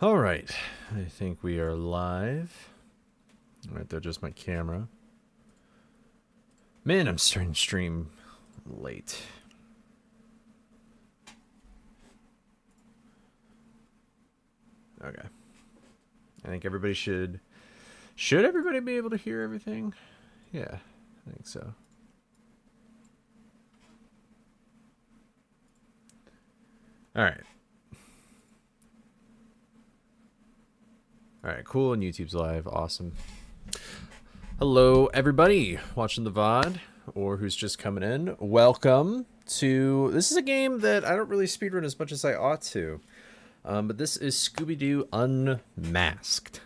All right, I think we are live. All right, there, just my camera. Man, I'm starting to stream late. Okay. I think everybody should everybody be able to hear everything? Yeah, I think so. All right. All right, cool. And YouTube's live. Awesome. Hello, everybody watching the VOD or who's just coming in. Welcome to... This is a game that I don't really speedrun as much as I ought to. But this is Scooby-Doo Unmasked.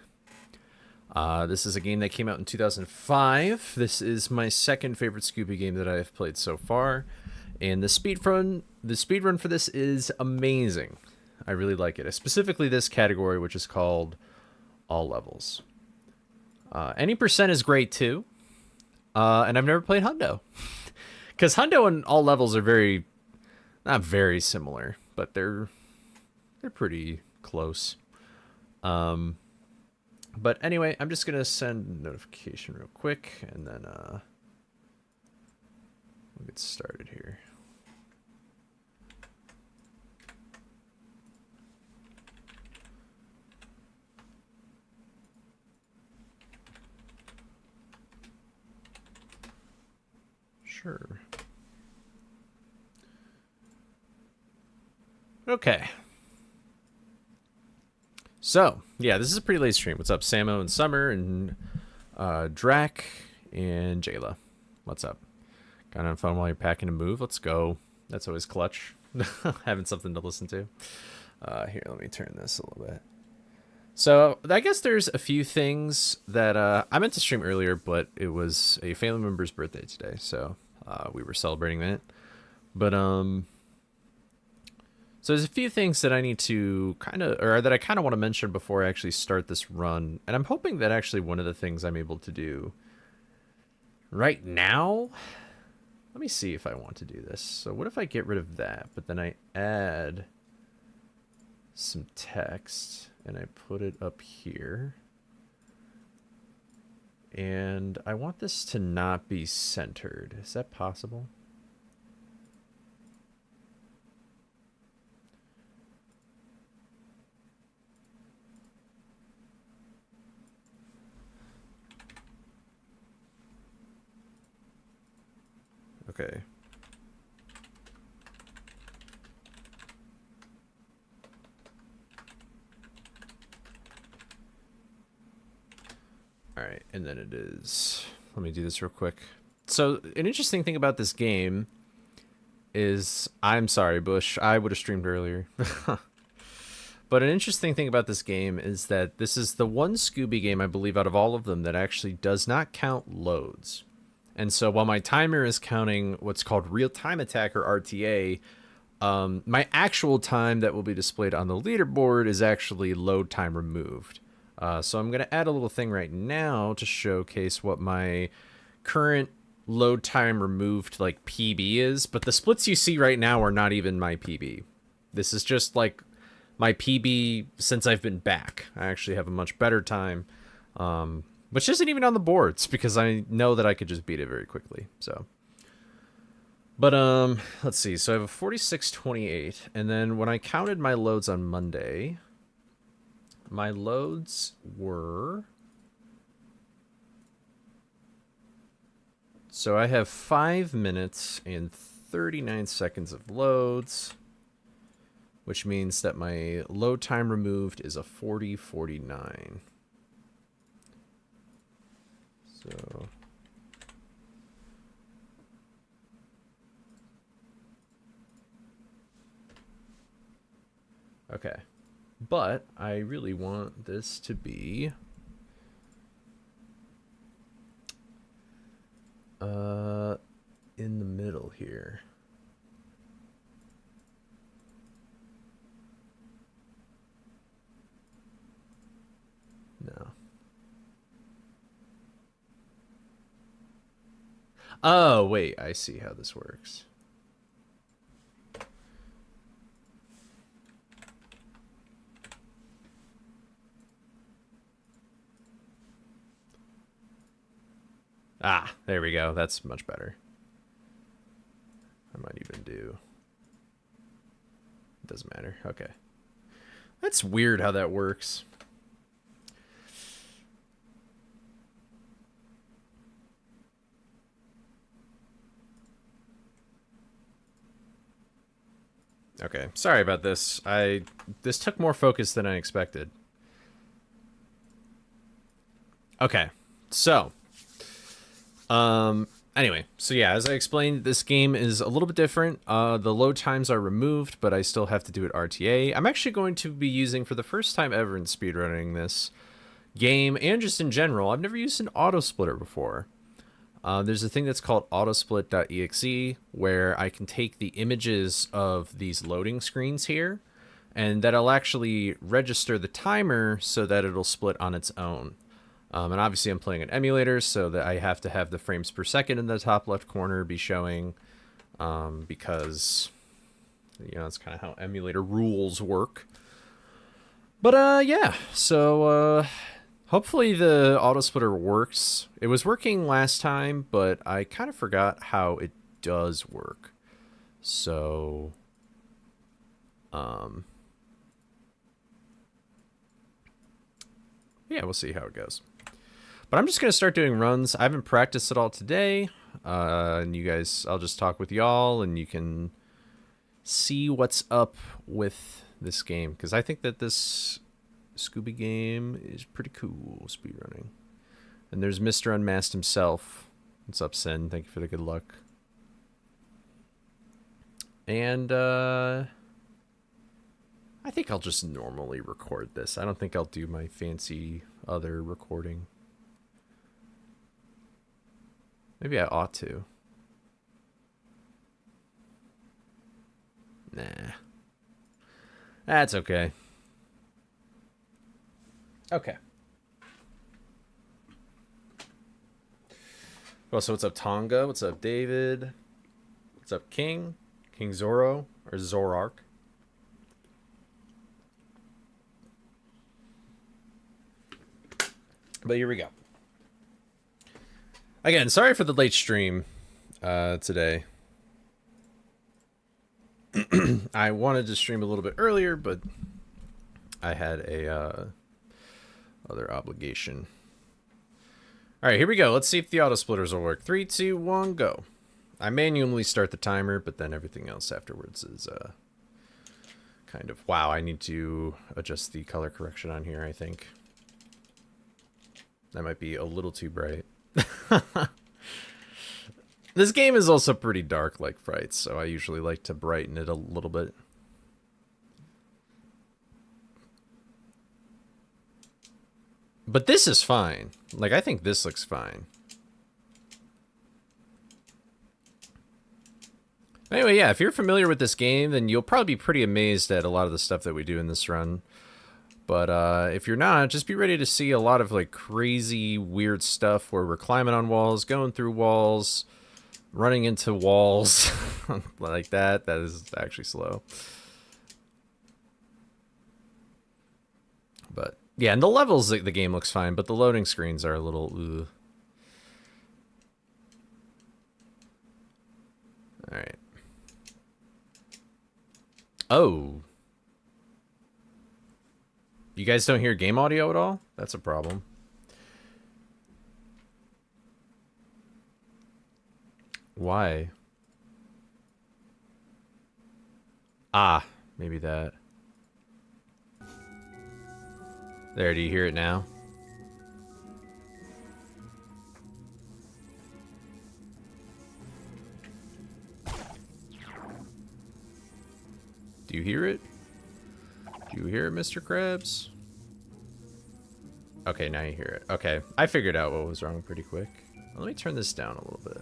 This is a game that came out in 2005. This is my second favorite Scooby game that I have played so far. And the speedrun for this is amazing. I really like it. Specifically this category, which is called all levels. Any percent is great too. And I've never played Hundo. Because Hundo and all levels are not very similar, but they're pretty close. But anyway, I'm just going to send a notification real quick, and then we'll get started here. Sure. Okay. So, yeah, this is a pretty late stream. What's up, Samo and Summer and Drac and Jayla? What's up? Got on fun while you're packing to move? Let's go. That's always clutch. Having something to listen to. Here, let me turn this a little bit. So, I guess there's a few things that I meant to stream earlier, but it was a family member's birthday today, so we were celebrating that. But, so there's a few things that I need to that I kind of want to mention before I actually start this run. And I'm hoping that actually one of the things I'm able to do right now, let me see if I want to do this. So what if I get rid of that, but then I add some text and I put it up here. And I want this to not be centered. Is that possible? Okay. All right, and then it is... Let me do this real quick. So, an interesting thing about this game is... I'm sorry, Bush. I would have streamed earlier. But an interesting thing about this game is that this is the one Scooby game, I believe, out of all of them that actually does not count loads. And so while my timer is counting what's called real-time attack, or RTA, my actual time that will be displayed on the leaderboard is actually load time removed. So I'm going to add a little thing right now to showcase what my current load time removed like PB is. But the splits you see right now are not even my PB. This is just like my PB since I've been back. I actually have a much better time. Which isn't even on the boards because I know that I could just beat it very quickly. So, but let's see. So I have a 46.28, and then when I counted my loads on Monday, my loads were... So I have 5 minutes and 39 seconds of loads, which means that my load time removed is a 40.49. So okay, but I really want this to be in the middle here. No. Oh, wait, I see how this works. Ah, there we go. That's much better. I might even do... It doesn't matter. Okay. That's weird how that works. Okay, sorry about this. This took more focus than I expected. Okay, so anyway, so yeah, as I explained, this game is a little bit different. The load times are removed, but I still have to do it RTA. I'm actually going to be using, for the first time ever in speedrunning this game, and just in general, I've never used an auto splitter before. There's a thing that's called autosplit.exe where I can take the images of these loading screens here, and that'll actually register the timer so that it'll split on its own. And obviously I'm playing an emulator, so that I have to have the frames per second in the top left corner be showing, because, you know, that's kind of how emulator rules work. But yeah, so hopefully the auto splitter works. It was working last time, but I kind of forgot how it does work. So, yeah, we'll see how it goes. But I'm just going to start doing runs. I haven't practiced it all today. And you guys, I'll just talk with y'all and you can see what's up with this game. Because I think that this Scooby game is pretty cool, speedrunning. And there's Mr. Unmasked himself. What's up, Sen? Thank you for the good luck. And I think I'll just normally record this. I don't think I'll do my fancy other recording. Maybe I ought to. Nah. That's okay. Okay. Well, so what's up, Tonga? What's up, David? What's up, King? King Zorro? Or Zorark? But here we go. Again, sorry for the late stream today. I wanted to stream a little bit earlier, but I had a other obligation. All right, here we go. Let's see if the auto splitters will work. 3, 2, 1, go. I manually start the timer, but then everything else afterwards is kind of... Wow, I need to adjust the color correction on here, I think. That might be a little too bright. This game is also pretty dark like Frights, so I usually like to brighten it a little bit. But this is fine. Like, I think this looks fine. Anyway, yeah, if you're familiar with this game, then you'll probably be pretty amazed at a lot of the stuff that we do in this run. But if you're not, just be ready to see a lot of like crazy, weird stuff where we're climbing on walls, going through walls, running into walls, like that. That is actually slow. But yeah, and the levels, the game looks fine, but the loading screens are a little... Ugh. All right. Oh. You guys don't hear game audio at all? That's a problem. Why? Ah, maybe that. There, do you hear it now? Do you hear it? Do you hear it, Mr. Krabs? Okay, now you hear it. Okay, I figured out what was wrong pretty quick. Let me turn this down a little bit.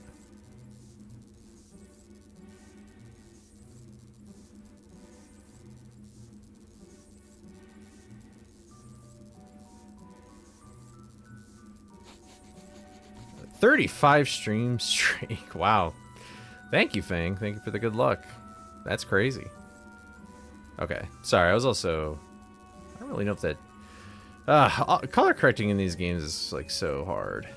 "35 stream streak." Wow. Thank you, Fang. Thank you for the good luck. That's crazy. Okay. Sorry, I was also... I don't really know if that... color correcting in these games is, like, so hard.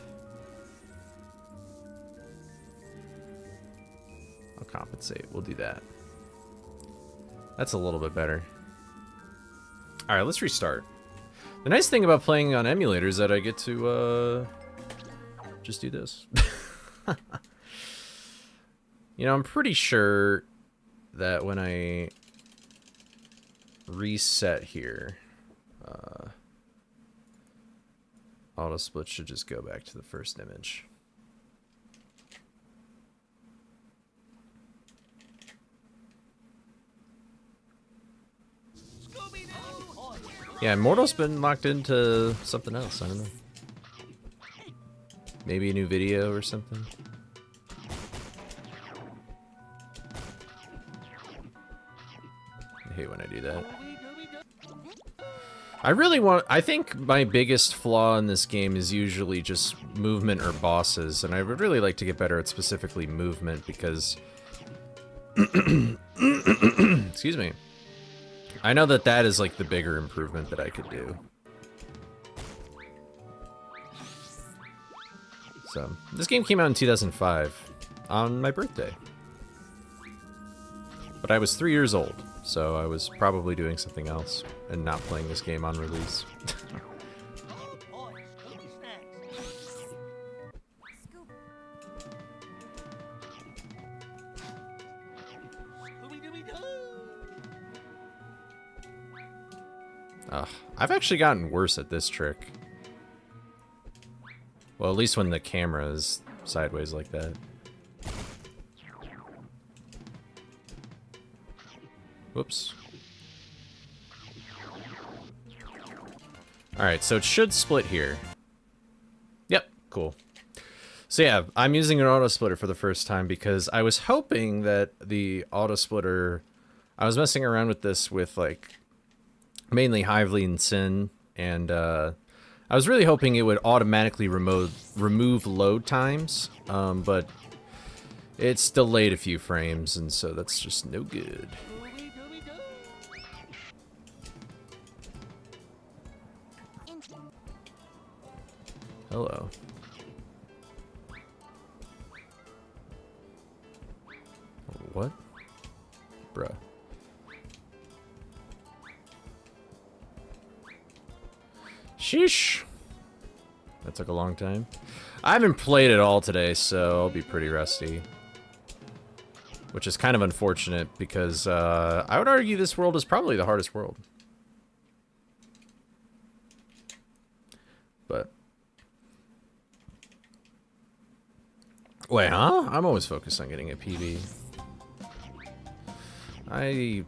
compensate. We'll do that. That's a little bit better. Alright, let's restart. The nice thing about playing on emulators is that I get to, just do this. You know, I'm pretty sure that when I reset here, auto split should just go back to the first image. Yeah, Immortal's been locked into something else. I don't know. Maybe a new video or something. I hate when I do that. I think my biggest flaw in this game is usually just movement or bosses, and I would really like to get better at specifically movement because... Excuse me. I know that that is like the bigger improvement that I could do. So, this game came out in 2005, on my birthday. But I was 3 years old, so I was probably doing something else and not playing this game on release. I've actually gotten worse at this trick. Well, at least when the camera is sideways like that. Whoops. Alright, so it should split here. Yep, cool. So yeah, I'm using an auto splitter for the first time because I was hoping that the auto splitter... I was messing around with this with, like, mainly Hively and Sin, and I was really hoping it would automatically remove load times, but it's delayed a few frames, and so that's just no good. Hello. What? Bruh. Sheesh. That took a long time. I haven't played it all today, so I'll be pretty rusty. Which is kind of unfortunate, because I would argue this world is probably the hardest world. But... Wait, huh? I'm always focused on getting a PB. I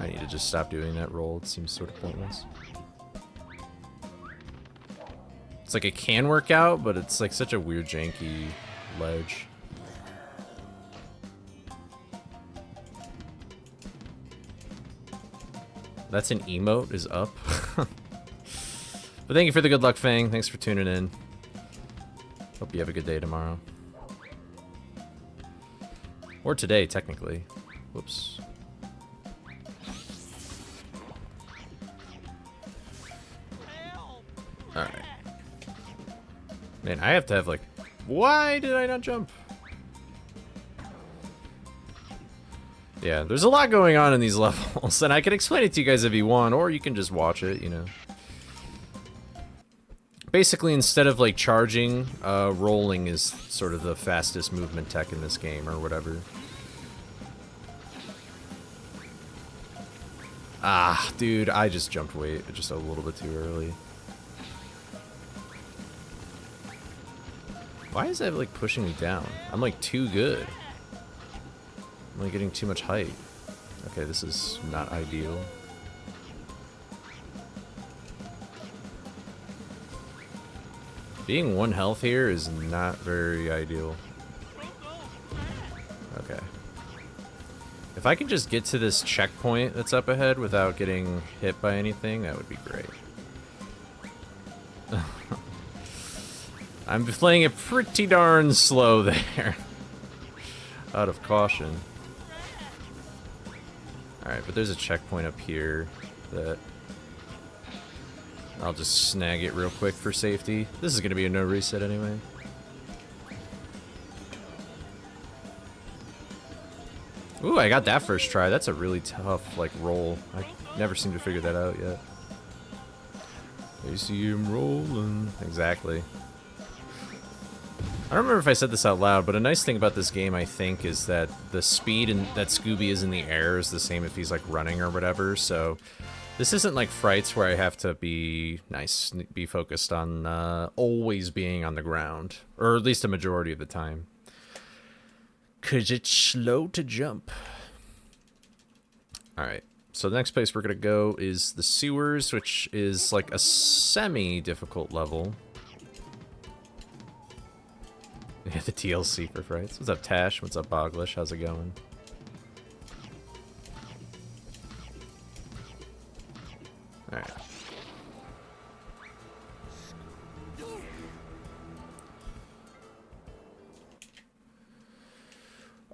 need to just stop doing that roll. It seems sort of pointless. It's like it can work out, but it's like such a weird janky ledge. That's an emote is up. But thank you for the good luck, Fang. Thanks for tuning in. Hope you have a good day tomorrow. Or today, technically. Whoops. Alright. Man, I have to have, like... Why did I not jump? Yeah, there's a lot going on in these levels, and I can explain it to you guys if you want, or you can just watch it, you know. Basically, instead of, like, charging, rolling is sort of the fastest movement tech in this game, or whatever. Ah, dude, I just jumped way just a little bit too early. Why is that, like, pushing me down? I'm, like, too good. I'm, like, getting too much height. Okay, this is not ideal. Being 1 health here is not very ideal. Okay. If I can just get to this checkpoint that's up ahead without getting hit by anything, that would be great. I'm playing it pretty darn slow there. Out of caution. Alright, but there's a checkpoint up here that I'll just snag it real quick for safety. This is going to be a no reset anyway. Ooh, I got that first try. That's a really tough, like, roll. I never seem to figure that out yet. I see him rolling. Exactly. I don't remember if I said this out loud, but a nice thing about this game, I think, is that the speed that Scooby is in the air is the same if he's, like, running or whatever, so this isn't like Frights where I have to be focused on always being on the ground, or at least a majority of the time. 'Cause it's slow to jump. Alright, so the next place we're gonna go is the sewers, which is like a semi-difficult level. Yeah, the TLC for Frights. What's up, Tash? What's up, Boglish? How's it going? Alright.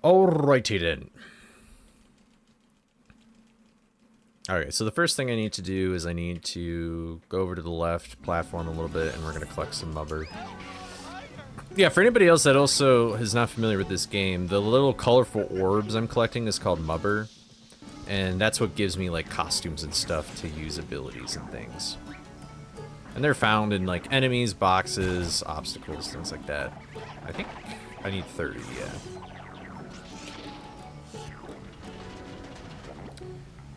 Alrighty then. Alright, so the first thing I need to do is I need to go over to the left, platform a little bit, and we're going to collect some mubber. Yeah, for anybody else that also is not familiar with this game, the little colorful orbs I'm collecting is called mubber. And that's what gives me, like, costumes and stuff to use abilities and things. And they're found in, like, enemies, boxes, obstacles, things like that. I think I need 30, yeah.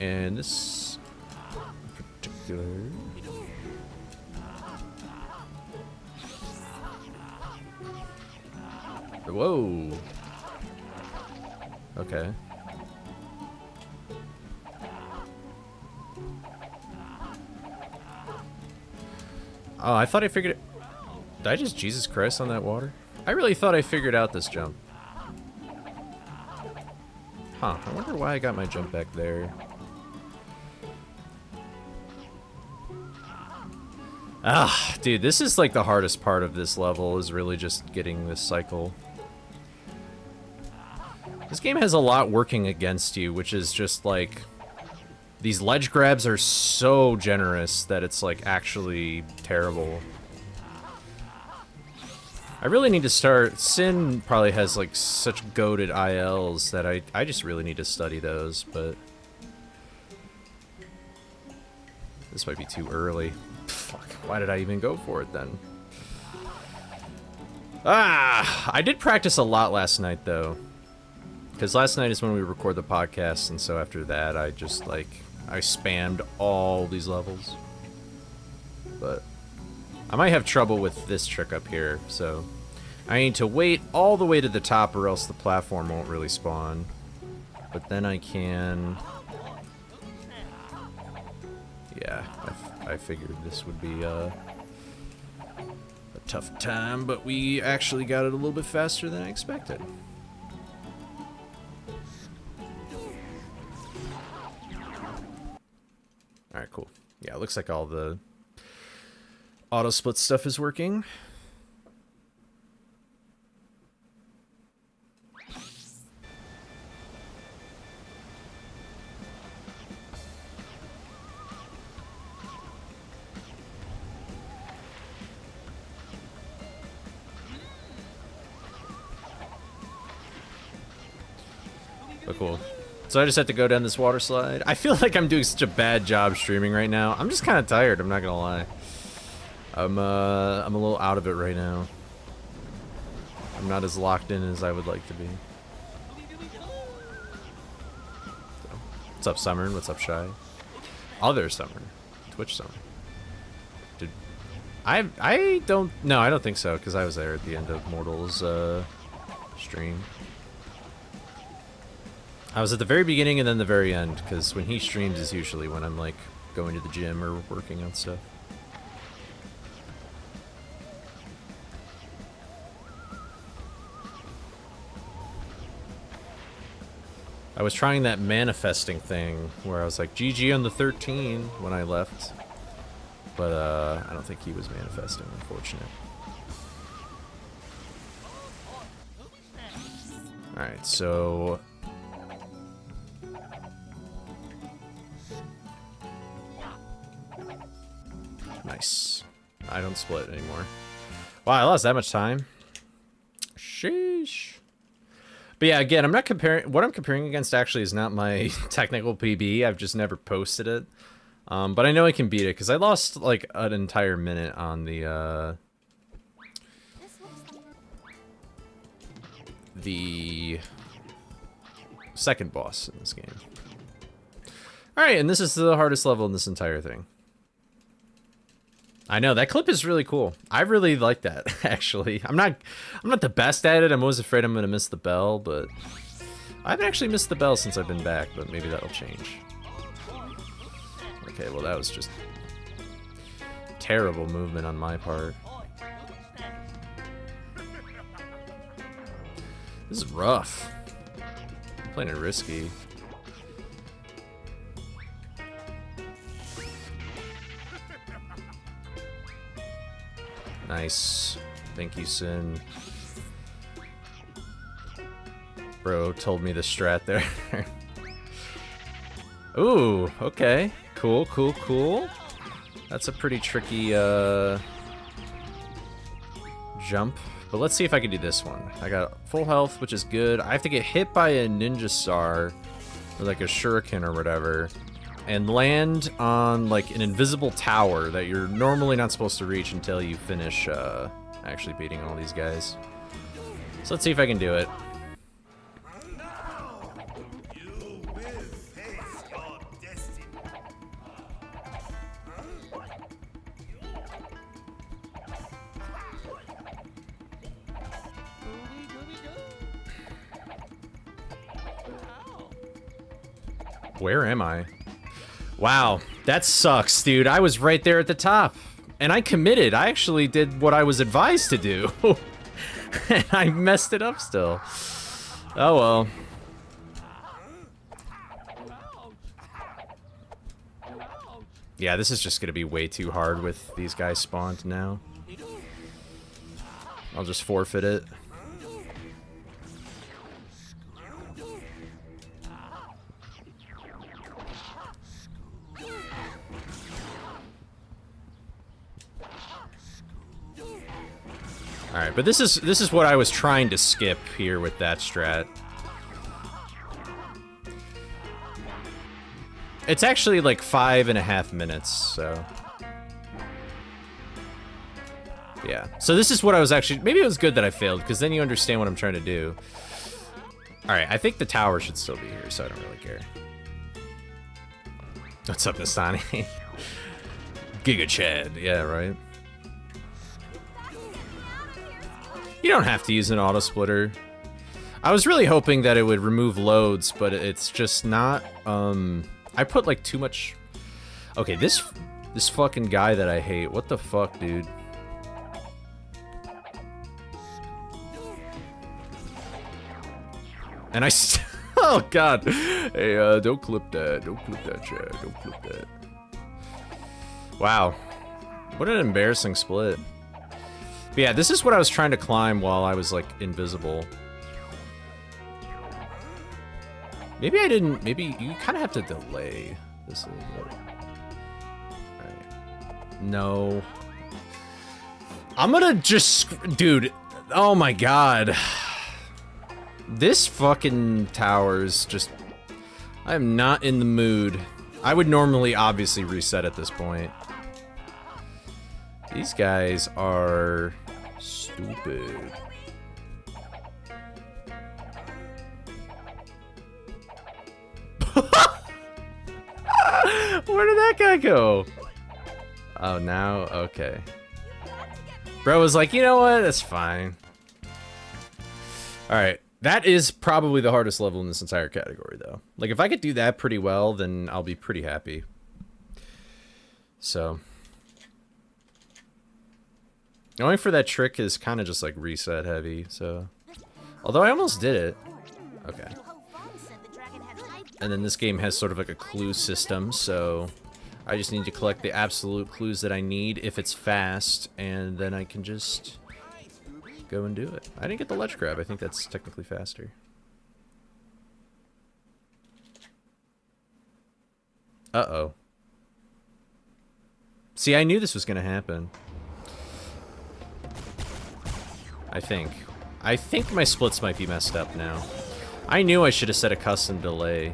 And this particular... Whoa! Okay. Oh, I thought I figured it... Did I just Jesus Christ on that water? I really thought I figured out this jump. Huh, I wonder why I got my jump back there. Ah, dude, this is like the hardest part of this level, is really just getting this cycle. This game has a lot working against you, which is just like... These ledge grabs are so generous that it's like actually terrible. I really need to start... Sin probably has like such goated ILs that I just really need to study those, but... This might be too early. Fuck, why did I even go for it then? Ah! I did practice a lot last night though. Because last night is when we record the podcast, and so after that I just like... I spammed all these levels. But I might have trouble with this trick up here, so I need to wait all the way to the top or else the platform won't really spawn. But then I can... Yeah, I figured this would be a tough time, but we actually got it a little bit faster than I expected. Alright, cool. Yeah, it looks like all the auto split stuff is working. But cool. So I just have to go down this water slide. I feel like I'm doing such a bad job streaming right now. I'm just kind of tired, I'm not gonna lie. I'm a little out of it right now. I'm not as locked in as I would like to be. So, what's up, Summer? What's up, Shy? Other Summer. Twitch Summer. Did I don't... No, I don't think so, because I was there at the end of Mortal's stream. I was at the very beginning and then the very end, because when he streams is usually when I'm, like, going to the gym or working on stuff. I was trying that manifesting thing, where I was like, GG on the 13 when I left. But, I don't think he was manifesting, unfortunate. Alright, so... Nice. I don't split anymore. Wow, I lost that much time. Sheesh. But yeah, again, I'm not comparing. What I'm comparing against actually is not my technical PB. I've just never posted it. But I know I can beat it because I lost like an entire minute on the second boss in this game. Alright, and this is the hardest level in this entire thing. I know, that clip is really cool. I really like that, actually. I'm not the best at it. I'm always afraid I'm gonna miss the bell, but I haven't actually missed the bell since I've been back, but maybe that'll change. Okay, well that was just terrible movement on my part. This is rough. I'm playing it risky. Nice. Thank you, Sin. Bro told me the strat there. Ooh, okay. Cool, cool, cool. That's a pretty tricky jump. But let's see if I can do this one. I got full health, which is good. I have to get hit by a ninja star, or like a shuriken or whatever, and land on like an invisible tower that you're normally not supposed to reach until you finish actually beating all these guys. So let's see if I can do it. Where am I? Wow, that sucks, dude. I was right there at the top. And I committed. I actually did what I was advised to do. And I messed it up still. Oh well. Yeah, this is just gonna be way too hard with these guys spawned now. I'll just forfeit it. Alright, but this is what I was trying to skip here with that strat. It's actually like 5.5 minutes, so... yeah. So this is what I was actually... maybe it was good that I failed, because then you understand what I'm trying to do. Alright, I think the tower should still be here, so I don't really care. What's up, Nastani? Giga Chad, yeah, right? You don't have to use an auto splitter. I was really hoping that it would remove loads, but it's just not. I put like too much. Okay, this fucking guy that I hate. What the fuck, dude? And I. Oh god. Hey, don't clip that. Don't clip that, Chad. Don't clip that. Wow. What an embarrassing split. But yeah, this is what I was trying to climb while I was, like, invisible. Maybe I didn't... maybe you kind of have to delay this a little bit. Alright. No. I'm gonna just... dude, oh my god. This fucking tower's just... I am not in the mood. I would normally, obviously, reset at this point. These guys are... stupid. Where did that guy go? Oh, now? Okay. Bro was like, you know what? That's fine. Alright. That is probably the hardest level in this entire category, though. Like, if I could do that pretty well, then I'll be pretty happy. So... going for that trick is kind of just like reset heavy, so... although I almost did it. Okay. And then this game has sort of like a clue system, so... I just need to collect the absolute clues that I need if it's fast, and then I can just... go and do it. I didn't get the ledge grab, I think that's technically faster. Uh-oh. See, I knew this was gonna happen. I think my splits might be messed up now. I knew I should have set a custom delay.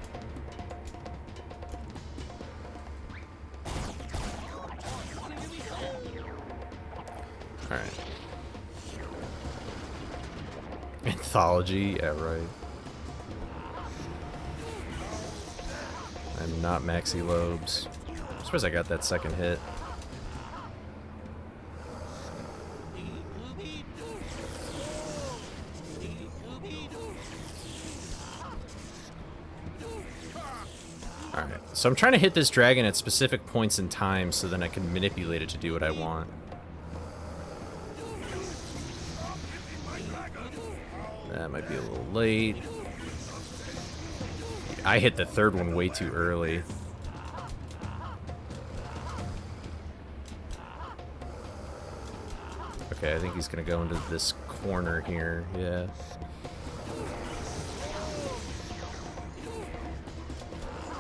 Alright. Anthology? Yeah, right. I'm not Maxi Lobes. I suppose I got that second hit. Alright, so I'm trying to hit this dragon at specific points in time so then I can manipulate it to do what I want. That might be a little late. I hit the third one way too early. Okay, I think he's gonna go into this corner here, yeah.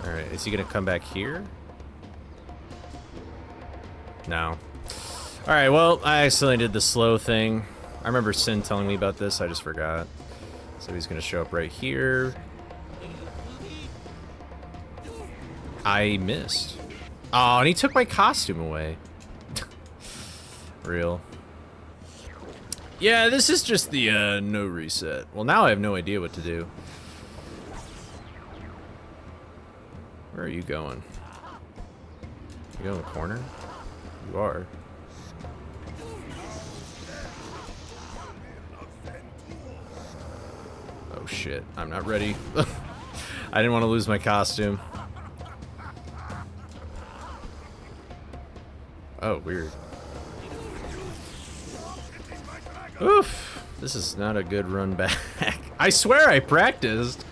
Alright, is he gonna come back here? No. Alright, well, I accidentally did the slow thing. I remember Sin telling me about this, I just forgot. So he's gonna show up right here. I missed. Oh, and he took my costume away. Real. Yeah, this is just the, no reset. Well, now I have no idea what to do. Where are you going? You go in the corner? You are. Oh shit, I'm not ready. I didn't want to lose my costume. Oh, weird. Oof, this is not a good run back. I swear I practiced.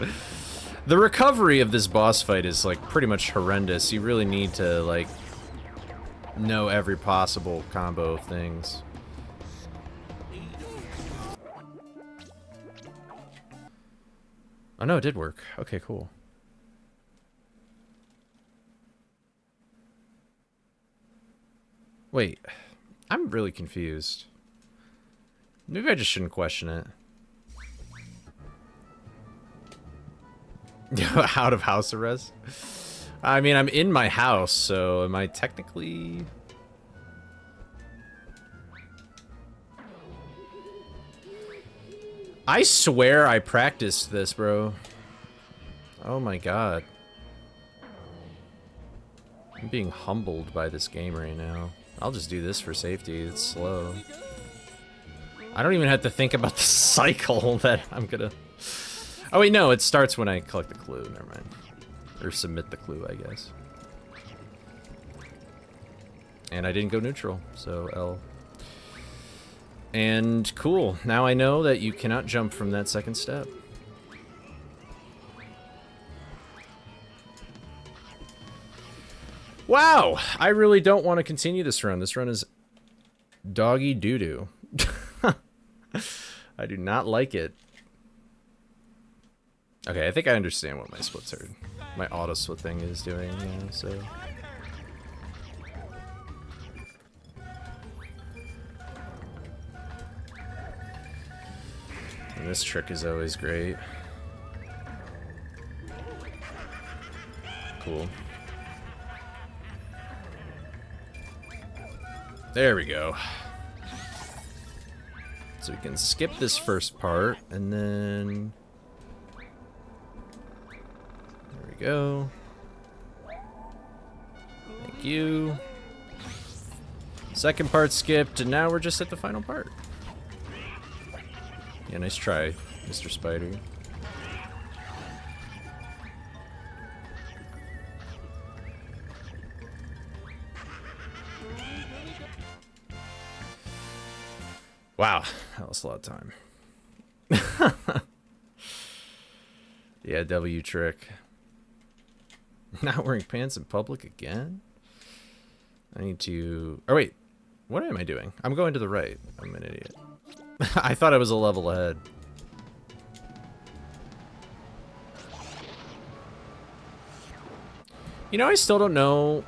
The recovery of this boss fight is like pretty much horrendous. You really need to like know every possible combo of things. Oh no, it did work. Okay, cool. Wait, I'm really confused. Maybe I just shouldn't question it. Out of house arrest? I mean, I'm in my house, so am I technically... I swear I practiced this, bro. Oh my god. I'm being humbled by this game right now. I'll just do this for safety. It's slow. I don't even have to think about the cycle that I'm gonna... Oh wait, no, it starts when I collect the clue. Never mind. Or submit the clue, I guess. And I didn't go neutral, so L. And cool. Now I know that you cannot jump from that second step. Wow! I really don't want to continue this run. This run is doggy doo-doo. I do not like it. Okay, I think I understand what my splits are. My auto split thing is doing, yeah, so. And this trick is always great. Cool. There we go. So we can skip this first part, and then... There we go. Thank you. Second part skipped, and now we're just at the final part. Yeah, nice try, Mr. Spider. Wow, that was a lot of time. Yeah, W trick. Not wearing pants in public again? I need to... Oh, wait. What am I doing? I'm going to the right. I'm an idiot. I thought I was a level ahead. You know, I still don't know...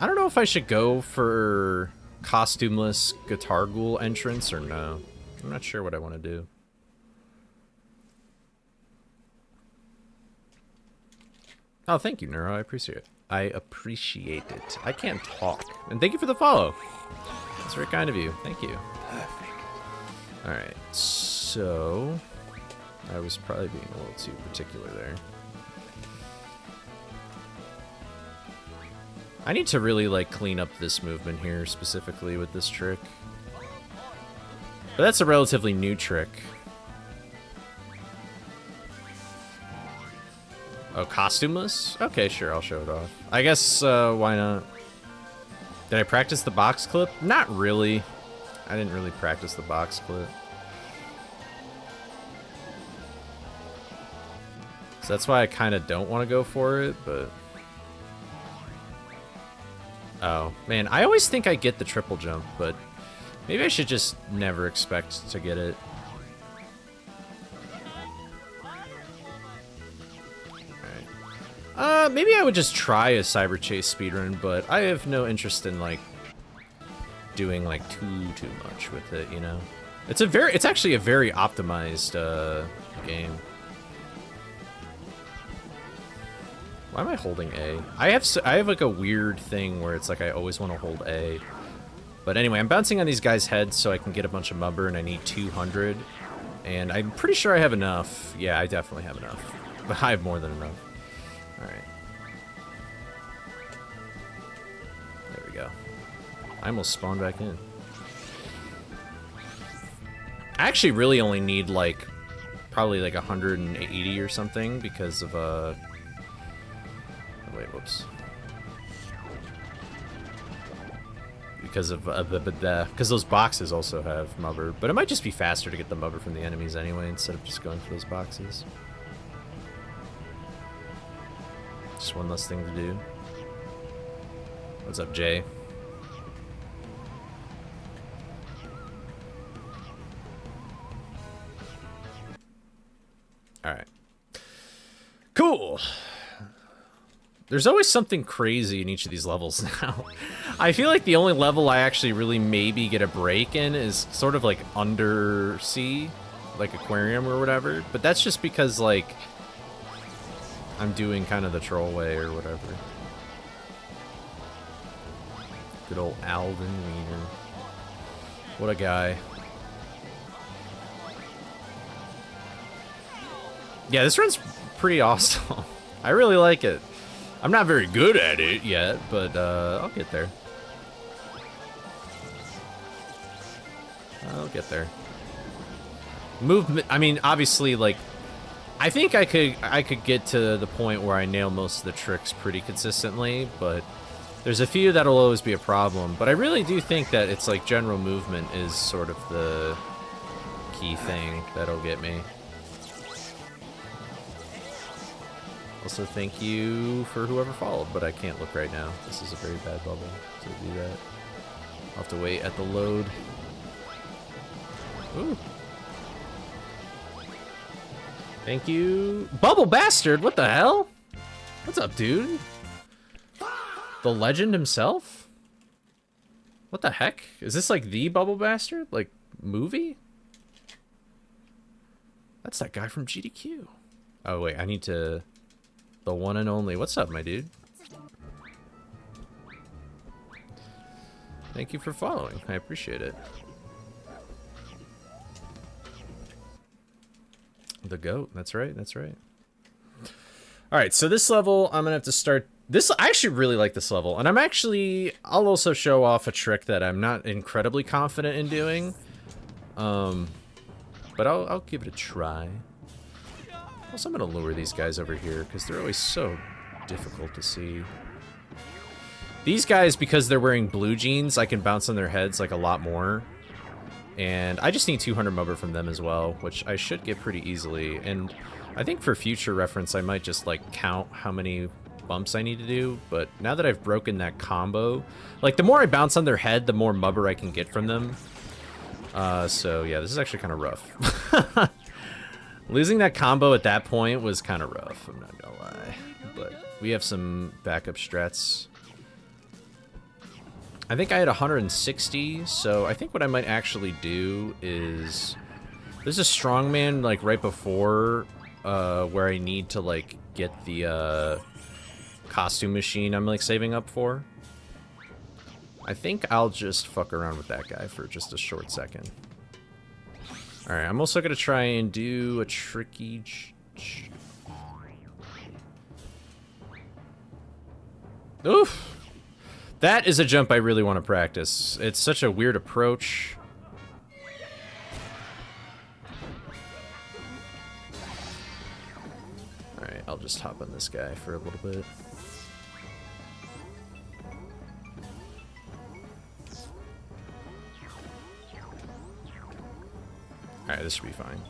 I don't know if I should go for costumeless Guitar Ghoul entrance or no. I'm not sure what I want to do. Oh, thank you, Neuro. I appreciate it. I appreciate it. I can't talk. And thank you for the follow. That's very kind of you. Thank you. Alright, so... I was probably being a little too particular there. I need to really, like, clean up this movement here, specifically with this trick. But that's a relatively new trick. Oh, costumeless? Okay, sure, I'll show it off. I guess, why not? Did I practice the box clip? Not really. I didn't really practice the box clip. So that's why I kind of don't want to go for it, but... Oh, man, I always think I get the triple jump, but maybe I should just never expect to get it. Alright. Maybe I would just try a Cyber Chase speedrun, but I have no interest in, like, doing, like, too much with it, you know? It's actually a very optimized, game. Why am I holding A? I have like a weird thing where it's like I always want to hold A. But anyway, I'm bouncing on these guys' heads so I can get a bunch of mubber, and I need 200. And I'm pretty sure I have enough. Yeah, I definitely have enough. But I have more than enough. Alright. There we go. I almost spawned back in. I actually really only need like, probably like 180 or something because of, wait, whoops. Because of because those boxes also have mubber, but it might just be faster to get the mubber from the enemies anyway instead of just going for those boxes. Just one less thing to do. What's up, Jay? All right. Cool. There's always something crazy in each of these levels now. I feel like the only level I actually really maybe get a break in is sort of like Undersea, like aquarium or whatever. But that's just because like I'm doing kind of the troll way or whatever. Good old Alvin Wiener. What a guy. Yeah, this run's pretty awesome. I really like it. I'm not very good at it yet, but I'll get there. I'll get there. Movement, I mean, obviously, like, I think I could get to the point where I nail most of the tricks pretty consistently, but there's a few that'll always be a problem. But I really do think that it's like general movement is sort of the key thing that'll get me. Also, thank you for whoever followed, but I can't look right now. This is a very bad bubble to do that. I'll have to wait at the load. Ooh. Thank you. Bubble Bastard, what the hell? What's up, dude? The legend himself? What the heck? Is this like the Bubble Bastard? Like, movie? That's that guy from GDQ. Oh, wait, I need to... The one and only. What's up, my dude? Thank you for following. I appreciate it. The goat. That's right. That's right. All right. So this level, I'm going to have to start. This, I actually really like this level. And I'll also show off a trick that I'm not incredibly confident in doing. But I'll give it a try. Also, I'm going to lure these guys over here because they're always so difficult to see. These guys, because they're wearing blue jeans, I can bounce on their heads like a lot more. And I just need 200 mubber from them as well, which I should get pretty easily. And I think for future reference, I might just like count how many bumps I need to do. But now that I've broken that combo, like the more I bounce on their head, the more mubber I can get from them. So yeah, this is actually kind of rough. Losing that combo at that point was kind of rough, I'm not gonna lie. But we have some backup strats. I think I had 160, so I think what I might actually do is... There's a strongman, like, right before, where I need to, like, get the costume machine I'm like saving up for. I think I'll just fuck around with that guy for just a short second. Alright, I'm also gonna try and do a tricky... Oof! That is a jump I really want to practice. It's such a weird approach. Alright, I'll just hop on this guy for a little bit. Alright, this should be fine.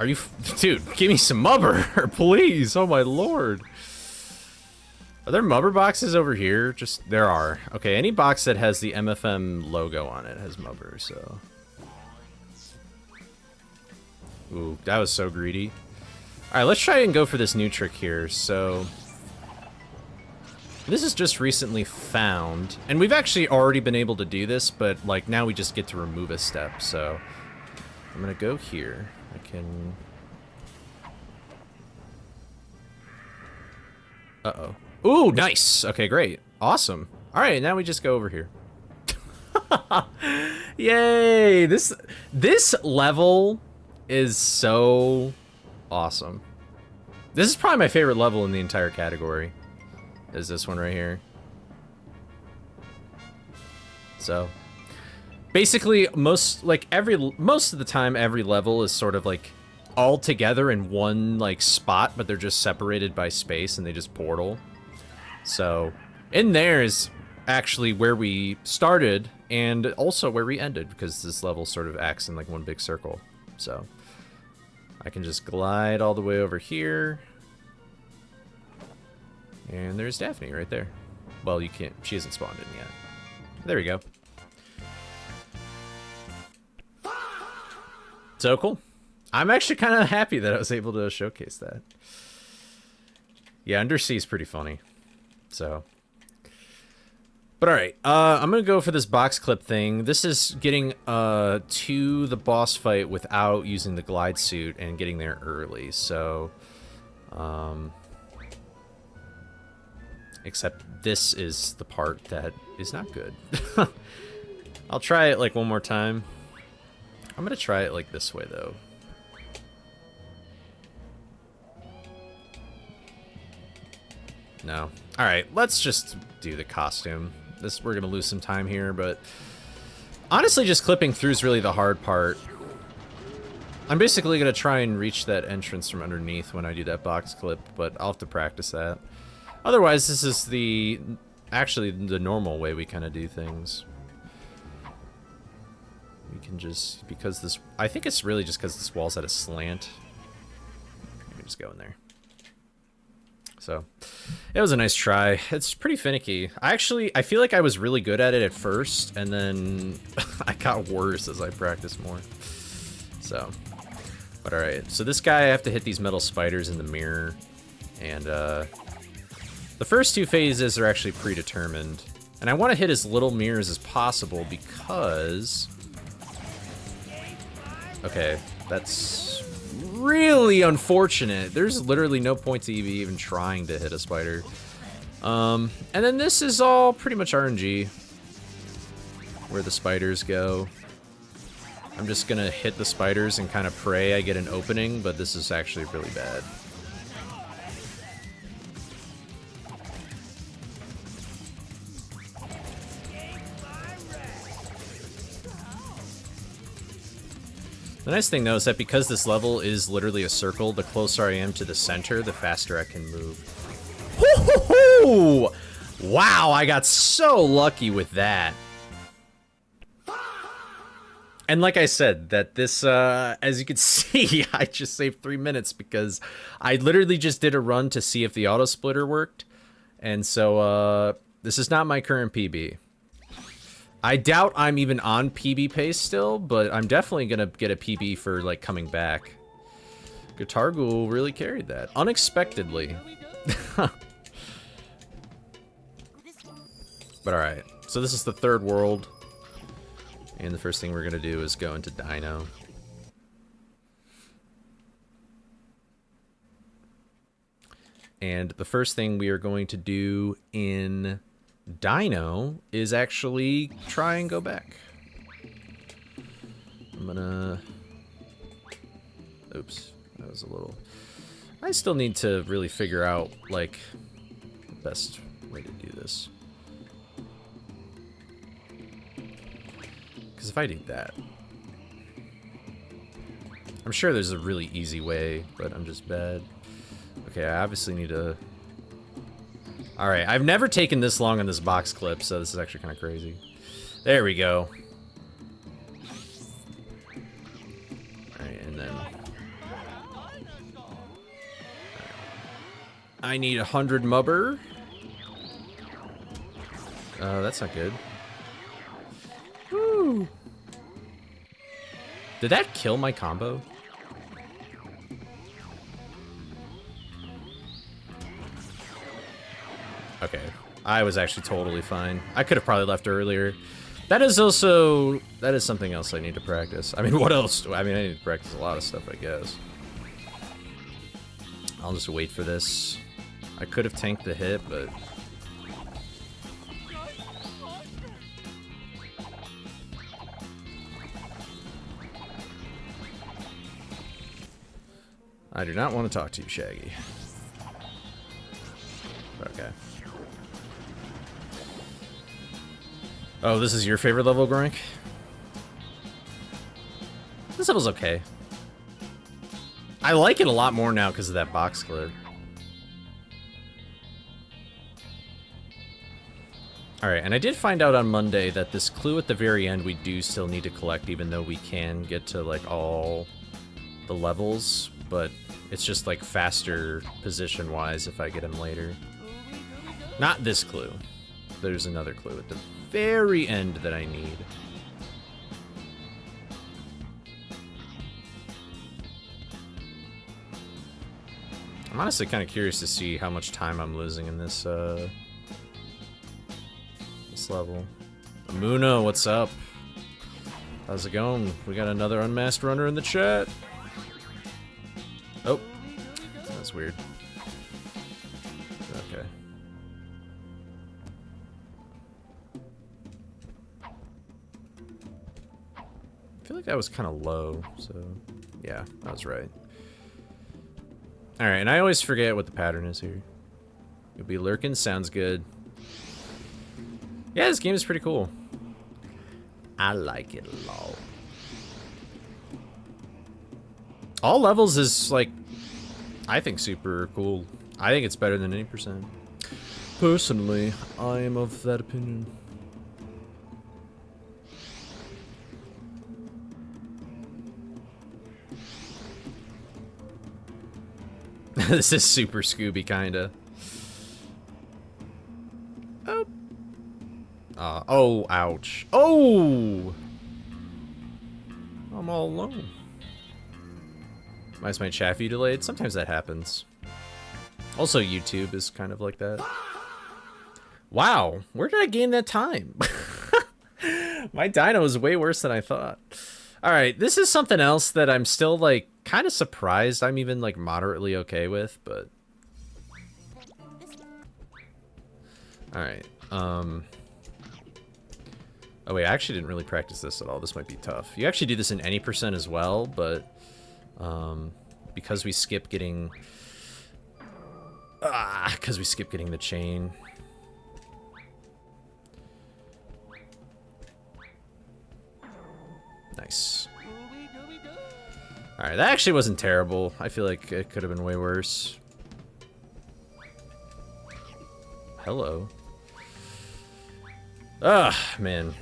Are you... Dude, give me some mubber, please! Oh my lord! Are there mubber boxes over here? Just... There are. Okay, any box that has the MFM logo on it has mubber, so... Ooh, that was so greedy. Alright, let's try and go for this new trick here, so... This is just recently found, and we've actually already been able to do this, but like now we just get to remove a step, so I'm gonna go here. I can... Uh-oh. Ooh, nice! Okay, great. Awesome. Alright, now we just go over here. Yay! This level is so awesome. This is probably my favorite level in the entire category. Is this one right here. So basically most of the time every level is sort of like all together in one like spot, but they're just separated by space and they just portal. So in there is actually where we started and also where we ended, because this level sort of acts in like one big circle. So I can just glide all the way over here. And there's Daphne right there. Well, you can't... She hasn't spawned in yet. There we go. So cool. I'm actually kind of happy that I was able to showcase that. Yeah, Undersea is pretty funny. So... But alright, I'm gonna go for this box clip thing. This is getting to the boss fight without using the glide suit and getting there early, so... Except this is the part that is not good. I'll try it like one more time. I'm gonna try it like this way though. No. Alright, let's just do the costume. We're gonna lose some time here, but honestly just clipping through is really the hard part. I'm basically gonna try and reach that entrance from underneath when I do that box clip, but I'll have to practice that. Otherwise, this is actually the normal way we kind of do things. We can just, because this, I think it's really just because this wall's at a slant. We can just go in there. So, it was a nice try. It's pretty finicky. I feel like I was really good at it at first, and then I got worse as I practiced more. So, but alright. So this guy, I have to hit these metal spiders in the mirror, and the first two phases are actually predetermined. And I want to hit as little mirrors as possible because... Okay, that's really unfortunate. There's literally no point to even trying to hit a spider. And then this is all pretty much RNG. Where the spiders go. I'm just gonna hit the spiders and kind of pray I get an opening, but this is actually really bad. The nice thing, though, is that because this level is literally a circle, the closer I am to the center, the faster I can move. Hoo-hoo-hoo! Wow, I got so lucky with that. And like I said, that this, as you can see, I just saved 3 minutes because I literally just did a run to see if the auto splitter worked. And so, this is not my current PB. I doubt I'm even on PB pace still, but I'm definitely gonna get a PB for, like, coming back. Guitar Ghoul really carried that. Unexpectedly. But alright, so this is the third world. And the first thing we're gonna do is go into Dino. And the first thing we are going to do in Dino is actually try and go back. I'm gonna... Oops, that was a little... I still need to really figure out, like, the best way to do this. Because if I do that... I'm sure there's a really easy way, but I'm just bad. Okay, I obviously need to... Alright, I've never taken this long on this box clip, so this is actually kind of crazy. There we go. Alright, and then... I need 100 mubber. That's not good. Woo! Did that kill my combo? Okay, I was actually totally fine. I could have probably left earlier. That is also... That is something else I need to practice. I mean, what else? I mean, I need to practice a lot of stuff, I guess. I'll just wait for this. I could have tanked the hit, but... I do not want to talk to you, Shaggy. Okay. Oh, this is your favorite level, Groink? This level's okay. I like it a lot more now because of that box clip. Alright, and I did find out on Monday that this clue at the very end we do still need to collect, even though we can get to, like, all the levels, but it's just, like, faster position-wise if I get him later. Not this clue. There's another clue at the very end that I need. I'm honestly kind of curious to see how much time I'm losing in this, this level. Amuna, what's up? How's it going? We got another unmasked runner in the chat. Oh, that's weird. Okay. I feel like that was kind of low, so yeah, I was right. Alright, and I always forget what the pattern is here. You'll be lurking, sounds good. Yeah, this game is pretty cool. I like it a lot. All levels is, like, I think super cool. I think it's better than any %. Personally, I am of that opinion. This is super Scooby, kinda. Oh. Oh, ouch. Oh! I'm all alone. Why is my chat view delayed? Sometimes that happens. Also, YouTube is kind of like that. Wow, where did I gain that time? My Dino is way worse than I thought. Alright, this is something else that I'm still, like, kind of surprised I'm even, like, moderately okay with, but... Alright, Oh wait, I actually didn't really practice this at all. This might be tough. You actually do this in any % as well, but... because we skip getting... because we skip getting the chain... Nice. Alright, that actually wasn't terrible. I feel like it could have been way worse. Hello. Ugh, man.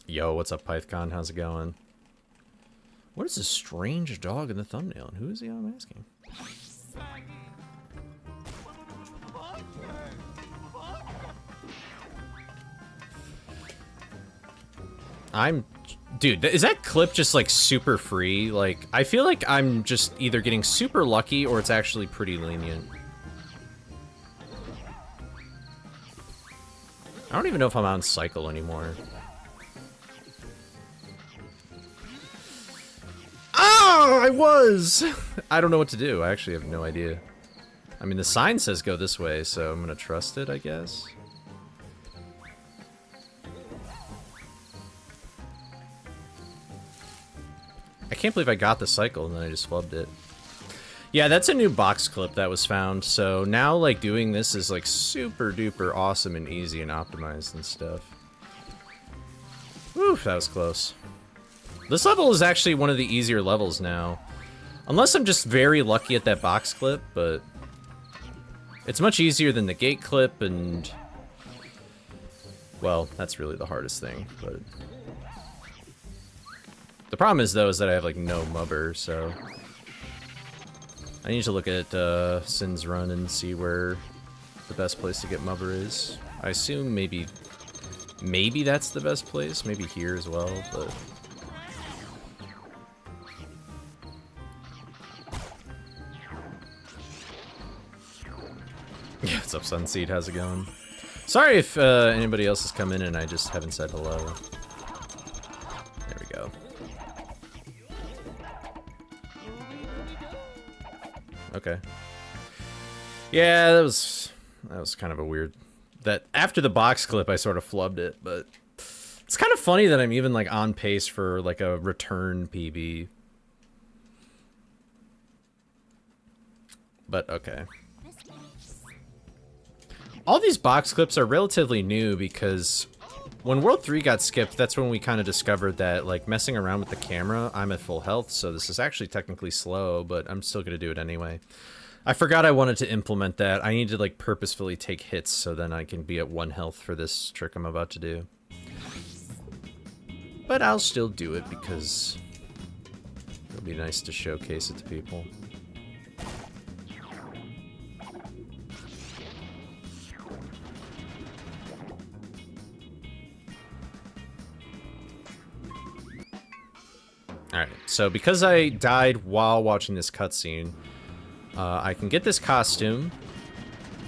Yo, what's up, Python? How's it going? What is this strange dog in the thumbnail? And who is he I'm asking? Dude, is that clip just, like, super free? Like, I feel like I'm just either getting super lucky or it's actually pretty lenient. I don't even know if I'm on cycle anymore. Ah! Ah, I was! I don't know what to do. I actually have no idea. I mean, the sign says go this way, so I'm gonna trust it, I guess. I can't believe I got the cycle and then I just flubbed it. Yeah, that's a new box clip that was found, so now, like, doing this is, like, super duper awesome and easy and optimized and stuff. Whew, that was close. This level is actually one of the easier levels now. Unless I'm just very lucky at that box clip, but... it's much easier than the gate clip, and... well, that's really the hardest thing, but... the problem is, though, is that I have, like, no mubber, so... I need to look at Sin's Run and see where the best place to get mubber is. I assume maybe that's the best place, maybe here as well, but... yeah, what's up, Sunseed? How's it going? Sorry if anybody else has come in and I just haven't said hello. There we go. Okay. Yeah, that was kind of a weird... that after the box clip, I sort of flubbed it, but... it's kind of funny that I'm even, like, on pace for, like, a return PB. But, okay. All these box clips are relatively new because when World 3 got skipped, that's when we kind of discovered that, like, messing around with the camera, I'm at full health, so this is actually technically slow, but I'm still going to do it anyway. I forgot I wanted to implement that. I need to, like, purposefully take hits so then I can be at 1 health for this trick I'm about to do. But I'll still do it because it'll be nice to showcase it to people. Alright, so because I died while watching this cutscene, I can get this costume,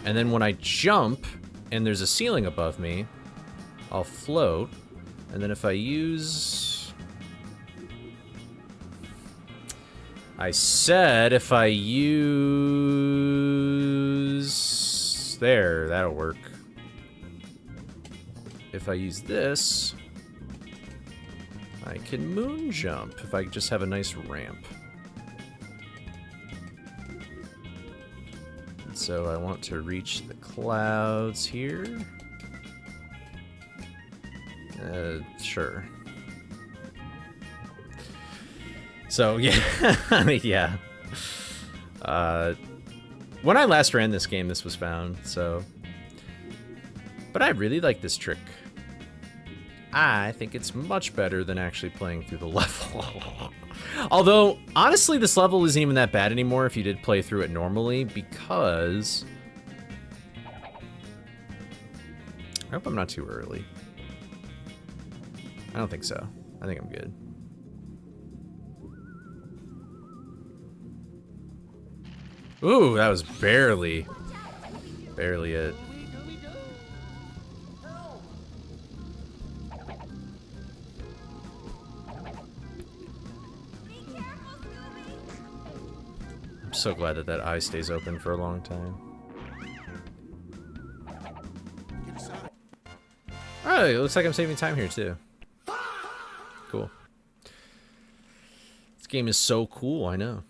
and then when I jump, and there's a ceiling above me, I'll float, and then if I use... I said if I use... there, that'll work. If I use this... I can moon jump if I just have a nice ramp. So I want to reach the clouds here. Sure. So yeah, I mean, yeah. When I last ran this game, this was found, so. But I really like this trick. I think it's much better than actually playing through the level. Although, honestly, this level isn't even that bad anymore if you did play through it normally, because... I hope I'm not too early. I don't think so. I think I'm good. Ooh, that was barely it. I'm so glad that that eye stays open for a long time. Oh, it looks like I'm saving time here too. Cool. This game is so cool, I know.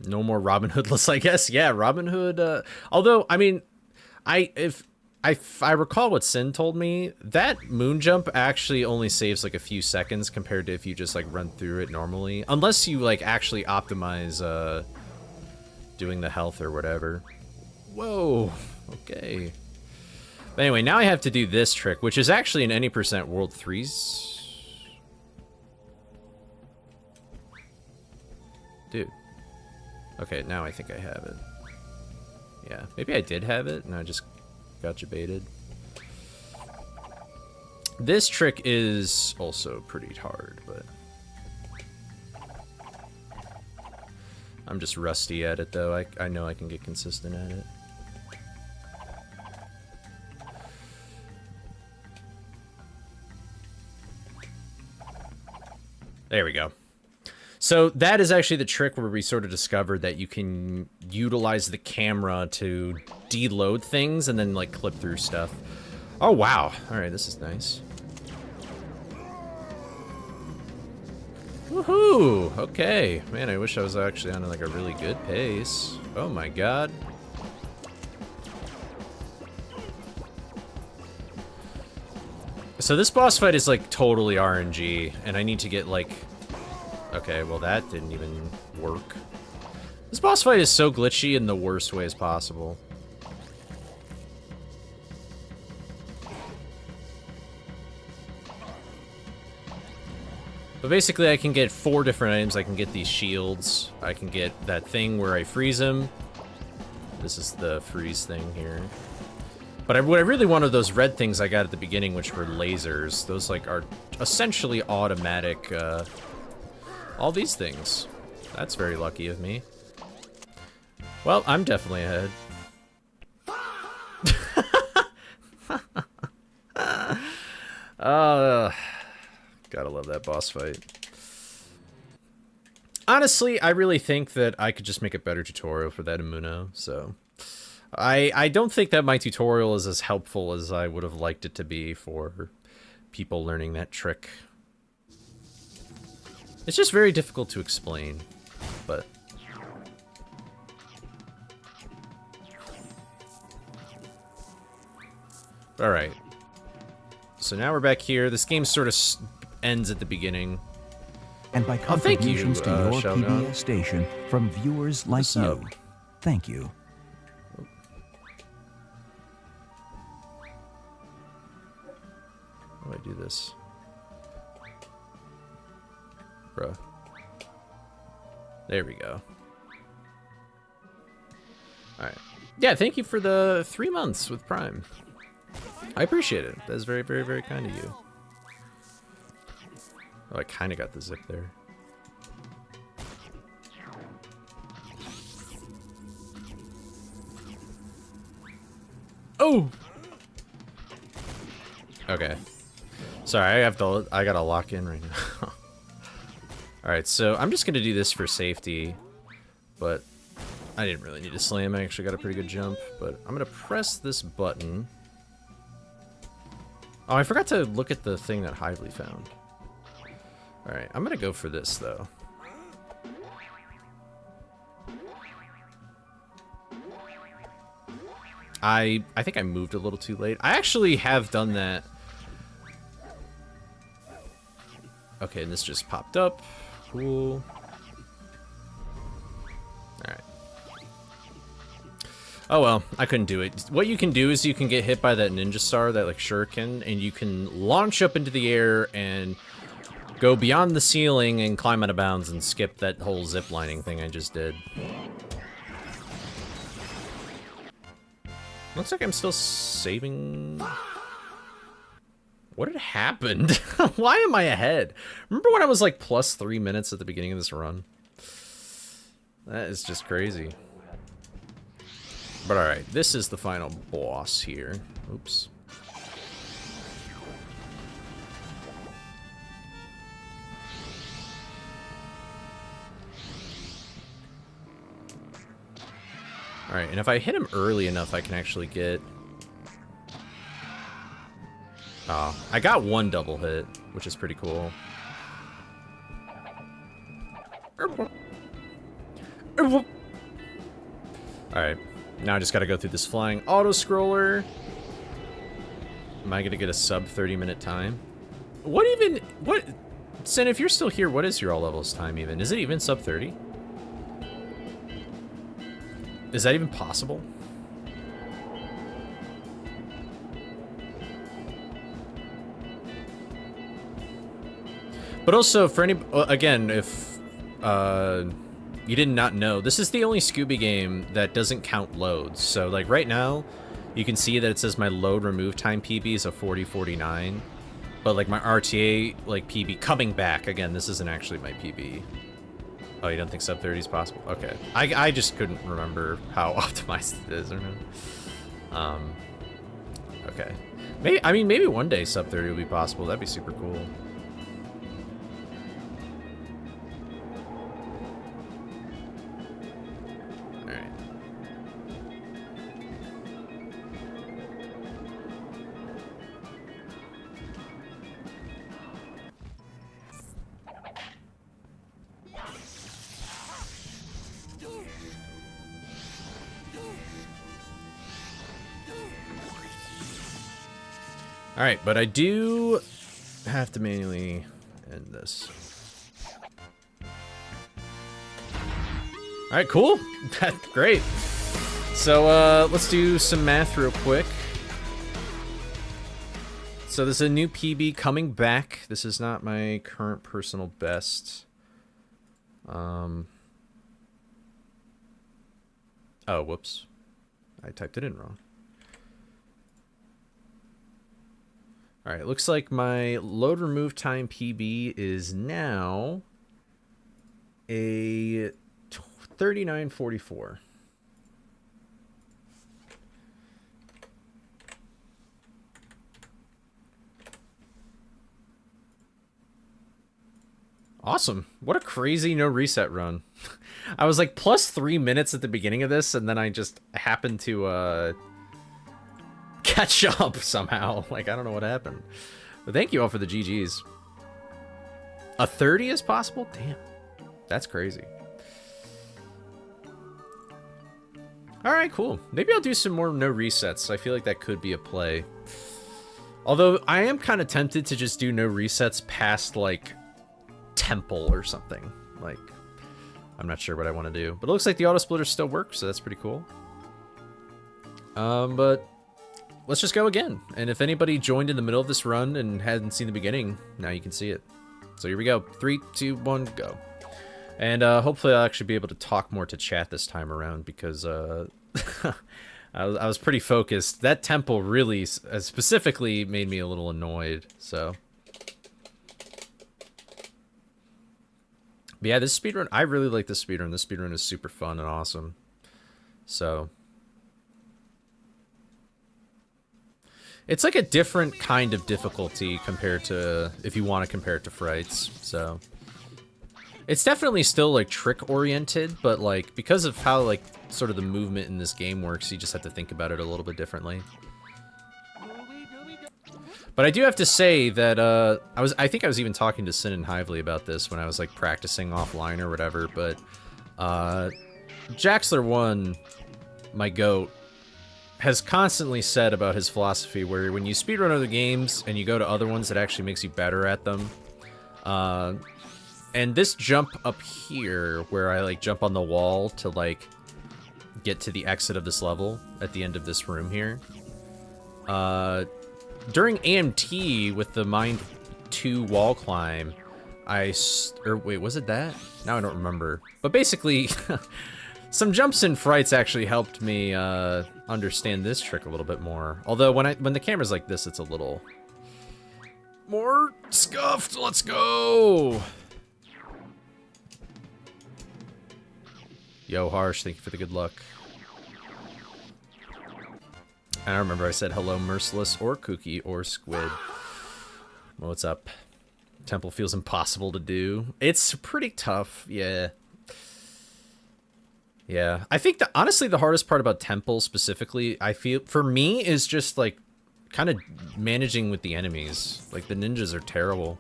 No more Robin Hoodless, I guess. Yeah, Robin Hood. Although, I mean, if I recall what Sin told me, that moon jump actually only saves like a few seconds compared to if you just like run through it normally, unless you like actually optimize doing the health or whatever. Whoa. Okay. But anyway, now I have to do this trick, which is actually in any percent World 3's. Dude. Okay, now I think I have it. Yeah, maybe I did have it, and I just got baited. This trick is also pretty hard, but... I'm just rusty at it, though. I know I can get consistent at it. There we go. So that is actually the trick where we sort of discovered that you can utilize the camera to deload things and then like clip through stuff. Oh wow! All right, this is nice. Woohoo! Okay, man, I wish I was actually on like a really good pace. Oh my god. So this boss fight is like totally RNG, and I need to get like... Okay, well that didn't even work. This boss fight is so glitchy in the worst ways possible. But basically I can get 4 different items. I can get these shields. I can get that thing where I freeze him. This is the freeze thing here. But what I really wanted, those red things I got at the beginning, which were lasers. Those like are essentially automatic, all these things. That's very lucky of me. Well, I'm definitely ahead. Gotta love that boss fight. Honestly, I really think that I could just make a better tutorial for that Immuno, so... I don't think that my tutorial is as helpful as I would have liked it to be for people learning that trick. It's just very difficult to explain, but... Alright. So now we're back here. This game sort of ends at the beginning. And by contributions to your Sheldon. PBS station from viewers like What's you. up? Thank you. How do I do this? Bruh. There we go. Alright. Yeah, thank you for the 3 months with Prime. I appreciate it. That's very, very, very kind of you. Oh, I kind of got the zip there. Oh! Okay. Sorry, I gotta lock in right now. Alright, so I'm just gonna do this for safety, but I didn't really need to slam. I actually got a pretty good jump, but I'm gonna press this button. Oh, I forgot to look at the thing that Hively found. Alright, I'm gonna go for this, though. I think I moved a little too late. I actually have done that. Okay, and this just popped up. Cool. Alright. Oh well, I couldn't do it. What you can do is you can get hit by that ninja star, that like shuriken, and you can launch up into the air and go beyond the ceiling and climb out of bounds and skip that whole ziplining thing I just did. Looks like I'm still saving... What had happened? Why am I ahead? Remember when I was like plus 3 minutes at the beginning of this run? That is just crazy. But alright, this is the final boss here. Oops. Alright, and if I hit him early enough, I can actually get... Oh, I got 1 double hit, which is pretty cool. Alright, now I just gotta go through this flying auto-scroller. Am I gonna get a sub 30-minute time? What even... What... Sin, if you're still here, what is your all levels time even? Is it even sub 30? Is that even possible? But also, for any... Again, if you did not know, this is the only Scooby game that doesn't count loads. So, like, right now, you can see that it says my load remove time PB is a 40:49. But, like, my RTA, like, PB coming back. Again, this isn't actually my PB. Oh, you don't think sub 30 is possible? Okay. I just couldn't remember how optimized it is or not. Okay. Maybe, I mean, maybe one day sub 30 will be possible. That'd be super cool. Alright, but I do have to manually end this. Alright, cool. Great. So, let's do some math real quick. So this is a new PB coming back. This is not my current personal best. Oh, whoops. I typed it in wrong. Alright, it looks like my load remove time PB is now a 39:44. Awesome. What a crazy no reset run. I was like plus 3 minutes at the beginning of this, and then I just happened to catch up somehow. Like, I don't know what happened. But thank you all for the GGs. A 30 is possible? Damn. That's crazy. Alright, cool. Maybe I'll do some more no resets. I feel like that could be a play. Although, I am kind of tempted to just do no resets past, like, Temple or something. Like, I'm not sure what I want to do. But it looks like the auto splitters still work, so that's pretty cool. But let's just go again. And if anybody joined in the middle of this run and hadn't seen the beginning, now you can see it. So here we go. 3, 2, 1, go. And hopefully I'll actually be able to talk more to chat this time around, because I was pretty focused. That temple really specifically made me a little annoyed, so. But yeah, this speedrun, I really like this speedrun. This speedrun is super fun and awesome. So. It's like a different kind of difficulty compared to, if you want to compare it to Frights, so. It's definitely still, like, trick-oriented, but, like, because of how, like, sort of the movement in this game works, you just have to think about it a little bit differently. But I do have to say that, I think I was even talking to Sin and Hively about this when I was, like, practicing offline or whatever, but, Jaxler1, my goat, has constantly said about his philosophy where when you speedrun other games and you go to other ones, it actually makes you better at them. And this jump up here, where I, like, jump on the wall to, like, get to the exit of this level at the end of this room here, during AMT with the Mind 2 wall climb, or wait, was it that? Now I don't remember. But basically, some jumps in Frights actually helped me understand this trick a little bit more. Although when the camera's like this, it's a little more scuffed. Let's go! Yo, Harsh, thank you for the good luck. And I remember I said hello, Merciless, or Kooky, or Squid. Well, what's up? Temple feels impossible to do. It's pretty tough, yeah. Yeah, I think honestly the hardest part about Temple specifically, I feel, for me, is just, like, kind of managing with the enemies. Like, the ninjas are terrible.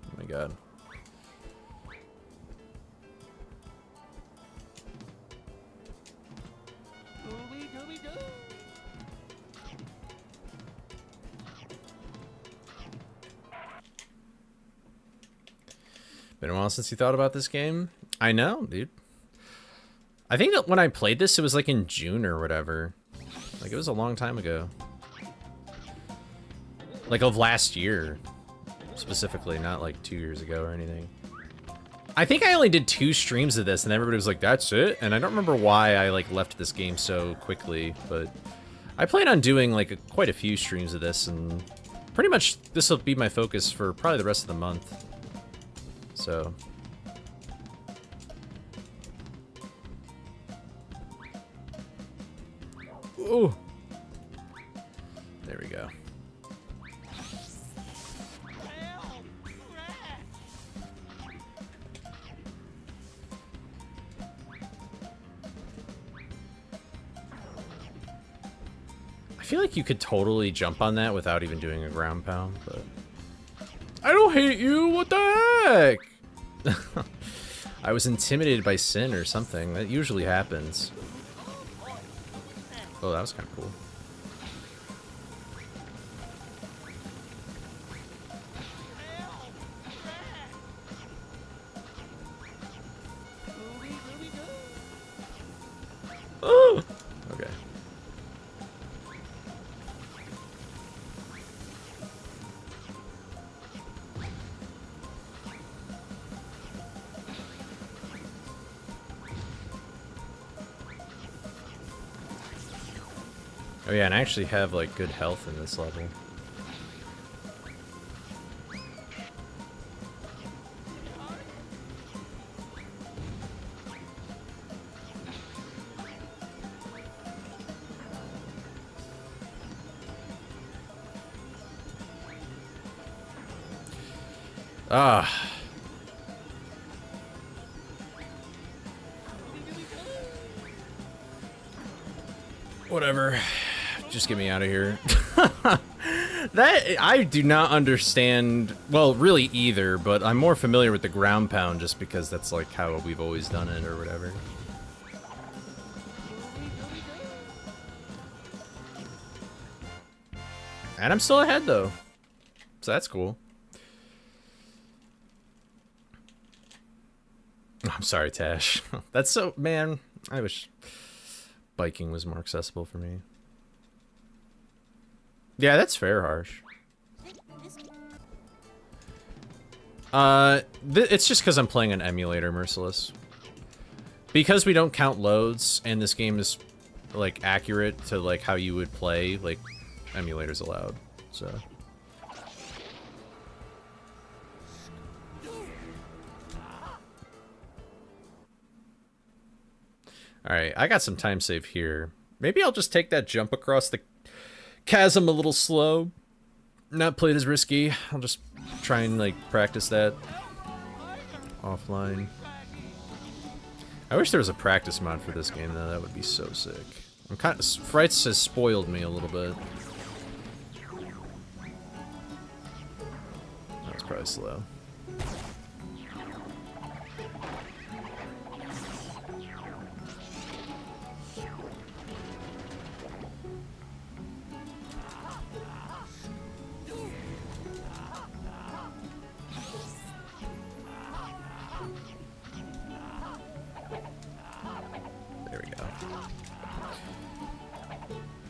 Oh my god. Been a while since you thought about this game? I know, dude. I think that when I played this, it was like in June or whatever. Like, it was a long time ago. Like, of last year. Specifically, not like 2 years ago or anything. I think I only did 2 streams of this, and everybody was like, that's it? And I don't remember why I, like, left this game so quickly, but I plan on doing, like, quite a few streams of this, and pretty much this will be my focus for probably the rest of the month. So. Ooh. There we go. feel like you could totally jump on that without even doing a ground pound, but... I don't hate you, what the heck? I was intimidated by sin or something. That usually happens. Oh, that was kind of cool. Oh! Okay. Oh yeah, and I actually have like good health in this level. Ah. Whatever. Just get me out of here. That, I do not understand, well, really either, but I'm more familiar with the ground pound just because that's like how we've always done it or whatever. And I'm still ahead though, so that's cool. I'm sorry, Tash. That's so, man, I wish biking was more accessible for me. Yeah, that's fair, Harsh. It's just because I'm playing an emulator, Merciless. Because we don't count loads, and this game is, like, accurate to, like, how you would play, like, emulators allowed, so... Alright, I got some time save here. Maybe I'll just take that jump across the chasm a little slow. Not play it as risky. I'll just try and, like, practice that offline. I wish there was a practice mod for this game, though. That would be so sick. I'm kind of... Frights has spoiled me a little bit. That was probably slow.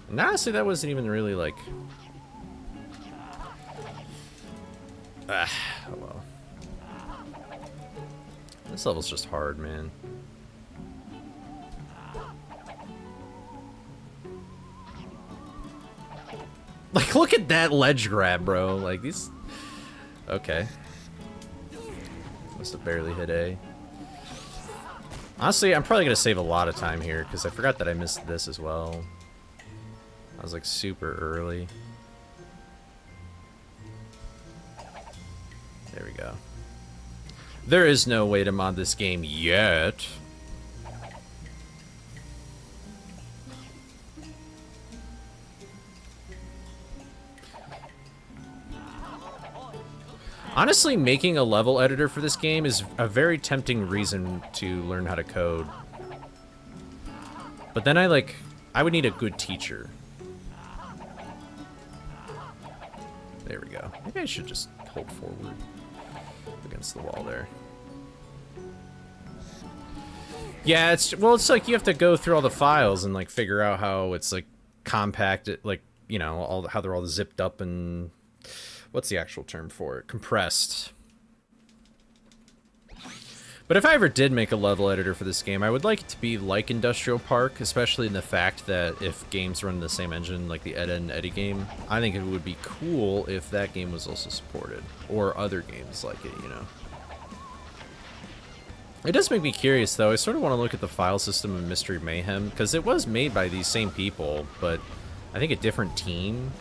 And honestly, that wasn't even really like... oh well. This level's just hard, man. Like, look at that ledge grab, bro. Like, these... Okay. Must have barely hit A. Honestly, I'm probably gonna save a lot of time here, because I forgot that I missed this as well. I was like super early. There we go. There is no way to mod this game yet. Honestly, making a level editor for this game is a very tempting reason to learn how to code. But then I would need a good teacher. There we go. Maybe I should just hold forward against the wall there. Yeah, it's like you have to go through all the files and like figure out how it's like compacted, like, you know, how they're all zipped up and what's the actual term for it? Compressed. But if I ever did make a level editor for this game, I would like it to be like Industrial Park, especially in the fact that if games run the same engine, like the Ed, Edd and Eddy game, I think it would be cool if that game was also supported. Or other games like it, you know. It does make me curious, though. I sort of want to look at the file system of Mystery Mayhem, because it was made by these same people, but I think a different team.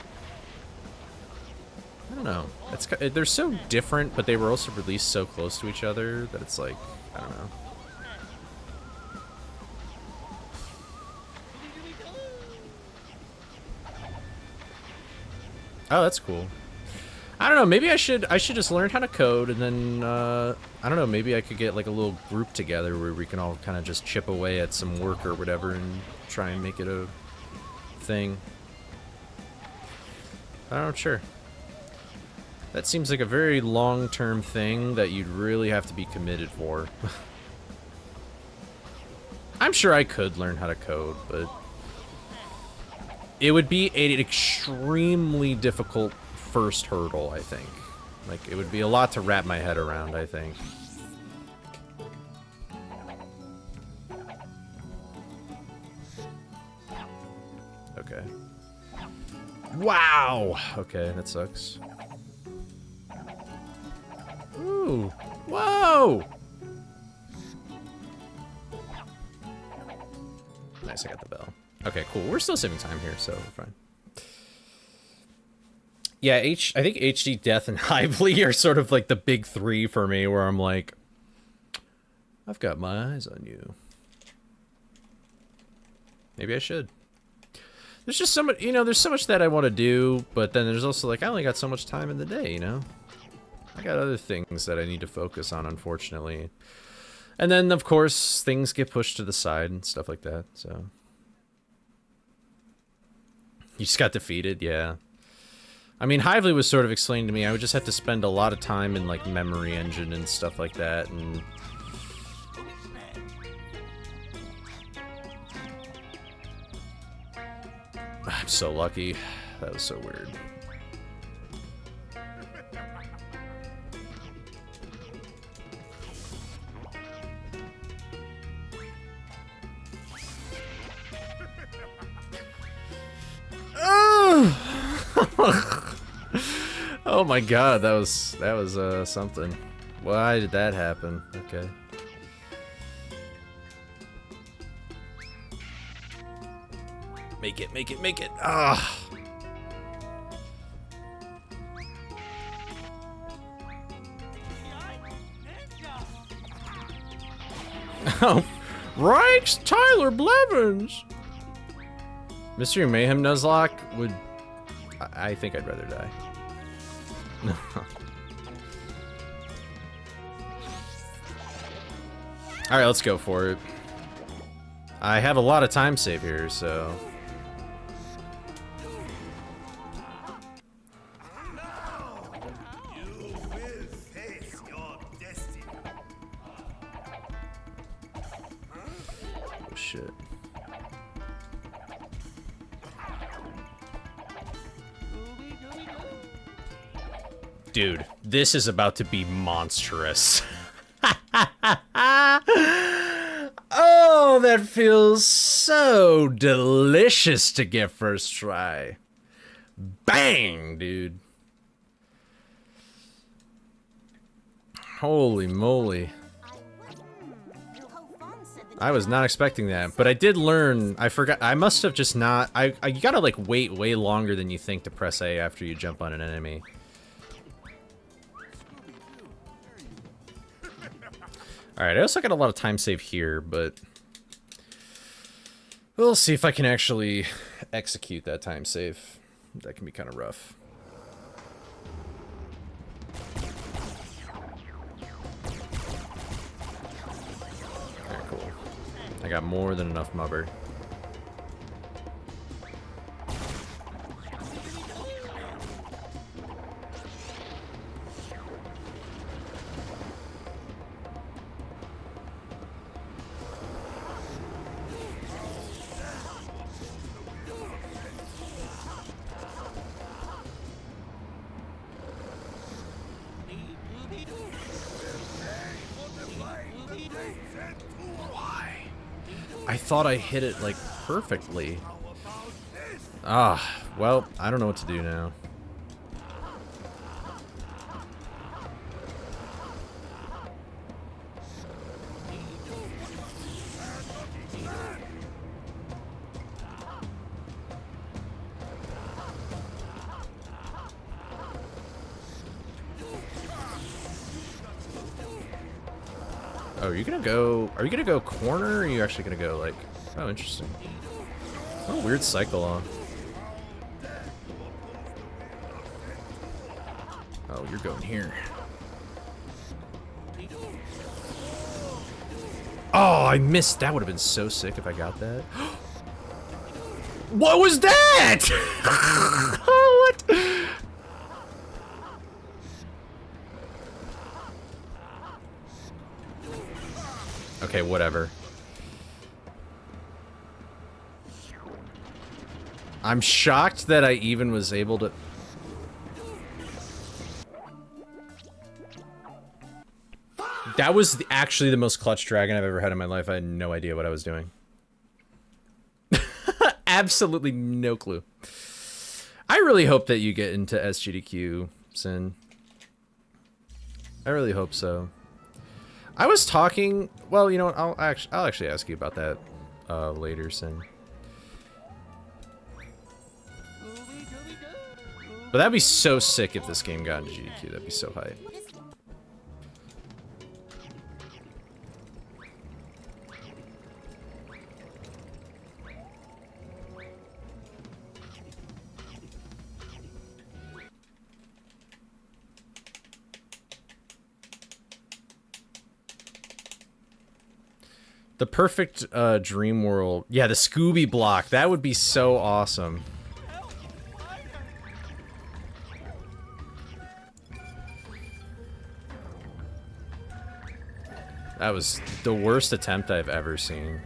I don't know. They're so different, but they were also released so close to each other that it's like, I don't know. Oh, that's cool. I don't know, maybe I should just learn how to code, and then, I don't know, maybe I could get, like, a little group together where we can all kind of just chip away at some work or whatever and try and make it a thing. I don't know, sure. That seems like a very long-term thing that you'd really have to be committed for. I'm sure I could learn how to code, but it would be an extremely difficult first hurdle, I think. Like, it would be a lot to wrap my head around, I think. Okay. Wow! Okay, that sucks. Ooh! Whoa! Nice, I got the bell. Okay, cool. We're still saving time here, so we're fine. Yeah, I think HD, Death, and Hively are sort of like the big three for me, where I'm like, I've got my eyes on you. Maybe I should. There's just so much, you know, there's so much that I want to do, but then there's also like, I only got so much time in the day, you know? I got other things that I need to focus on, unfortunately. And then, of course, things get pushed to the side and stuff like that, so. You just got defeated, yeah. I mean, Hively was sort of explained to me, I would just have to spend a lot of time in, like, memory engine and stuff like that, and... I'm so lucky. That was so weird. Oh my god, that was something. Why did that happen? Okay. Make it, make it, make it. Ah. Oh, Reichs Tyler Blevins. Mystery Mayhem Nuzlocke would... I think I'd rather die. Alright, let's go for it. I have a lot of time save here, so... Oh, shit. Dude, this is about to be monstrous. Oh, that feels so delicious to get first try. Bang, dude. Holy moly. I was not expecting that, but I did learn. I forgot. I must have just not. You gotta like wait way longer than you think to press A after you jump on an enemy. Alright, I also got a lot of time save here, but we'll see if I can actually execute that time save. That can be kind of rough. Very cool. I got more than enough mubber. I thought I hit it, like, perfectly. Ah, well, I don't know what to do now. Oh, are you gonna go corner, or are you actually gonna go, like... Oh, interesting. What a weird cycle on. Oh, you're going here. Oh, I missed. That would have been so sick if I got that. What was that? What? Okay, whatever. I'm shocked that I even was able to... That was actually the most clutch dragon I've ever had in my life. I had no idea what I was doing. Absolutely no clue. I really hope that you get into SGDQ, Sin. I really hope so. I was talking... Well, you know what? I'll actually ask you about that later, Sin. But that'd be so sick if this game got into GDQ. That'd be so hype. The perfect dream world. Yeah, the Scooby block. That would be so awesome. That was the worst attempt I've ever seen.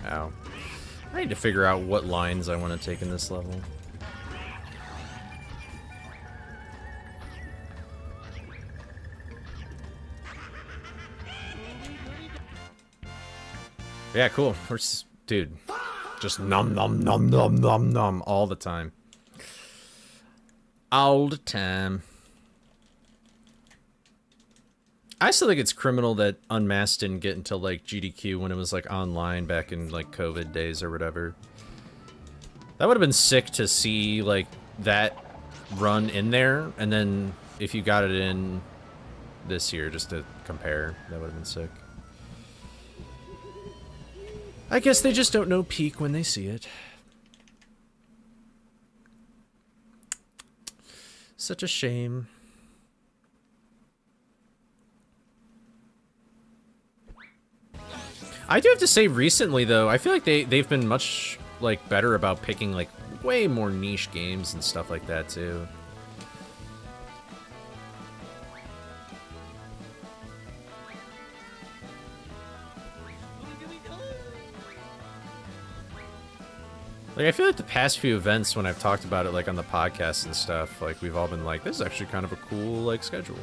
Ow. I need to figure out what lines I want to take in this level. Yeah, cool. We're just, dude, just nom nom nom nom nom nom all the time. All the time. I still think it's criminal that Unmasked didn't get until like GDQ when it was like online back in like COVID days or whatever. That would have been sick to see like that run in there, and then if you got it in this year just to compare, that would have been sick. I guess they just don't know peak when they see it. Such a shame. I do have to say recently though, I feel like they've been much like better about picking like way more niche games and stuff like that too. Like, I feel like the past few events, when I've talked about it, like, on the podcast and stuff, like, we've all been like, this is actually kind of a cool, like, schedule.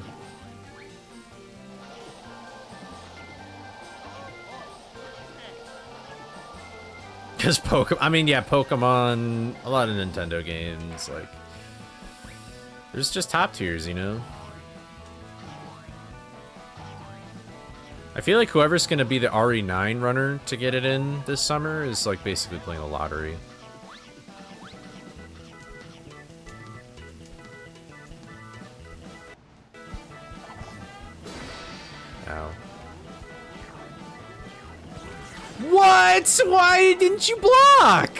Because Pokemon, I mean, yeah, Pokemon, a lot of Nintendo games, like, there's just top tiers, you know? I feel like whoever's going to be the RE9 runner to get it in this summer is, like, basically playing a lottery. Ow. What? Why didn't you block?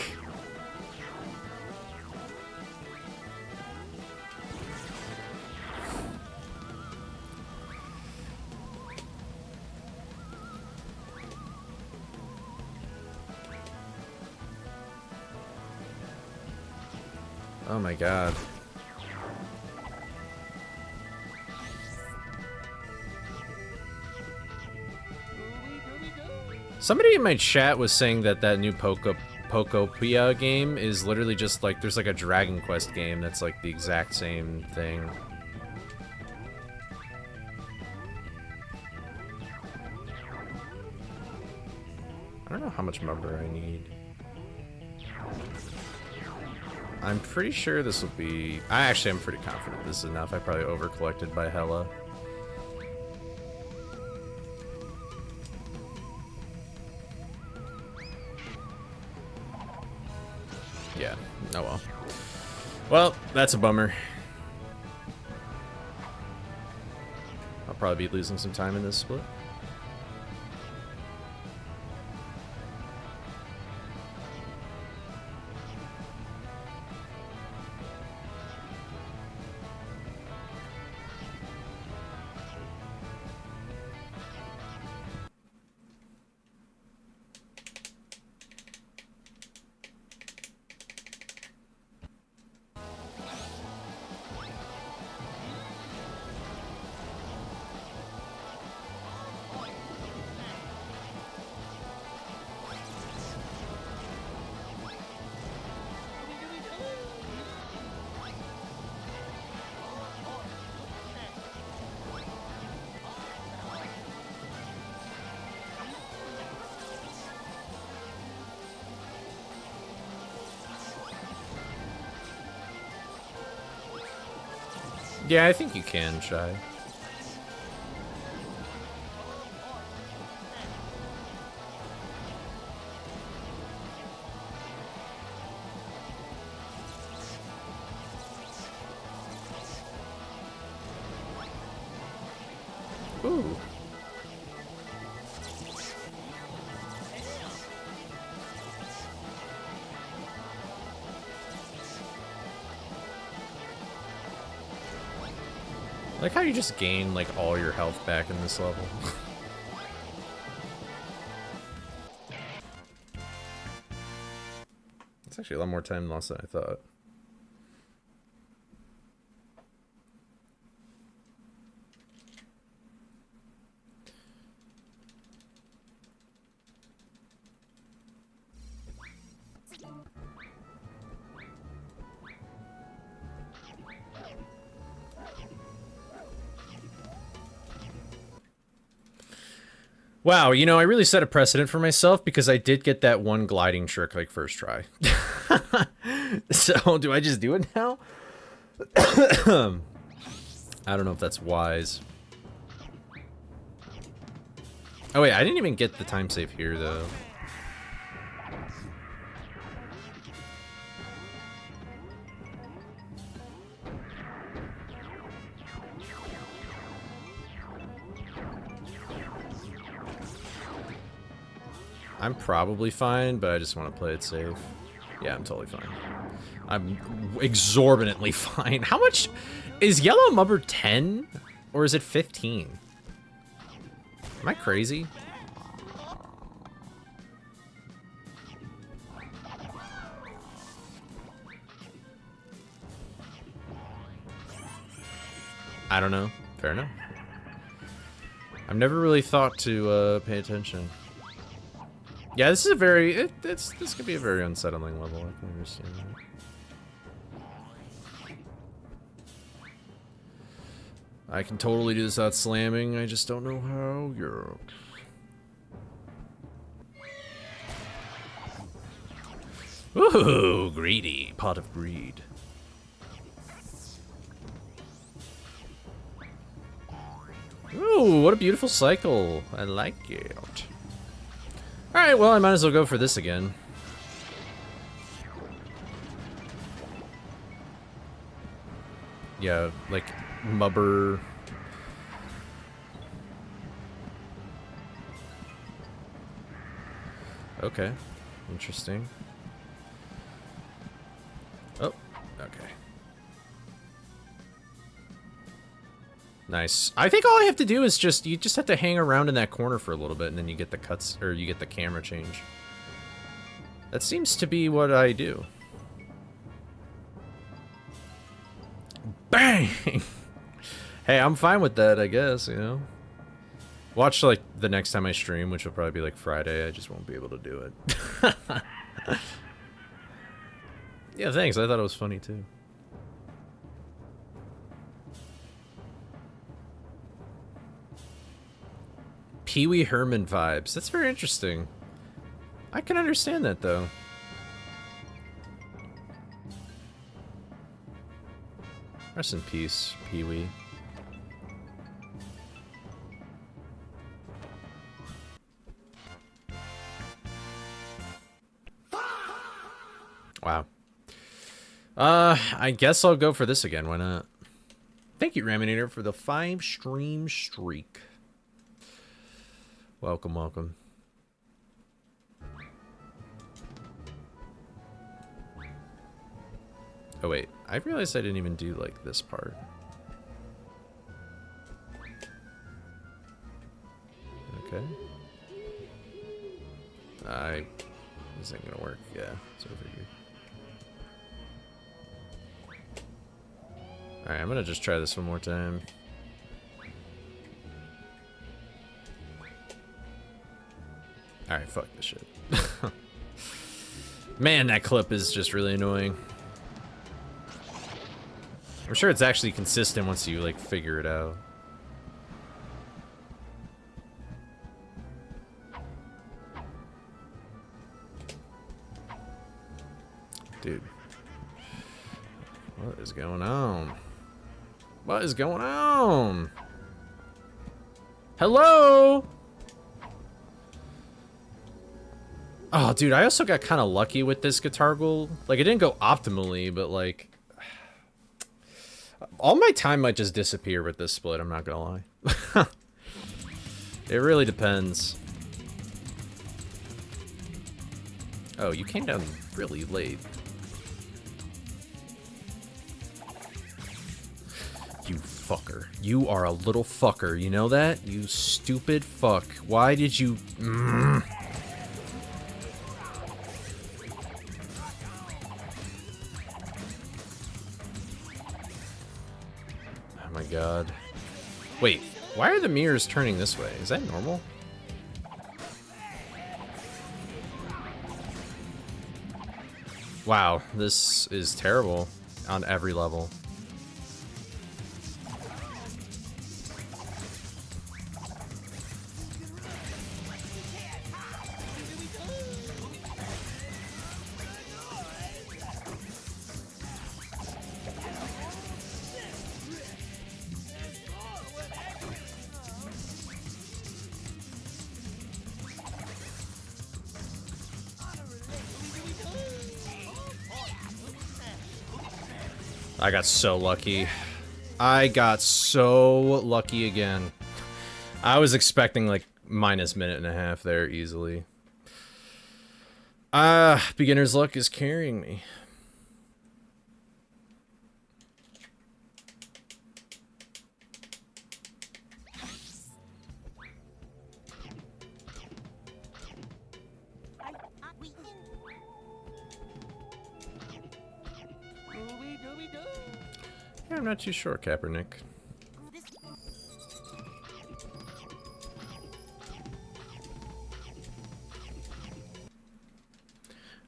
Oh my god. Somebody in my chat was saying that that new Pokopia game is literally just like, there's like a Dragon Quest game that's like the exact same thing. I don't know how much mubber I need. I'm pretty sure this will be... I'm pretty confident this is enough. I probably over-collected by hella. Yeah. Oh well. Well, that's a bummer. I'll probably be losing some time in this split. Yeah, I think you can try. Ooh. I like how you just gain, like, all your health back in this level. It's actually a lot more time lost than I thought. Wow, you know, I really set a precedent for myself because I did get that one gliding trick, like, first try. So, do I just do it now? I don't know if that's wise. Oh, wait, I didn't even get the time save here, though. I'm probably fine, but I just want to play it safe. Yeah, I'm totally fine. I'm exorbitantly fine. How much is yellow mubber 10 or is it 15? Am I crazy? I don't know. Fair enough. I've never really thought to pay attention. Yeah, this is a very, this could be a very unsettling level, I can understand that. I can totally do this without slamming, I just don't know how. Ooh, greedy. Pot of greed. Ooh, what a beautiful cycle. I like it. Alright, well, I might as well go for this again. Yeah, like, mubber. Okay, interesting. Oh, okay. Nice. I think all I have to do is you just have to hang around in that corner for a little bit, and then you get the cuts, or you get the camera change. That seems to be what I do. Bang! Hey, I'm fine with that, I guess, you know? Watch, like, the next time I stream, which will probably be, like, Friday. I just won't be able to do it. Yeah, thanks. I thought it was funny, too. Pee Wee Herman vibes. That's very interesting. I can understand that, though. Rest in peace, Pee Wee. Wow. I guess I'll go for this again. Why not? Thank you, Raminator, for the 5-stream streak. Welcome, welcome. Oh, wait. I realized I didn't even do, like, this part. Okay. This ain't gonna work. Yeah, so I figured. Alright, I'm gonna just try this one more time. Alright, fuck this shit. Man, that clip is just really annoying. I'm sure it's actually consistent once you, like, figure it out. Dude. What is going on? What is going on? Hello? Oh, dude, I also got kind of lucky with this guitar Ghoul. Like, it didn't go optimally, but, like... all my time might just disappear with this split, I'm not gonna lie. It really depends. Oh, you came down really late. You fucker. You are a little fucker, you know that? You stupid fuck. Why did you... Oh my god. Wait, why are the mirrors turning this way? Is that normal? Wow, this is terrible on every level. I got so lucky. I got so lucky again. I was expecting like minus minute and a half there easily. Beginner's luck is carrying me. Yeah, I'm not too sure, Kaepernick.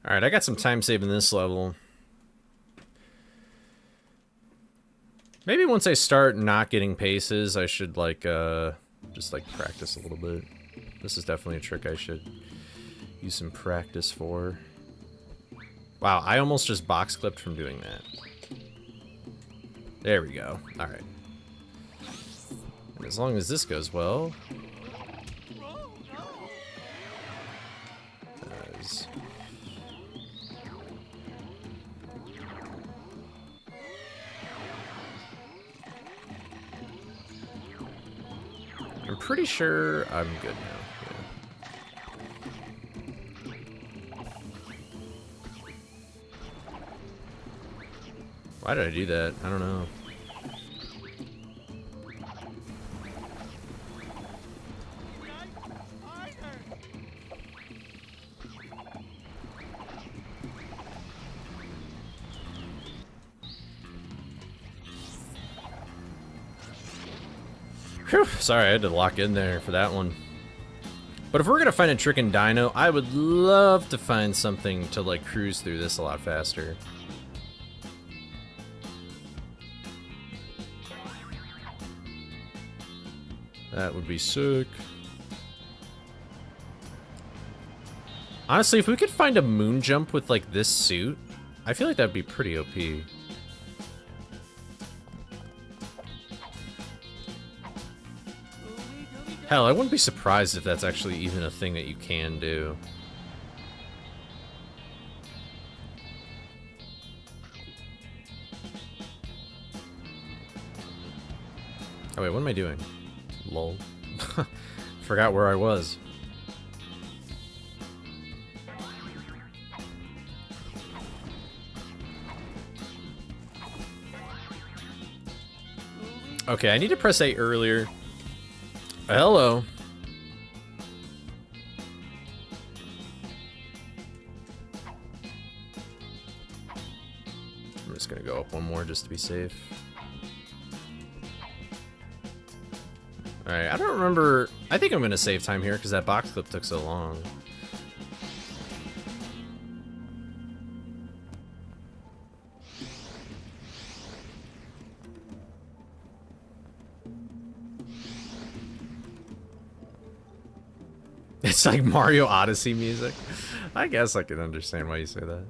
Alright, I got some time saving this level. Maybe once I start not getting paces, I should, like, just, like, practice a little bit. This is definitely a trick I should use some practice for. Wow, I almost just box clipped from doing that. There we go. Alright. As long as this goes well. I'm pretty sure I'm good now. Yeah. Why did I do that? I don't know. Whew, sorry, I had to lock in there for that one. But if we're gonna find a trick in Dino, I would love to find something to like cruise through this a lot faster. That would be sick. Honestly, if we could find a moon jump with like this suit, I feel like that'd be pretty OP. Hell, I wouldn't be surprised if that's actually even a thing that you can do. wait, what am I doing? Lol. Forgot where I was. Okay, I need to press A earlier. Hello. I'm just gonna go up one more just to be safe. Alright, I don't remember. I think I'm gonna save time here because that box clip took so long. It's like Mario Odyssey music. I guess I can understand why you say that.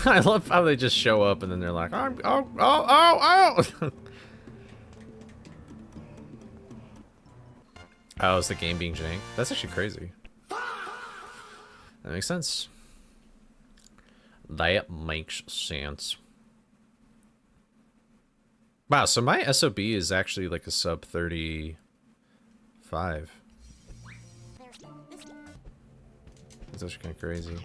I love how they just show up and then they're like, oh. Oh, is the game being janked? That's actually crazy. That makes sense. That makes sense. Wow, so my SOB is actually like a sub 35. That's actually kind of crazy.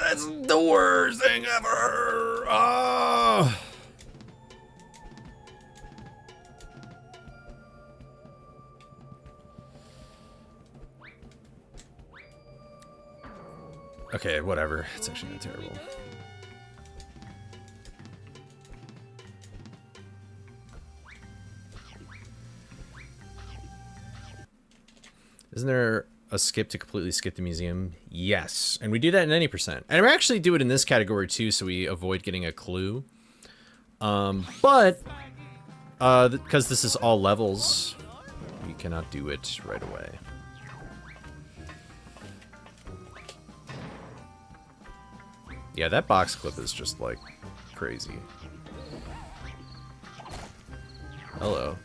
That's the worst thing ever. Oh. Okay, whatever. It's actually not terrible. Isn't there a skip to completely skip the museum? Yes, and we do that in any percent. And we actually do it in this category too, so we avoid getting a clue. But because this is all levels, we cannot do it right away. Yeah, that box clip is just like crazy. Hello.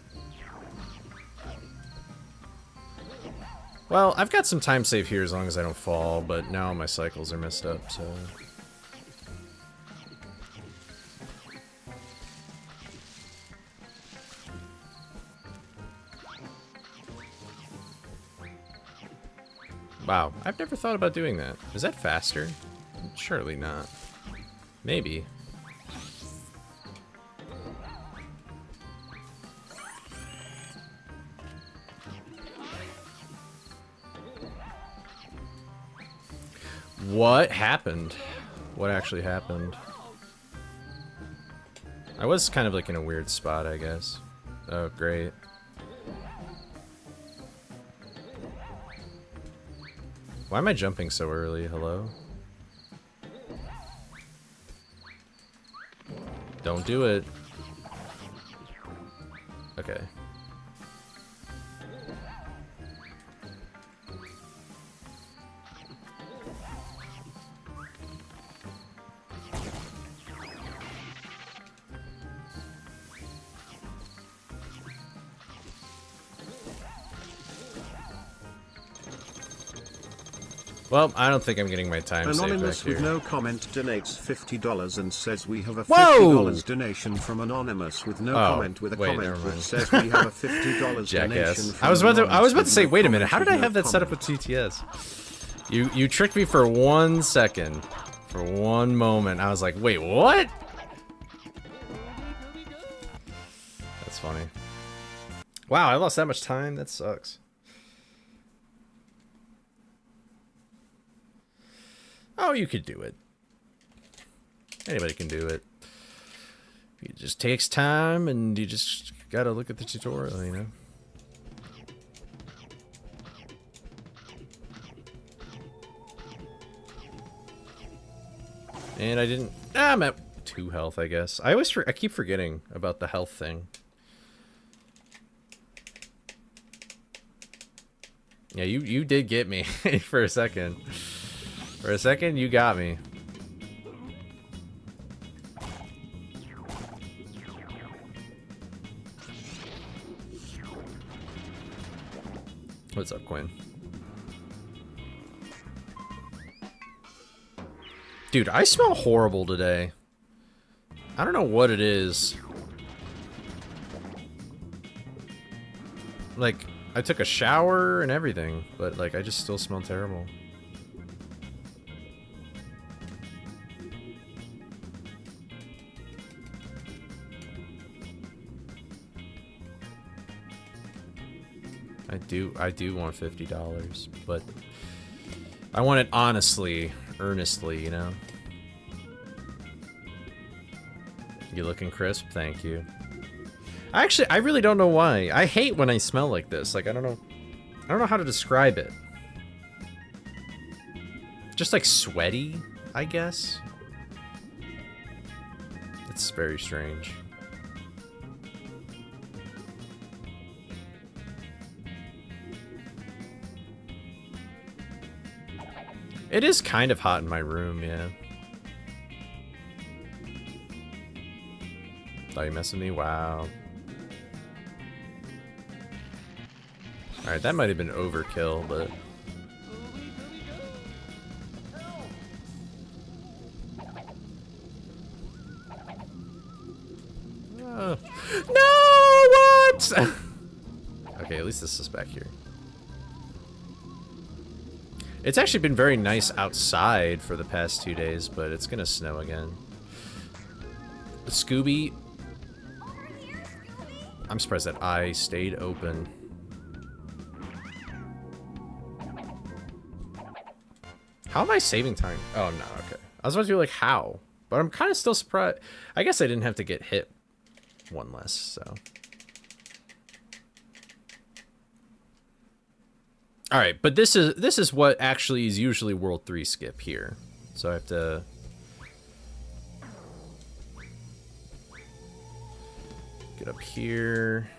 Well, I've got some time save here as long as I don't fall, but now my cycles are messed up, so... Wow, I've never thought about doing that. Is that faster? Surely not. Maybe. What happened? What actually happened? I was kind of like in a weird spot, I guess. Oh, great. Why am I jumping so early? Hello? Don't do it. Okay. Well, I don't think I'm getting my time saved back Anonymous here. with no comment donates $50 and says we have a $50 donation from Anonymous with no comment with a comment which says we have a $50 donation from I was about to say, no wait a minute, how did I comment have that set up with TTS? You tricked me for 1 second. For one moment. I was like, wait, what? That's funny. Wow, I lost that much time? That sucks. Oh, you could do it. Anybody can do it. It just takes time, and you just gotta look at the tutorial, you know? And I didn't... I'm at 2 health, I guess. I keep forgetting about the health thing. Yeah, you did get me for a second. For a second, you got me. What's up, Quinn? Dude, I smell horrible today. I don't know what it is. Like, I took a shower and everything, but like I just still smell terrible. I do want $50, but I want it honestly, earnestly, you know? You looking crisp? Thank you. Actually, I really don't know why. I hate when I smell like this. Like, I don't know how to describe it. Just like sweaty, I guess. It's very strange. It is kind of hot in my room, yeah. Thought you messing with me? Wow. Alright, that might have been overkill, but... No! What? Okay, at least this is back here. It's actually been very nice outside for the past 2 days, but it's gonna snow again. Scooby... I'm surprised that eye stayed open. How am I saving time? Oh, no, okay. I was about to be like, how? But I'm kind of still surprised. I guess I didn't have to get hit one less, so... Alright, but this is what actually is usually World 3 skip here. So I have to... get up here.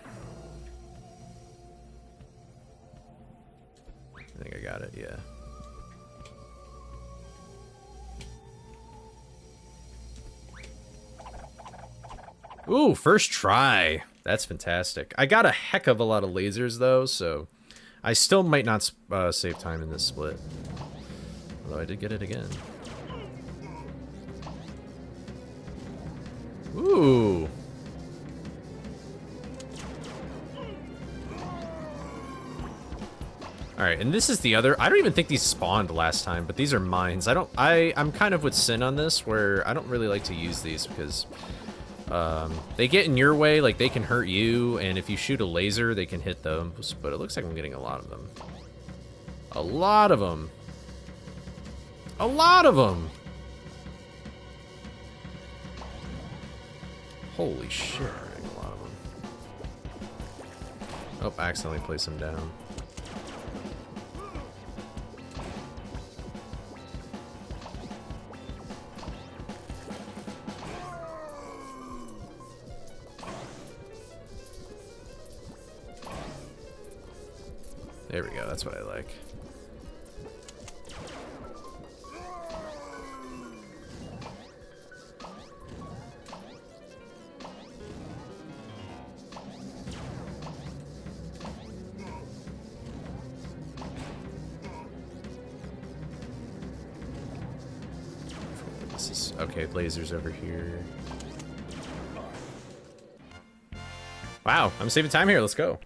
I think I got it, yeah. Ooh, first try. That's fantastic. I got a heck of a lot of lasers, though, so... I still might not save time in this split. Although I did get it again. Ooh. Alright, and this is the other... I don't even think these spawned last time, but these are mines. I'm kind of with Sin on this, where I don't really like to use these because... they get in your way, like they can hurt you, and if you shoot a laser, they can hit them. But it looks like I'm getting a lot of them. A lot of them. A lot of them! Holy shit, I'm getting a lot of them. Oh, I accidentally placed them down. There we go, that's what I like. This is okay, lasers over here. Wow, I'm saving time here, let's go.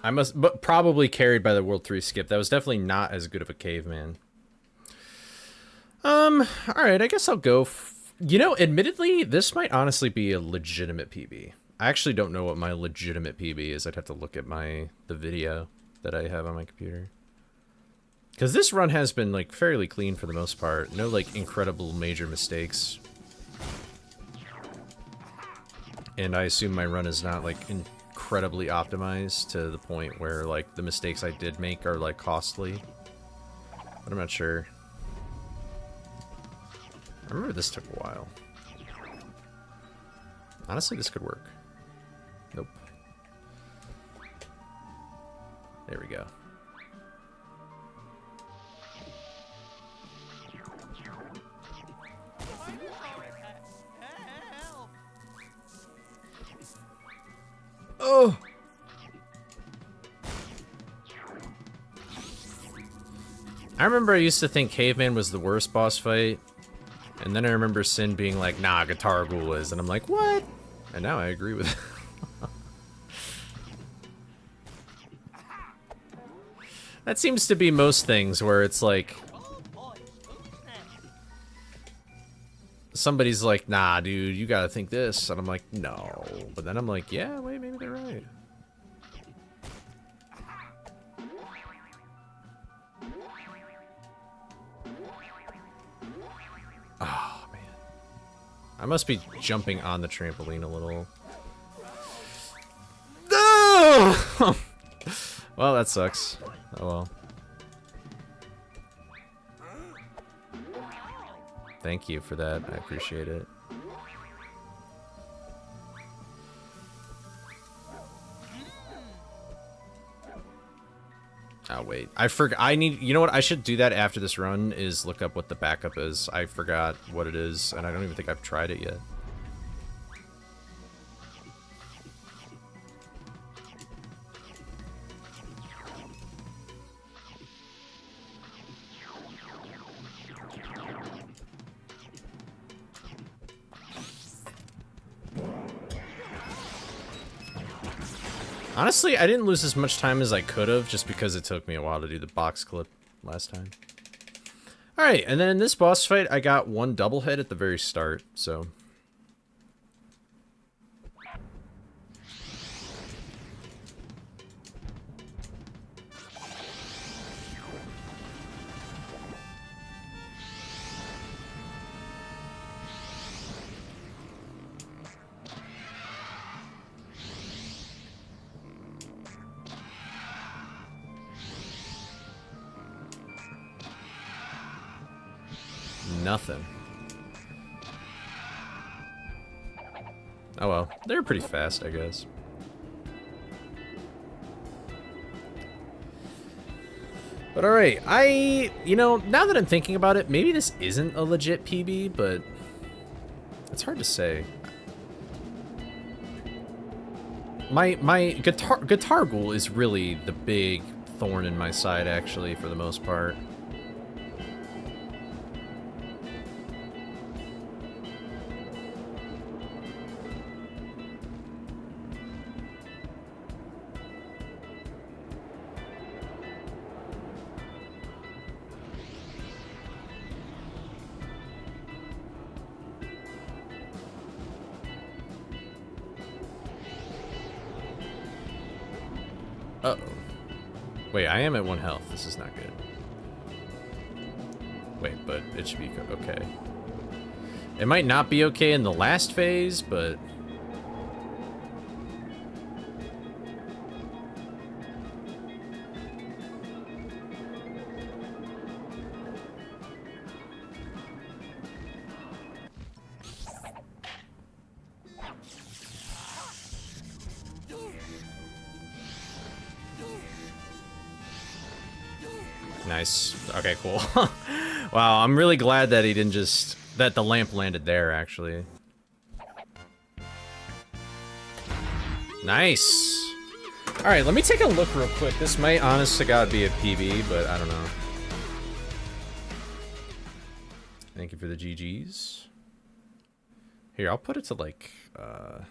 I must, but probably carried by the World 3 skip. That was definitely not as good of a caveman. Alright, I guess I'll go. You know, admittedly, this might honestly be a legitimate PB. I actually don't know what my legitimate PB is. I'd have to look at the video that I have on my computer. Because this run has been, like, fairly clean for the most part. No, like, incredible major mistakes. And I assume my run is not, like, incredibly optimized to the point where, like, the mistakes I did make are, like, costly. But I'm not sure. I remember this took a while. Honestly, this could work. Nope. There we go. Oh! I remember I used to think Caveman was the worst boss fight. And then I remember Sin being like, nah, Guitar Ghoul is. And I'm like, what? And now I agree with it. That seems to be most things where it's like... somebody's like, nah, dude, you gotta think this. And I'm like, no. But then I'm like, yeah, wait, maybe they're right. Oh, man. I must be jumping on the trampoline a little. No! Well, that sucks. Oh, well. Thank you for that. I appreciate it. Oh, wait. I forgot. I need... You know what? I should do that after this run, is look up what the backup is. I forgot what it is, and I don't even think I've tried it yet. Honestly, I didn't lose as much time as I could have, just because it took me a while to do the box clip last time. Alright, and then in this boss fight, I got one double hit at the very start, so... Nothing. Oh well, they're pretty fast, I guess. But alright, you know, now that I'm thinking about it, maybe this isn't a legit PB, but it's hard to say. My Guitar Ghoul is really the big thorn in my side, actually, for the most part. Uh-oh. Wait, I am at 1 health. This is not good. Wait, but it should be okay. It might not be okay in the last phase, but... Nice. Okay, cool. Wow, I'm really glad that he didn't just... that the lamp landed there, actually. Nice! Alright, let me take a look real quick. This might, honest to God, be a PB, but I don't know. Thank you for the GGs. Here, I'll put it to, like, I'll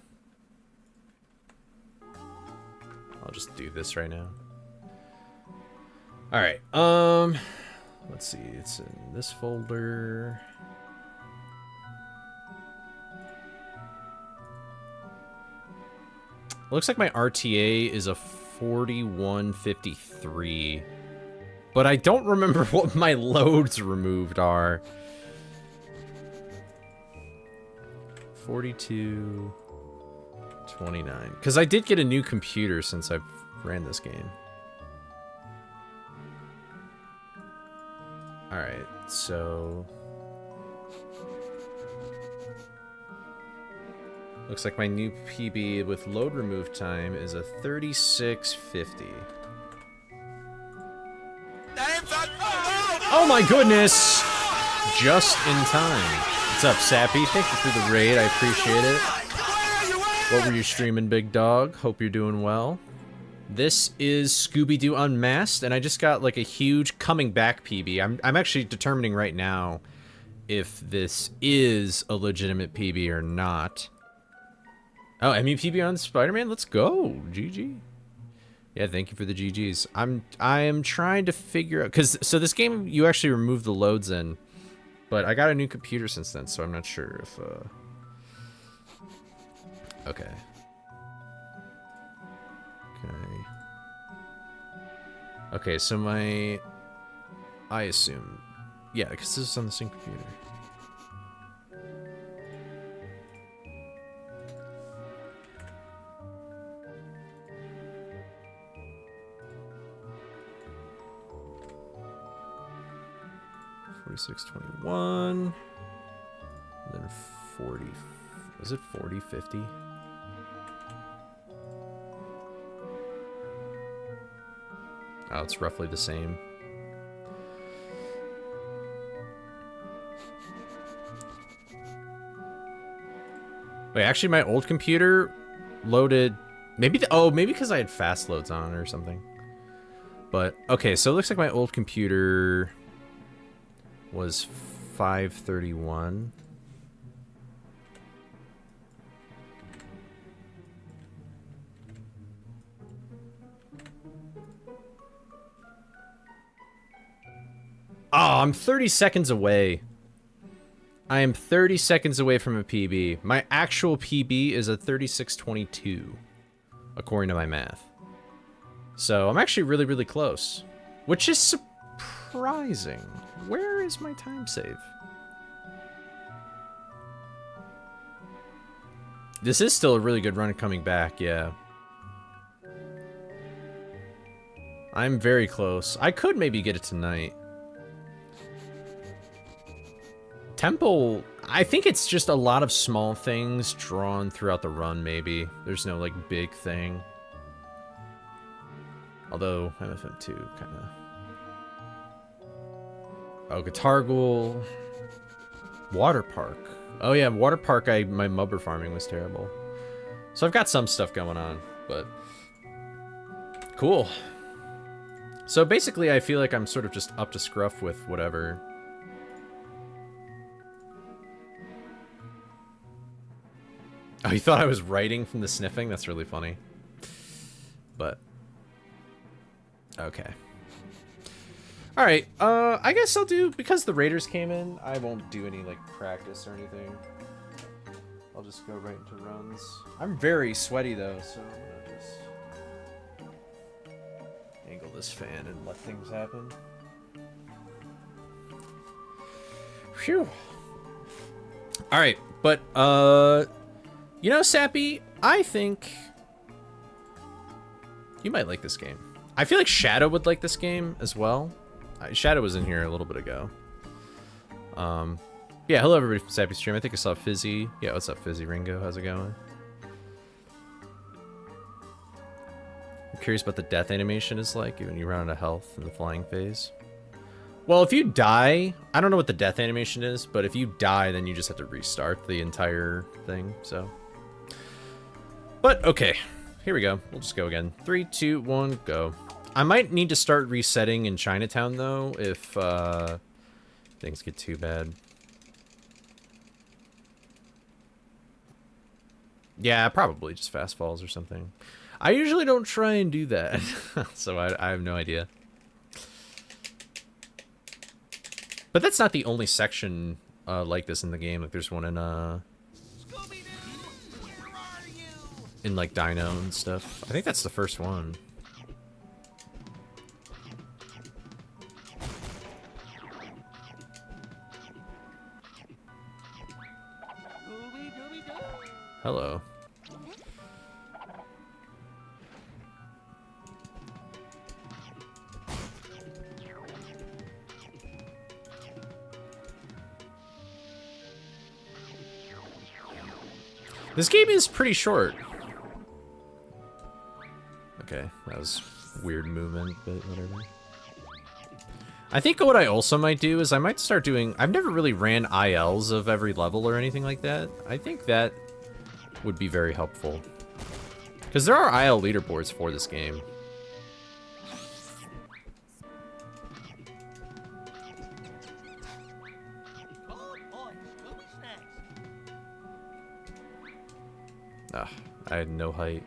just do this right now. Alright, let's see, it's in this folder. Looks like my RTA is a 4153, but I don't remember what my loads removed are. 4229, because I did get a new computer since I've ran this game. Alright, so... looks like my new PB with load remove time is a 3650. Oh my goodness! Just in time. What's up, Sappy? Thank you for the raid, I appreciate it. What were you streaming, big dog? Hope you're doing well. This is Scooby-Doo Unmasked, and I just got like a huge coming back PB. I'm actually determining right now if this is a legitimate PB or not. Oh, MUPB on Spider-Man? Let's go. GG. Yeah, thank you for the GGs. I am trying to figure out, so this game you actually remove the loads in, but I got a new computer since then, so I'm not sure if okay. Okay, so I assume, yeah, because this is on the same computer. $46.21, then 40. Was it 40.50? Oh, it's roughly the same. Wait, actually, my old computer loaded. Maybe maybe because I had fast loads on or something. But okay, so it looks like my old computer was 531. Oh, I'm 30 seconds away. I am 30 seconds away from a PB. My actual PB is a 36.22, according to my math. So I'm actually really, really close, which is surprising. Where is my time save? This is still a really good run coming back, yeah. I'm very close. I could maybe get it tonight. Temple, I think it's just a lot of small things drawn throughout the run, maybe. There's no, like, big thing. Although, MFM2, kind of... Oh, Guitar Ghoul. Water Park. Oh, yeah, Water Park, my mubber farming was terrible. So I've got some stuff going on, but... Cool. So basically, I feel like I'm sort of just up to scruff with whatever... Oh, you thought I was writing from the sniffing? That's really funny. But... Okay. Alright, I guess I'll do... Because the Raiders came in, I won't do any, like, practice or anything. I'll just go right into runs. I'm very sweaty, though, so I'm gonna just... angle this fan and let things happen. Phew. Alright, but, you know, Sappy, I think you might like this game. I feel like Shadow would like this game as well. Shadow was in here a little bit ago. Yeah, hello everybody from Sappy Stream. I think I saw Fizzy. Yeah, what's up, Fizzy Ringo? How's it going? I'm curious what the death animation is like when you run out of health in the flying phase. Well, if you die, I don't know what the death animation is, but if you die, then you just have to restart the entire thing, so... But, okay. Here we go. We'll just go again. 3, 2, 1, go. I might need to start resetting in Chinatown, though, if things get too bad. Yeah, probably just fast falls or something. I usually don't try and do that, so I have no idea. But that's not the only section like this in the game. Like, there's one in like Dino and stuff. I think that's the first one. Hello. This game is pretty short. Okay, that was weird movement, but whatever. I think what I also might do is I might start doing... I've never really ran ILs of every level or anything like that. I think that would be very helpful. Because there are IL leaderboards for this game. Ah, I had no height.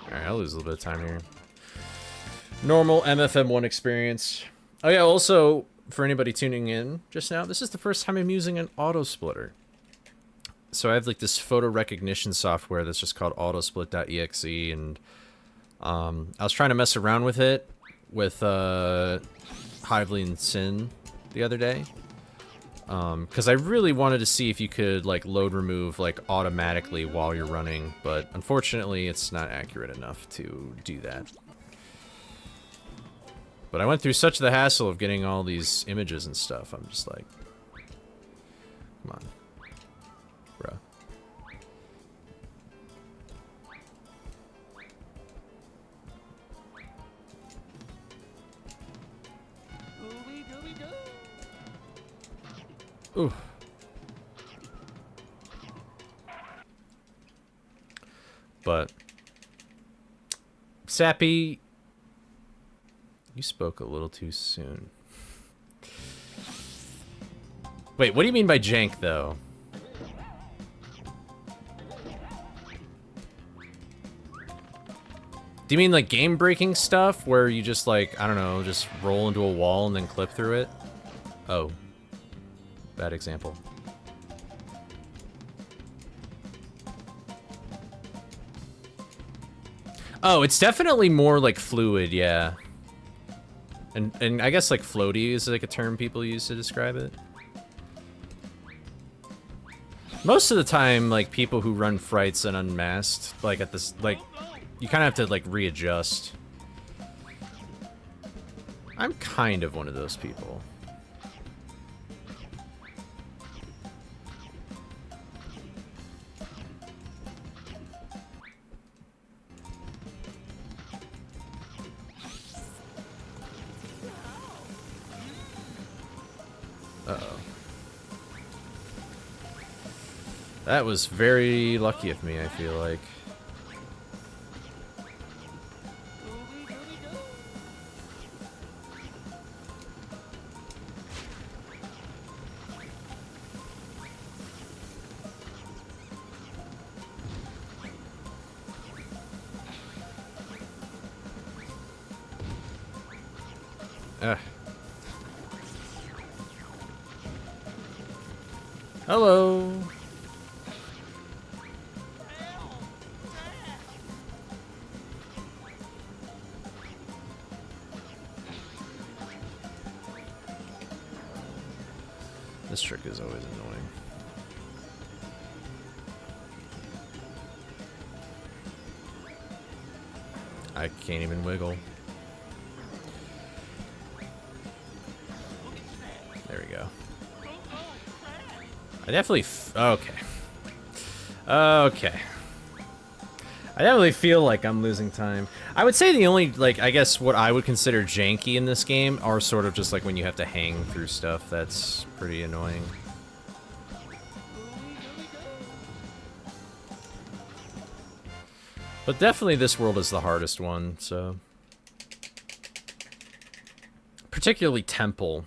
Alright, I'll lose a little bit of time here. Normal MFM1 experience. Oh yeah, also, for anybody tuning in just now, this is the first time I'm using an auto splitter. So I have like this photo recognition software that's just called autosplit.exe, and I was trying to mess around with it with Hively and Sin the other day. Because I really wanted to see if you could like load remove like automatically while you're running, but unfortunately it's not accurate enough to do that. But I went through such the hassle of getting all these images and stuff, I'm just like, come on, bruh. Ooh. But Sappy, you spoke a little too soon. Wait, what do you mean by jank, though? Do you mean like game-breaking stuff where you just like, I don't know, just roll into a wall and then clip through it? Oh. Bad example. Oh, it's definitely more like fluid, yeah. And I guess like floaty is like a term people use to describe it. Most of the time, like people who run frights and unmasked, like at this, like you kind of have to like readjust. I'm kind of one of those people. Uh-oh. That was very lucky of me, I feel like. Hello. This trick is always annoying. I can't even wiggle. There we go. I definitely okay. Okay. I definitely feel like I'm losing time. I would say the only, like, I guess what I would consider janky in this game are sort of just like when you have to hang through stuff. That's pretty annoying. But definitely this world is the hardest one, so. Particularly Temple,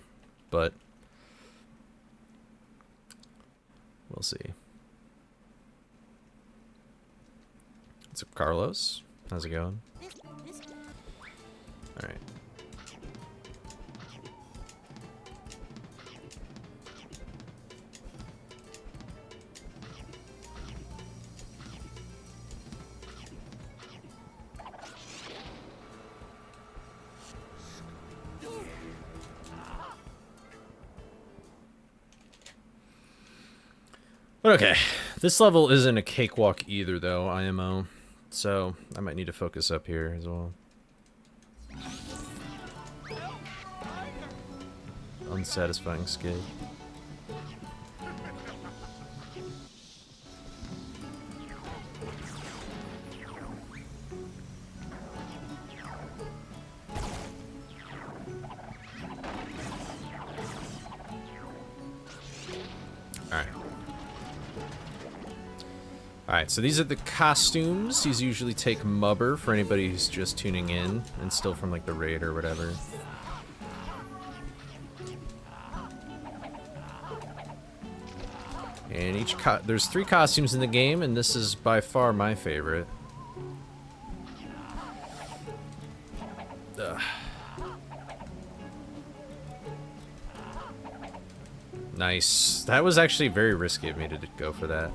but we'll see. What's up, Carlos? How's it going? Alright. But okay, this level isn't a cakewalk either, though, IMO. So, I might need to focus up here as well. Unsatisfying skid. Alright. Alright, so these are the costumes. These usually take mubber for anybody who's just tuning in and still from like the raid or whatever. And there's 3 costumes in the game, and this is by far my favorite. Ugh. Nice. That was actually very risky of me to go for that.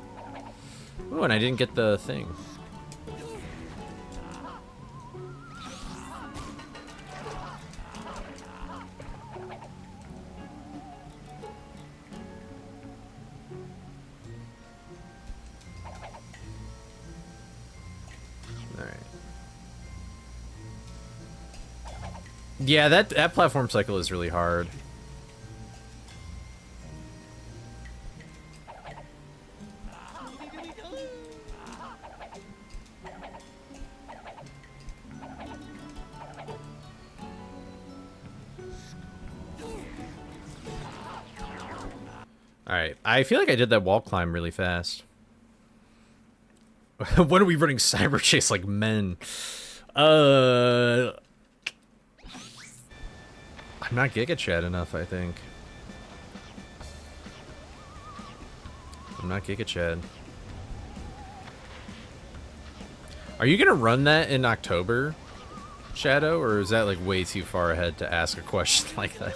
Oh, and I didn't get the thing. Alright. Yeah, that platform cycle is really hard. Alright, I feel like I did that wall climb really fast. When are we running cyber chase like men? I'm not Giga Chad enough, I think. I'm not Giga Chad. Are you gonna run that in October, Shadow, or is that like way too far ahead to ask a question like that?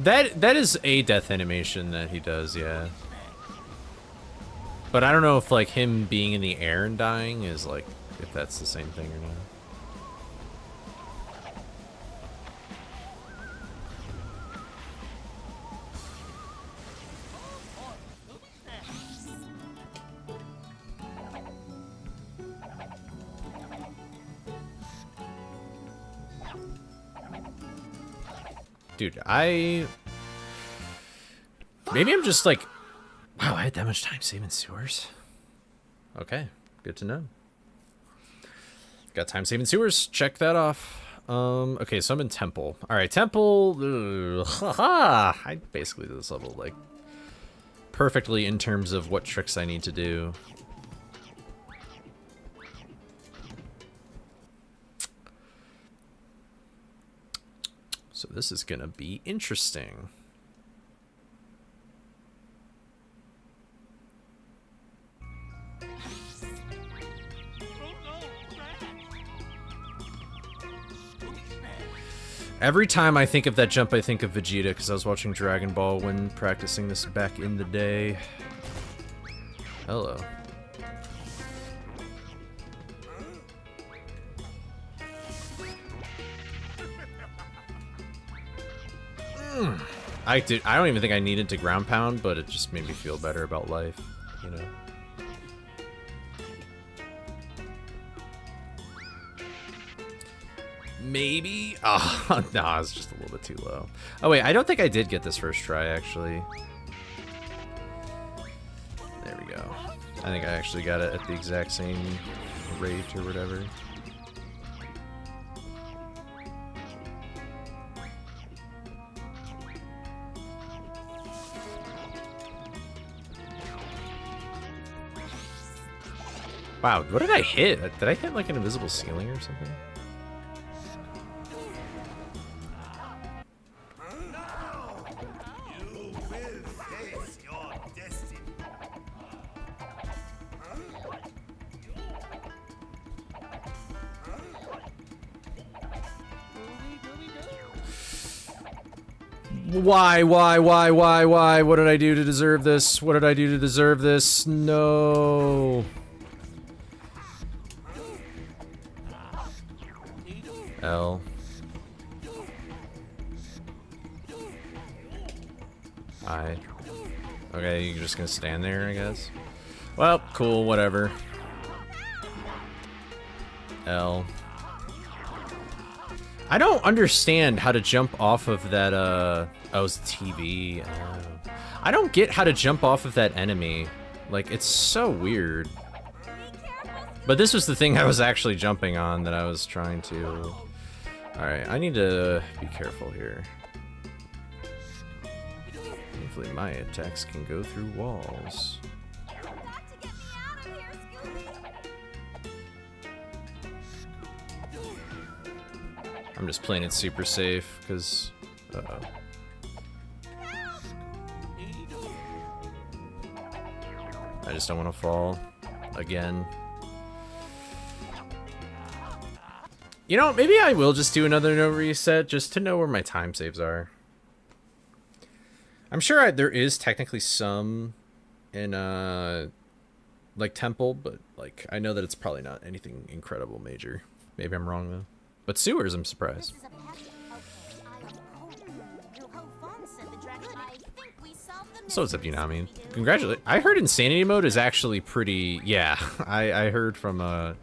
That is a death animation that he does, yeah. But I don't know if like him being in the air and dying is like if that's the same thing or not. Dude, maybe I'm just like, wow, I had that much time saving sewers. Okay, good to know. Got time saving sewers, check that off. Okay, so I'm in Temple. Alright, Temple, haha! I basically did this level, like, perfectly in terms of what tricks I need to do. So this is gonna be interesting. Every time I think of that jump, I think of Vegeta, because I was watching Dragon Ball when practicing this back in the day. Hello. I don't even think I needed to ground pound, but it just made me feel better about life, you know. Maybe? Oh, no, it's just a little bit too low. Oh wait, I don't think I did get this first try, actually. There we go. I think I actually got it at the exact same rate or whatever. Wow, what did I hit? Did I hit like an invisible ceiling or something? Why? What did I do to deserve this? What did I do to deserve this? No. L. I. Okay, you're just gonna stand there, I guess. Well, cool, whatever. L. I don't understand how to jump off of that, oh, it's TV. I don't get how to jump off of that enemy. Like, it's so weird. But this was the thing I was actually jumping on that I was trying to... Alright, I need to be careful here. Hopefully my attacks can go through walls. I'm just playing it super safe, because... Uh-oh. I just don't want to fall again. You know, maybe I will just do another no reset just to know where my time saves are. I'm sure there is technically some in like Temple, but like I know that it's probably not anything incredible major. Maybe I'm wrong though. But sewers, I'm surprised. So what's up, Unami? Congratulations. I heard Insanity mode is actually pretty... Yeah, I heard from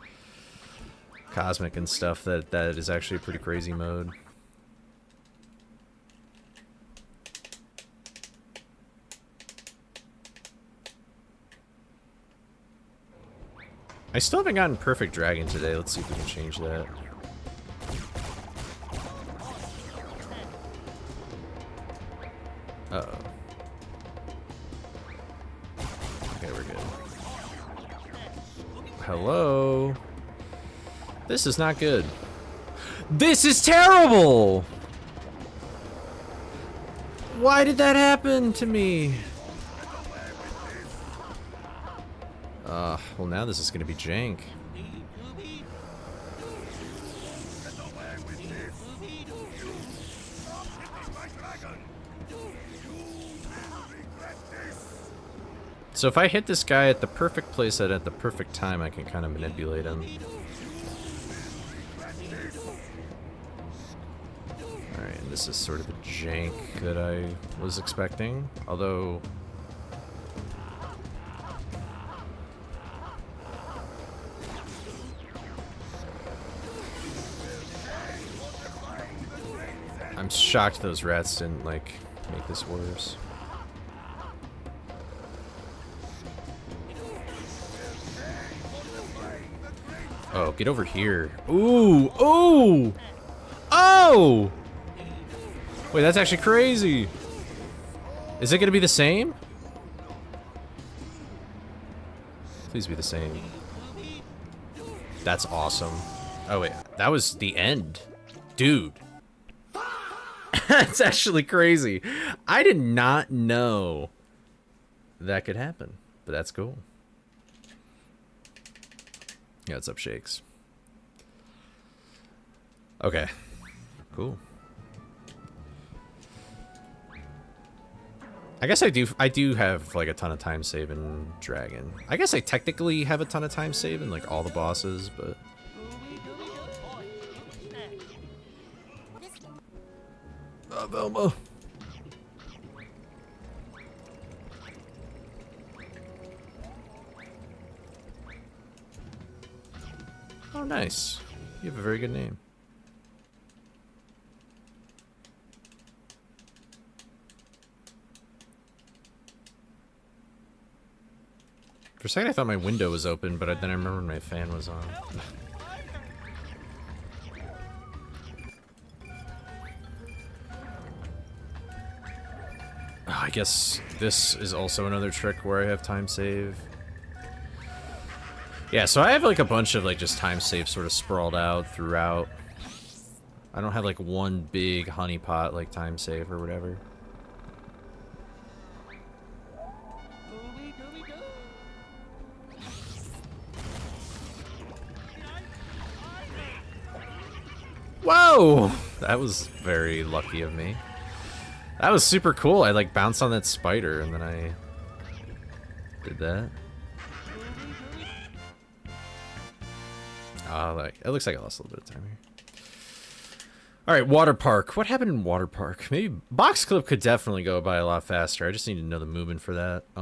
Cosmic and stuff that is actually a pretty crazy mode. I still haven't gotten Perfect Dragon today. Let's see if we can change that. Uh-oh. Okay, we're good. Hello? This is not good. This is terrible! Why did that happen to me? Well now this is gonna be jank. So if I hit this guy at the perfect place at the perfect time, I can kind of manipulate him. Alright, and this is sort of a jank that I was expecting, although... I'm shocked those rats didn't, like, make this worse. Oh, get over here. Ooh! Ooh! Oh! Wait, that's actually crazy! Is it gonna be the same? Please be the same. That's awesome. Oh wait, that was the end. Dude. That's actually crazy. I did not know that could happen, but that's cool. Yeah, what's up, Shakes? Okay. Cool. I guess I do have like a ton of time save in Dragon. I guess I technically have a ton of time save in like all the bosses, but Velma. Oh, nice. You have a very good name. For a second I thought my window was open, but then I remembered my fan was on. Oh, I guess this is also another trick where I have time save. Yeah, so I have like a bunch of like just time save sort of sprawled out throughout. I don't have like one big honeypot like time save or whatever. Whoa! That was very lucky of me. That was super cool. I like bounced on that spider and then I did that. Like it looks like I lost a little bit of time here. All right, water park. What happened in water park? Maybe box clip could definitely go by a lot faster. I just need to know the movement for that. The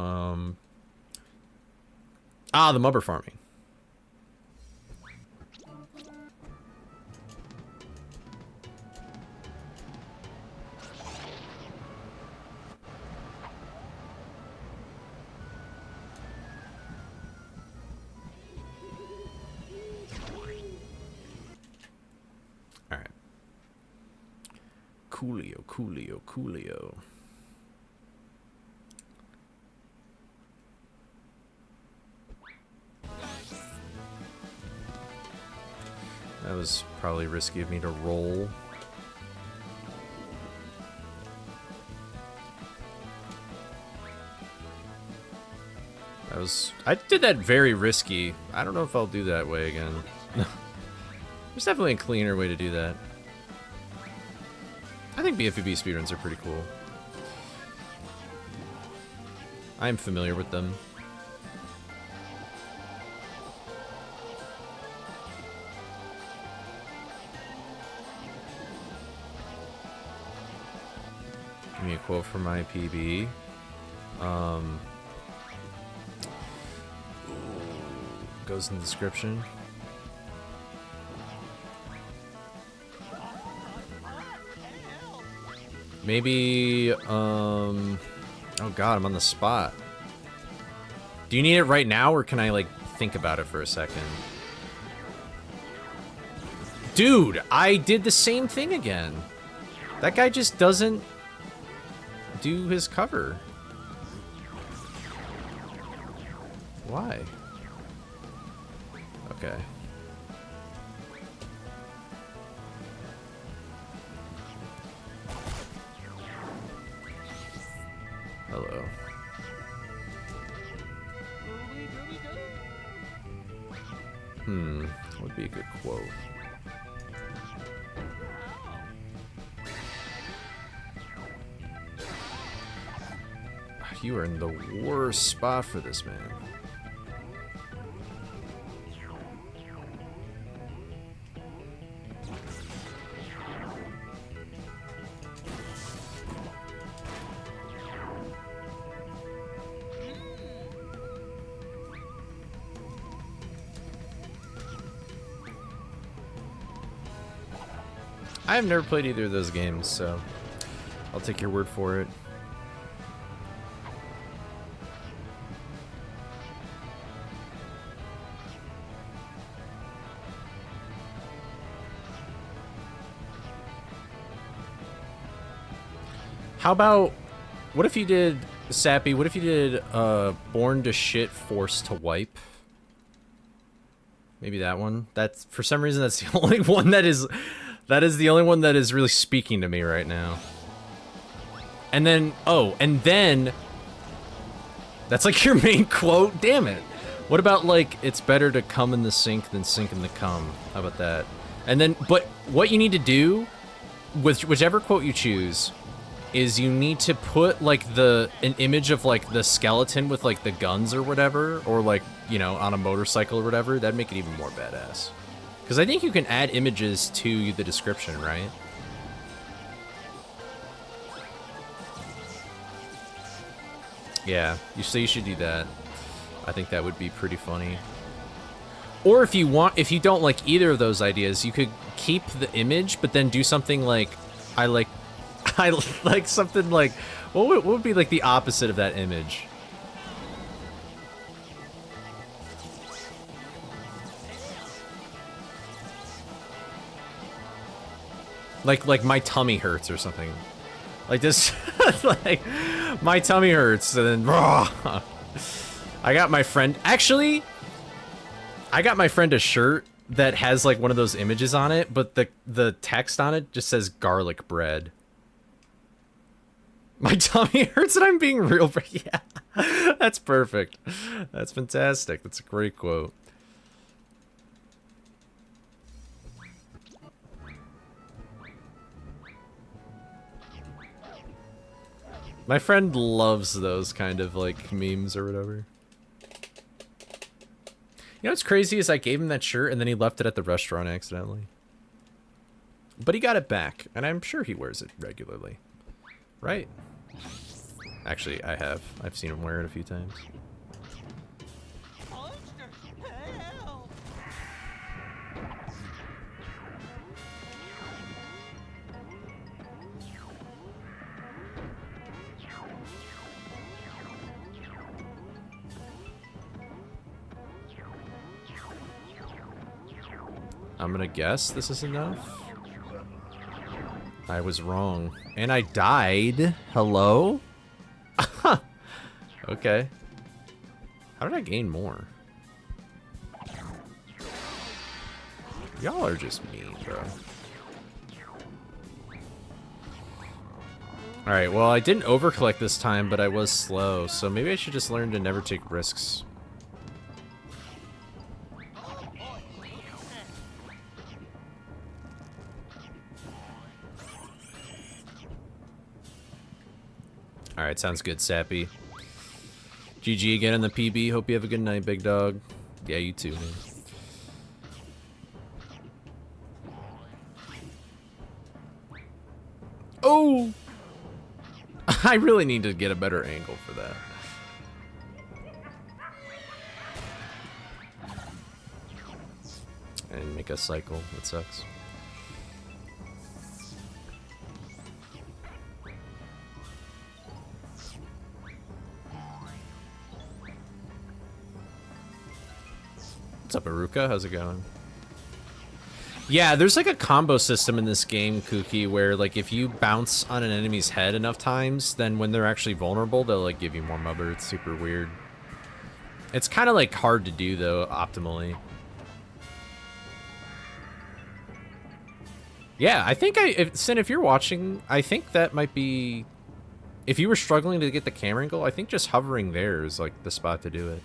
mubber farming. All right. Coolio, coolio, coolio. That was probably risky of me to roll. I did that very risky. I don't know if I'll do that way again. There's definitely a cleaner way to do that. I think BFB speedruns are pretty cool. I'm familiar with them. Give me a quote from my PB. Goes in the description. Maybe, oh god, I'm on the spot. Do you need it right now, or can I, like, think about it for a second? Dude, I did the same thing again. That guy just doesn't do his cover. Why? Okay. Hello. What would be a good quote? You are in the worst spot for this, man. I have never played either of those games, so I'll take your word for it. How about, what if you did, Sappy, what if you did Born to Shit, Forced to Wipe? Maybe that one? That's, for some reason, that's the only one that is the only one that is really speaking to me right now. And then, oh, and then, that's like your main quote? Damn it. What about, like, it's better to come in the sink than sink in the cum? How about that? And then, but what you need to do, with whichever quote you choose, is you need to put, like, an image of, like, the skeleton with, like, the guns or whatever, or, like, you know, on a motorcycle or whatever. That'd make it even more badass. Because I think you can add images to the description, right? Yeah, so you should do that. I think that would be pretty funny. Or if you don't like either of those ideas, you could keep the image, but then do something like, I like something like, what would be like the opposite of that image? Like my tummy hurts or something. Like this, like, my tummy hurts, and then, I got my friend, actually, I got my friend a shirt that has, like, one of those images on it, but the text on it just says garlic bread. My tummy hurts and I'm being real, yeah, that's perfect. That's fantastic. That's a great quote. My friend loves those kind of, like, memes or whatever. You know what's crazy is I gave him that shirt and then he left it at the restaurant accidentally. But he got it back, and I'm sure he wears it regularly. Right? Actually, I have. I've seen him wear it a few times. I'm gonna guess this is enough. I was wrong. And I died. Hello? Okay. How did I gain more? Y'all are just mean, bro. Alright, well, I didn't overcollect this time, but I was slow, so maybe I should just learn to never take risks. Alright, sounds good, Sappy. GG again on the PB. Hope you have a good night, big dog. Yeah, you too, man. Oh! I really need to get a better angle for that. And make a cycle. That sucks. What's up, Aruka? How's it going? Yeah, there's like a combo system in this game, Kooky, where like if you bounce on an enemy's head enough times, then when they're actually vulnerable, they'll like give you more mubber. It's super weird. It's kind of like hard to do though, optimally. Yeah, I think Sin, if you're watching, I think that might be, if you were struggling to get the camera angle, I think just hovering there is like the spot to do it.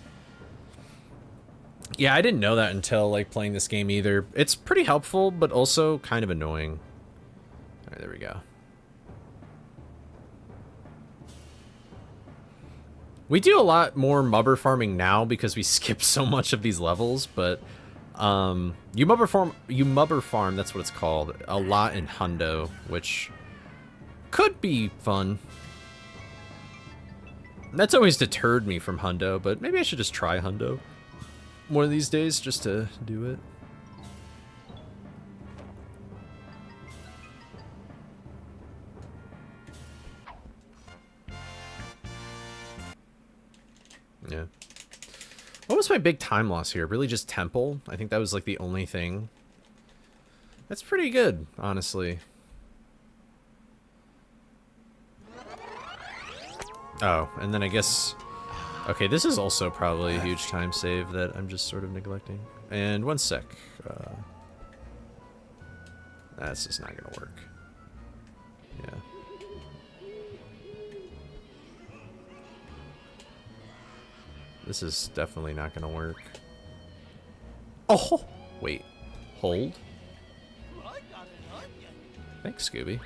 Yeah, I didn't know that until like playing this game either. It's pretty helpful, but also kind of annoying. All right, there we go. We do a lot more mubber farming now because we skip so much of these levels, but you mubber farm, that's what it's called, a lot in Hundo, which could be fun. That's always deterred me from Hundo, but maybe I should just try Hundo one of these days just to do it. Yeah. What was my big time loss here? Really just Temple? I think that was like the only thing. That's pretty good, honestly. Oh, and then I guess... Okay, this is also probably a huge time save that I'm just sort of neglecting. And one sec. That's just not gonna work. Yeah. This is definitely not gonna work. Oh! Wait. Hold? Thanks, Scooby.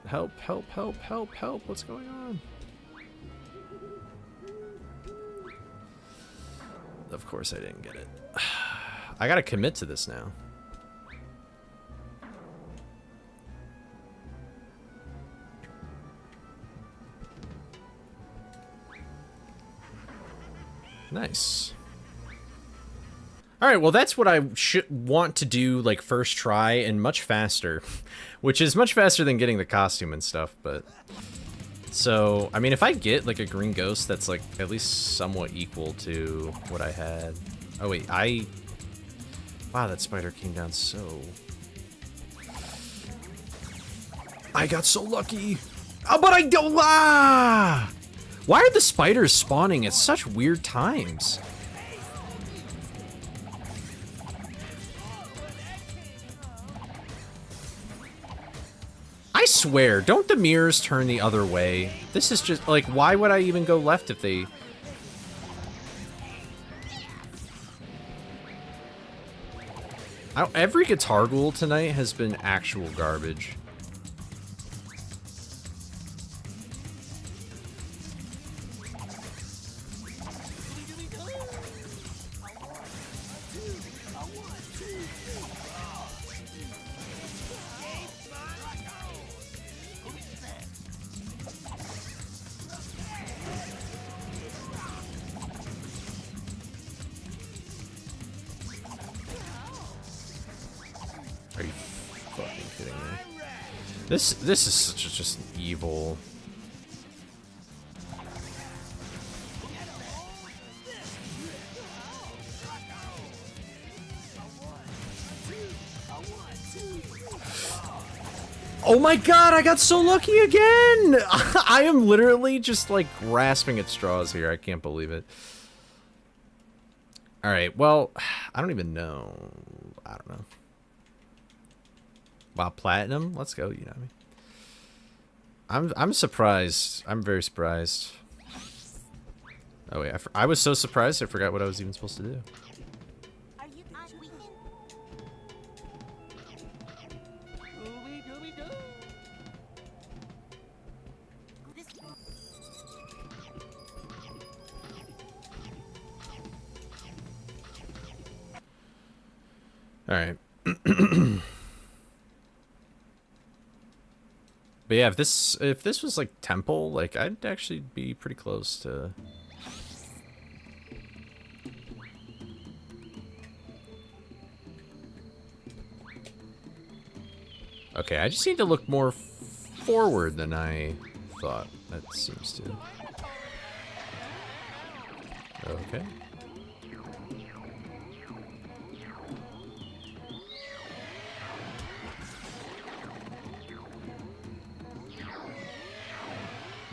Help, help, help, help, help. What's going on? Of course I didn't get it. I gotta commit to this now. Nice. Alright, well that's what I should want to do, like, first try, and much faster. Which is much faster than getting the costume and stuff, but... So, I mean, if I get, like, a green ghost that's, like, at least somewhat equal to what I had... Oh, wait, Wow, that spider came down so... I got so lucky! Oh, but I don't... Ah! Why are the spiders spawning at such weird times? I swear, don't the mirrors turn the other way? This is just, like, why would I even go left if they... Every Guitar Ghoul tonight has been actual garbage. Are you fucking kidding me? This is such a, just evil. Oh my god, I got so lucky again! I am literally just like grasping at straws here. I can't believe it. Alright, well, I don't even know. I don't know. Wow, platinum? Let's go, you know what I mean? I'm surprised. I'm very surprised. Oh wait, I was so surprised I forgot what I was even supposed to do. Alright. But yeah, if this was like temple, like I'd actually be pretty close to. Okay, I just need to look more forward than I thought. That seems to. Okay.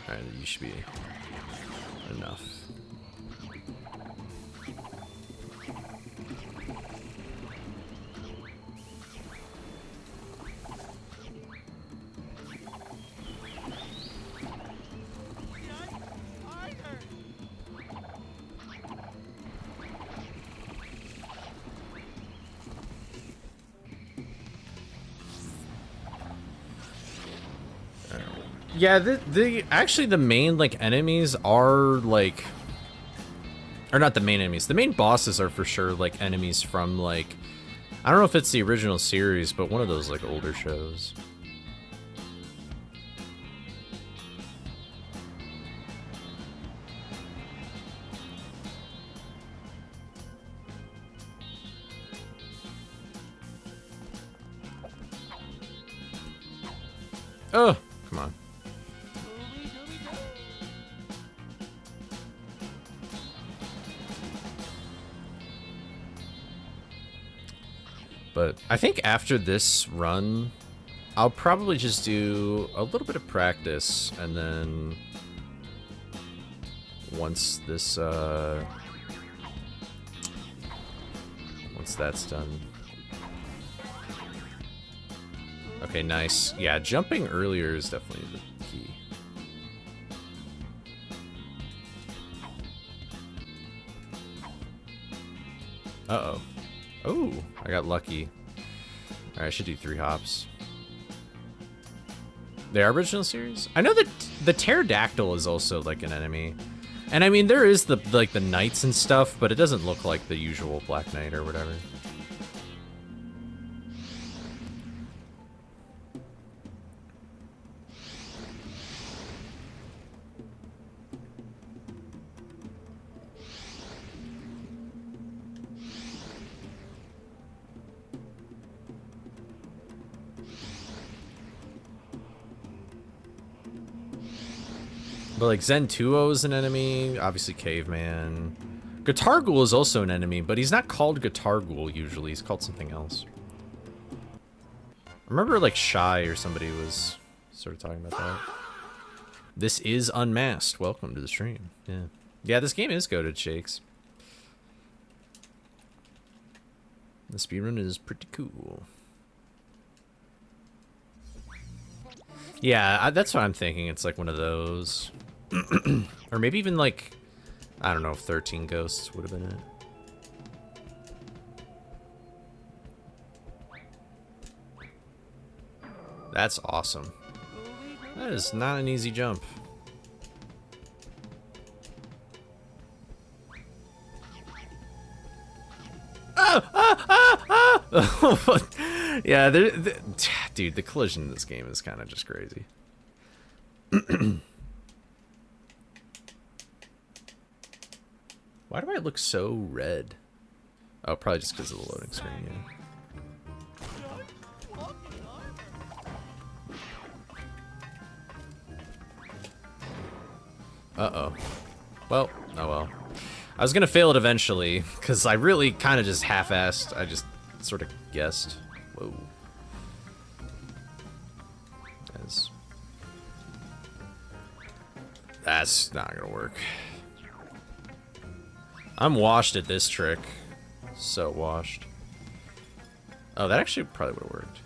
Alright, you should be enough. Yeah, actually the main like enemies are like, or not the main enemies. The main bosses are for sure like enemies from like, I don't know if it's the original series, but one of those like older shows. Oh, come on. But I think after this run, I'll probably just do a little bit of practice, and then once this, once that's done. Okay, nice. Yeah, jumping earlier is definitely the key. Uh-oh. Oh, I got lucky. Alright, I should do 3 hops. The original series? I know that the pterodactyl is also like an enemy. And I mean, there is the like the knights and stuff, but it doesn't look like the usual Black Knight or whatever. But like Zentuo is an enemy, obviously Caveman. Guitar Ghoul is also an enemy, but he's not called Guitar Ghoul usually, he's called something else. I remember like Shy or somebody was sort of talking about that. This is Unmasked, welcome to the stream. Yeah, yeah, this game is goated, Shakes. The speedrun is pretty cool. Yeah, that's what I'm thinking, it's like one of those. Or maybe even like, I don't know if 13 Ghosts would have been it. That's awesome. That is not an easy jump. Yeah, dude, the collision in this game is kind of just crazy. Why do I look so red? Oh, probably just because of the loading screen, yeah. Uh-oh. Well, oh well. I was gonna fail it eventually, because I really kind of just half-assed. I just sort of guessed. Whoa. That's not gonna work. I'm washed at this trick. So washed. Oh, that actually probably would have worked.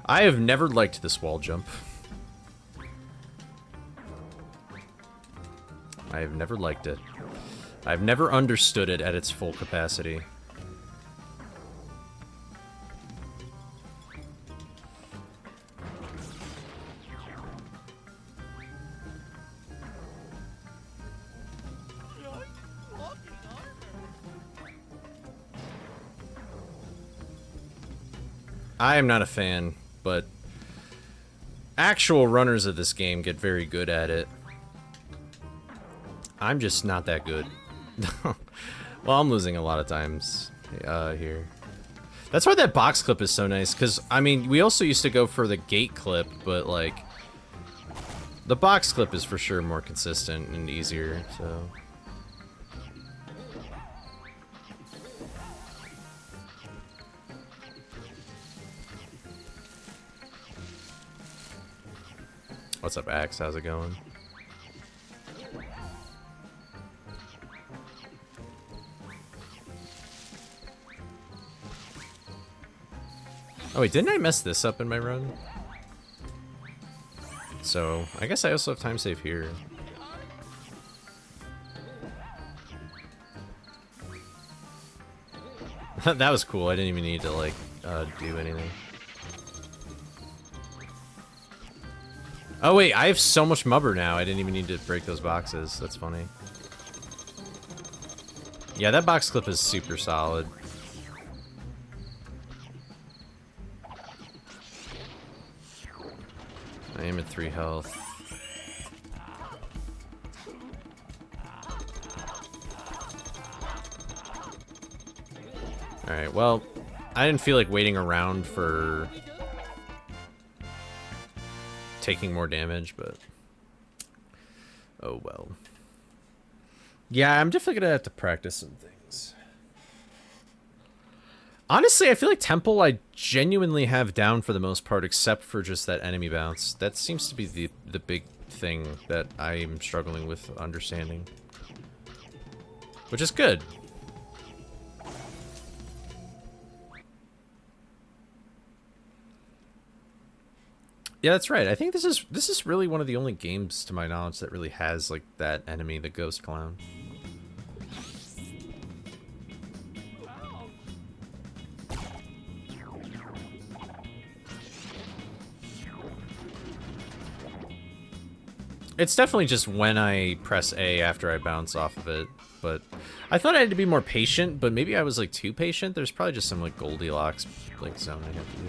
I have never liked this wall jump. I have never liked it. I've never understood it at its full capacity. I am not a fan, but actual runners of this game get very good at it. I'm just not that good. Well, I'm losing a lot of times here. That's why that box clip is so nice, because, I mean, we also used to go for the gate clip, but, like, the box clip is for sure more consistent and easier, so... What's up, Axe? How's it going? Oh wait, didn't I mess this up in my run? So, I guess I also have time save here. That was cool. I didn't even need to, like, do anything. Oh wait, I have so much mubber now, I didn't even need to break those boxes. That's funny. Yeah, that box clip is super solid. I am at 3 health. Alright, well, I didn't feel like waiting around for taking more damage, but oh well. Yeah, I'm definitely gonna have to practice some things. Honestly, I feel like Temple I genuinely have down for the most part, except for just that enemy bounce. That seems to be the big thing that I'm struggling with understanding. Which is good. Yeah, that's right. I think this is really one of the only games, to my knowledge, that really has like that enemy, the ghost clown. It's definitely just when I press A after I bounce off of it, but I thought I had to be more patient, but maybe I was like too patient. There's probably just some like Goldilocks like zone I have to do.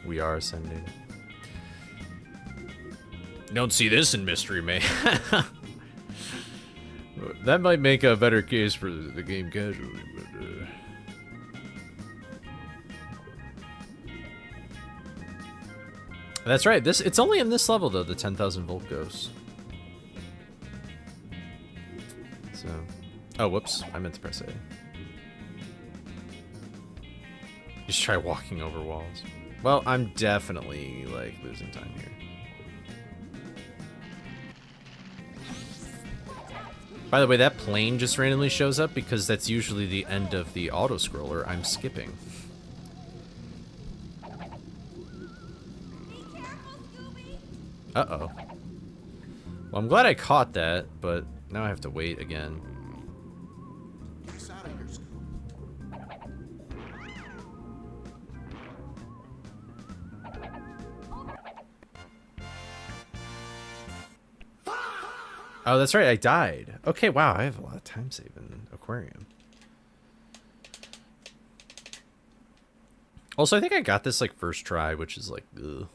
We are ascending. Don't see this in Mystery Man. That might make a better case for the game casually, but That's right. It's only in this level though, the 10,000 volt ghost. So, oh whoops, I meant to press A. Just try walking over walls. Well, I'm definitely, like, losing time here. By the way, that plane just randomly shows up because that's usually the end of the auto-scroller I'm skipping. Uh-oh. Well, I'm glad I caught that, but now I have to wait again. Oh, that's right. I died. Okay, wow. I have a lot of time saving aquarium. Also, I think I got this like first try, which is like, ugh.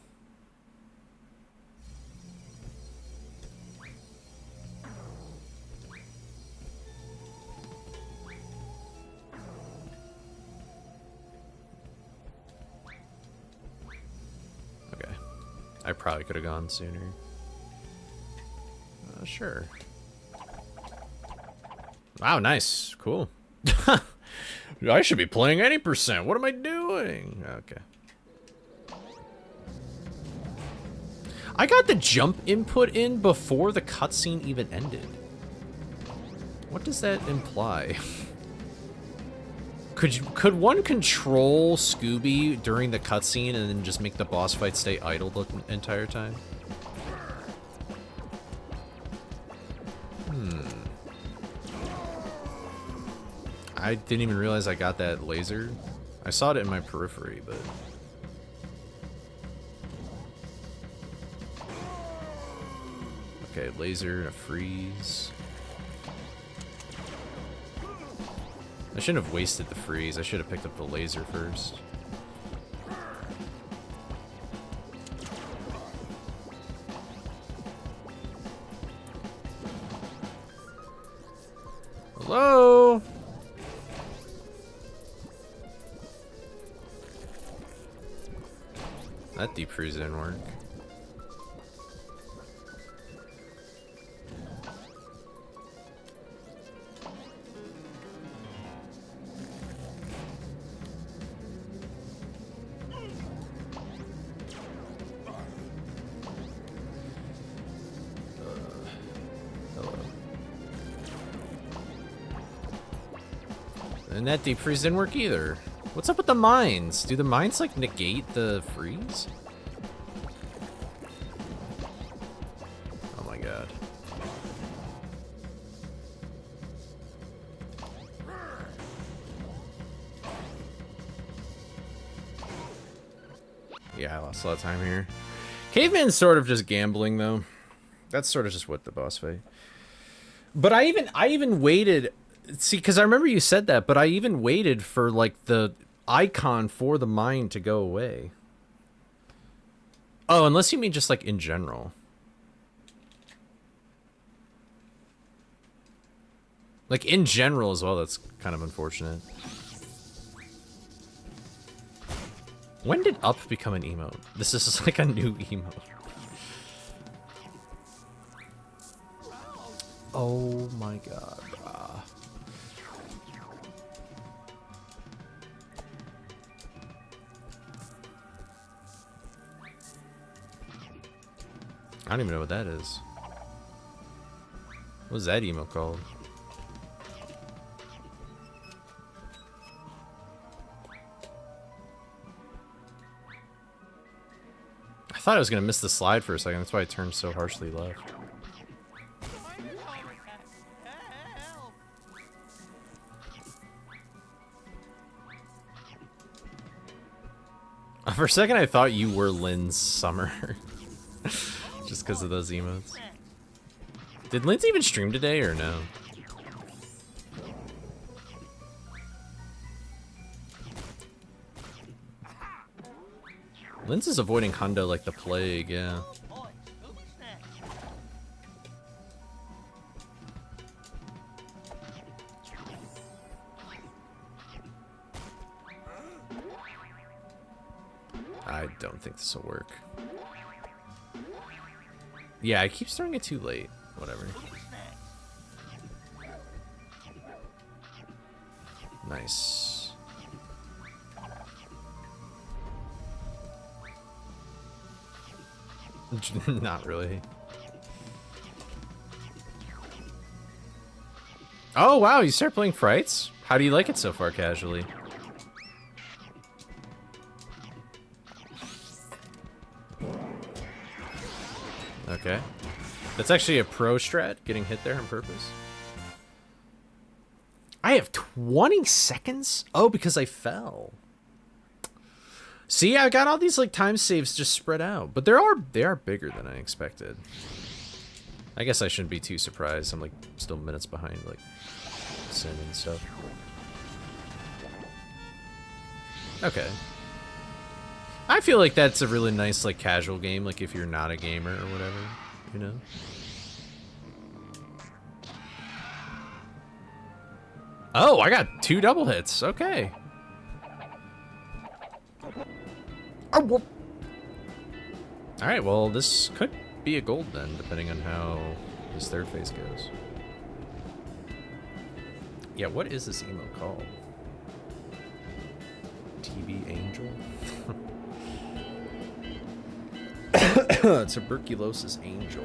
Okay. I probably could have gone sooner. Sure. Wow, nice. Cool. I should be playing any percent. What am I doing? Okay. I got the jump input in before the cutscene even ended. What does that imply? Could one control Scooby during the cutscene and then just make the boss fight stay idle the entire time? I didn't even realize I got that laser. I saw it in my periphery, but... Okay, laser and a freeze. I shouldn't have wasted the freeze. I should have picked up the laser first. Hello? That deep freeze didn't work. Hello. And that deep freeze didn't work either. What's up with the mines? Do the mines, like, negate the freeze? Oh my god. Yeah, I lost a lot of time here. Caveman's sort of just gambling, though. That's sort of just what the boss fight. But I even waited... See, because I remember you said that, but I even waited for, like, the icon for the mine to go away. Oh, unless you mean just, like, in general. Like, in general as well, that's kind of unfortunate. When did up become an emote? This is just like a new emote. Oh my god. I don't even know what that is. What was that emote called? I thought I was gonna miss the slide for a second. That's why I turned so harshly left. For a second, I thought you were Lynn's Summer. Just because of those emotes. Did Lynn's even stream today or no? Lynn's is avoiding Hundo like the plague, yeah. I don't think this will work. Yeah, I keep throwing it too late. Whatever. Nice. Not really. Oh, wow, you start playing Frights? How do you like it so far, casually? Okay. That's actually a pro strat, getting hit there on purpose. I have 20 seconds? Oh, because I fell. See, I got all these like time saves just spread out, but they are bigger than I expected. I guess I shouldn't be too surprised. I'm like still minutes behind like Sin and stuff. Okay. I feel like that's a really nice like casual game, like if you're not a gamer or whatever, you know? Oh, I got 2 double hits. Okay. All right, well, this could be a gold then, depending on how this third phase goes. Yeah, what is this emo called? TB Angel? Tuberculosis Angel.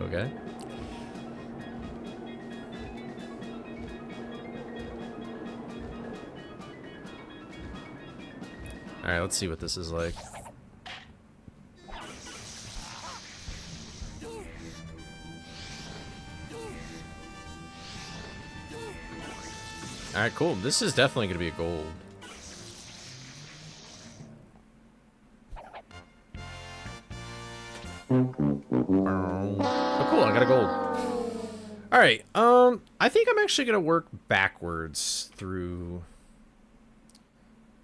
Okay. Alright, let's see what this is like. Alright, cool. This is definitely going to be a gold. Oh, cool, I got a gold. Alright, I think I'm actually gonna work backwards through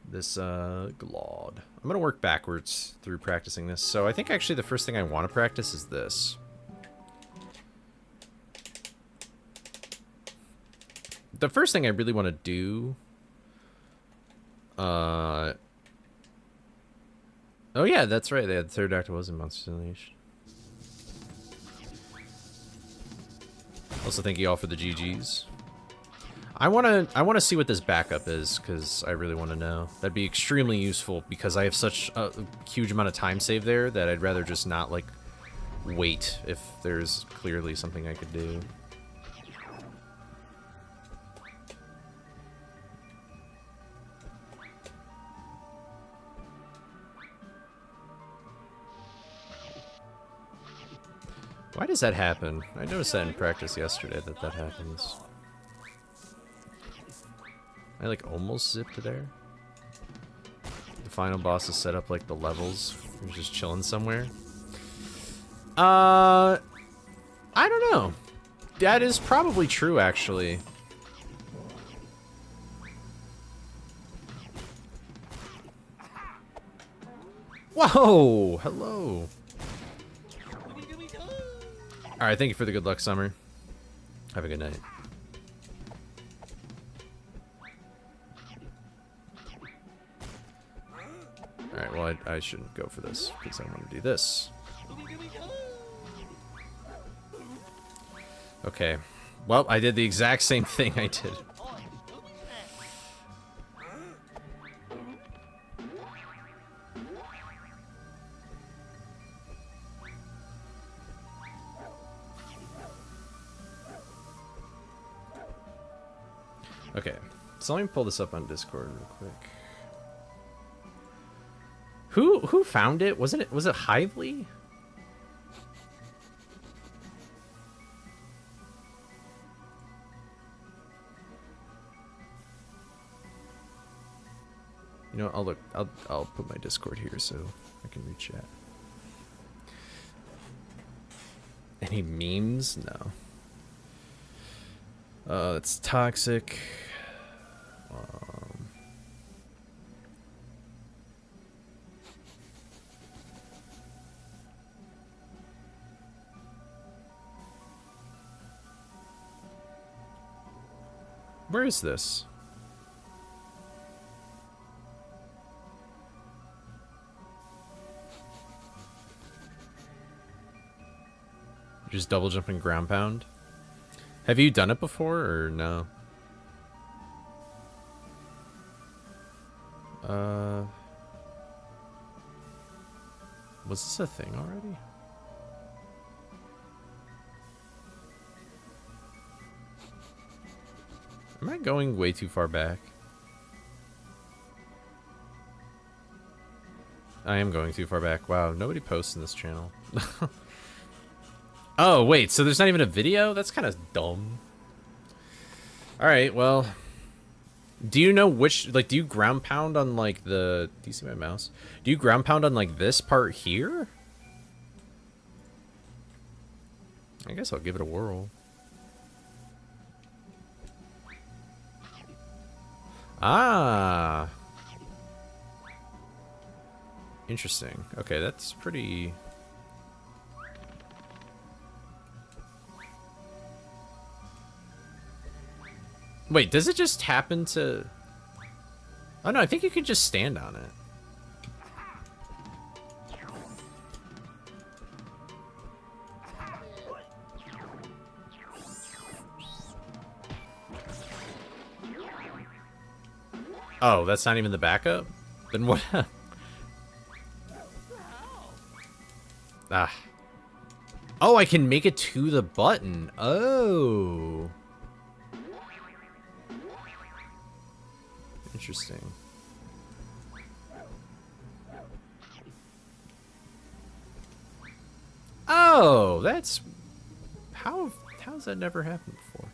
this, Glod. I'm gonna work backwards through practicing this. So I think actually the first thing I want to practice is this. The first thing I really want to do... Oh yeah, that's right, the third act was in Monsters Unleashed. Also, thank you all for the GGs. I wanna see what this backup is, because I really want to know. That'd be extremely useful, because I have such a huge amount of time saved there that I'd rather just not, like, wait if there's clearly something I could do. Why does that happen? I noticed that in practice yesterday that that happens. I like almost zipped there. The final boss is set up like the levels. You're just chilling somewhere. I don't know. That is probably true, actually. Whoa! Hello. Alright, thank you for the good luck, Summer. Have a good night. Alright, well, I shouldn't go for this, because I want to do this. Okay. Well, I did the exact same thing I did. Okay, so let me pull this up on Discord real quick. Who found it? Was it Hively? You know, I'll put my Discord here so I can read chat. Any memes? No. It's toxic. Where is this? Just double jumping ground pound? Have you done it before or no? Was this a thing already? Am I going way too far back? I am going too far back. Wow, nobody posts in this channel. Oh, wait, so there's not even a video? That's kind of dumb. Alright, well... Do you know which... Like, do you ground pound on, like, the... Do you see my mouse? Do you ground pound on, like, this part here? I guess I'll give it a whirl. Ah! Interesting. Okay, that's pretty... Wait, does it just happen to... Oh no, I think you can just stand on it. Oh, that's not even the backup? Then what? Ah. Oh, I can make it to the button. Oh. Interesting. Oh, that's... How's that never happened before?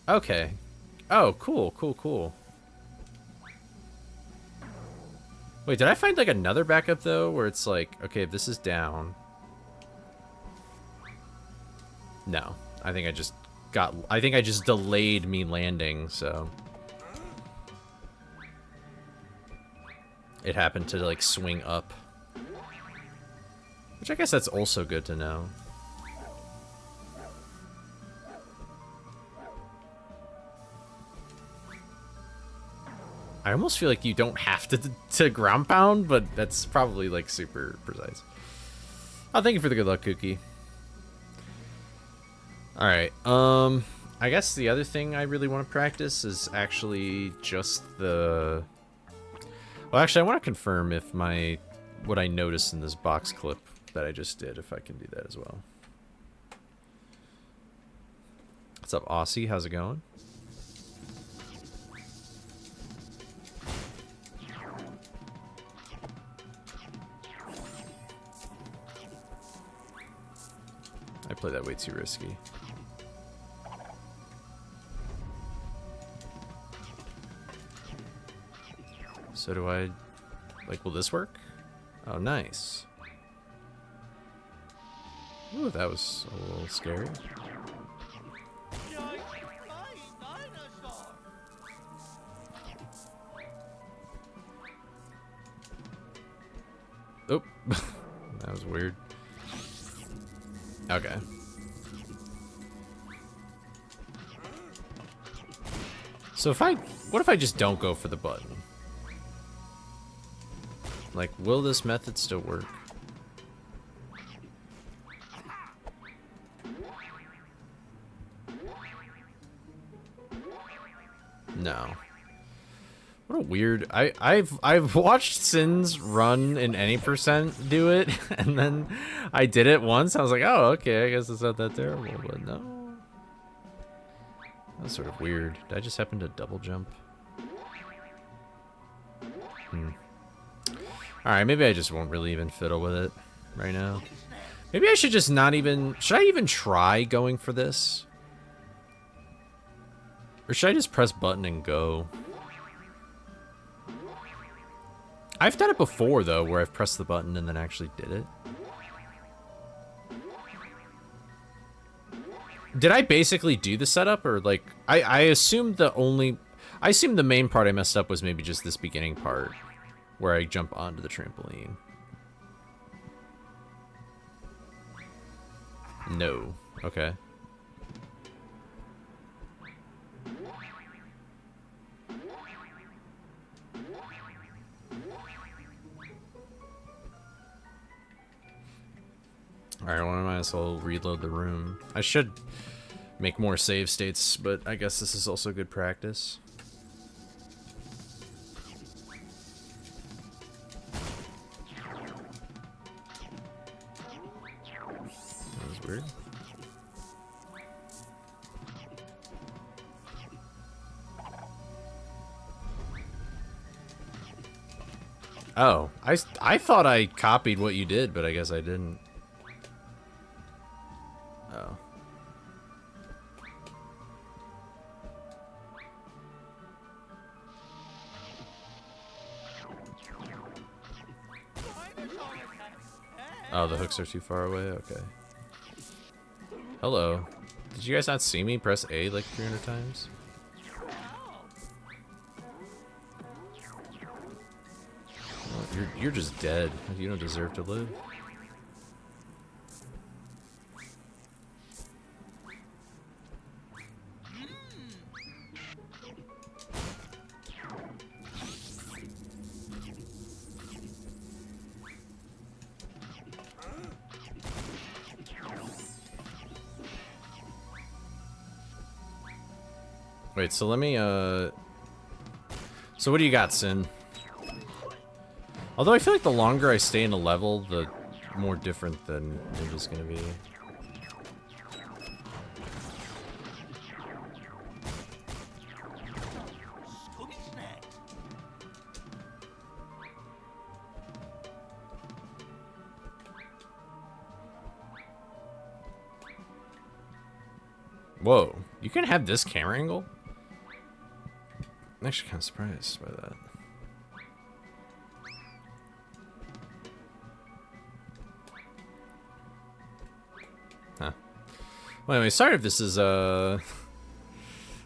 Okay. Oh, cool, cool, cool. Wait, did I find, like, another backup, though, where it's like, okay, if this is down... No. I think I just delayed me landing, so... It happened to, like, swing up. Which I guess that's also good to know. I almost feel like you don't have to ground pound, but that's probably, like, super precise. Oh, thank you for the good luck, Kookie. Alright, I guess the other thing I really want to practice is actually just the... Well, actually, I want to confirm if what I noticed in this box clip that I just did, if I can do that as well. What's up, Aussie? How's it going? I played that way too risky. So do I... Like, will this work? Oh, nice. Ooh, that was a little scary. Oh, that was weird. Okay. So what if I just don't go for the button? Like, will this method still work? No. What a weird... I've watched Sins run in any percent do it, and then I did it once. I was like, oh, okay, I guess it's not that terrible, but no. That's sort of weird. Did I just happen to double jump? Alright, maybe I just won't really even fiddle with it right now. Maybe I should just not even... Should I even try going for this? Or should I just press button and go? I've done it before, though, where I've pressed the button and then actually did it. Did I basically do the setup, or, like... I assumed the main part I messed up was maybe just this beginning part, where I jump onto the trampoline. No. Okay. Alright, well, I might as well reload the room. I should make more save states, but I guess this is also good practice. is weird. Oh, I thought I copied what you did, but I guess I didn't. Oh. Oh, the hooks are too far away? Okay. Hello. Did you guys not see me press A like 300 times? Oh, you're just dead. You don't deserve to live. Wait, so let me, So what do you got, Sin? Although I feel like the longer I stay in a level, the more different the ninja's gonna be. Whoa, you can have this camera angle? I'm actually kind of surprised by that. Huh. Well, anyway, sorry if this is,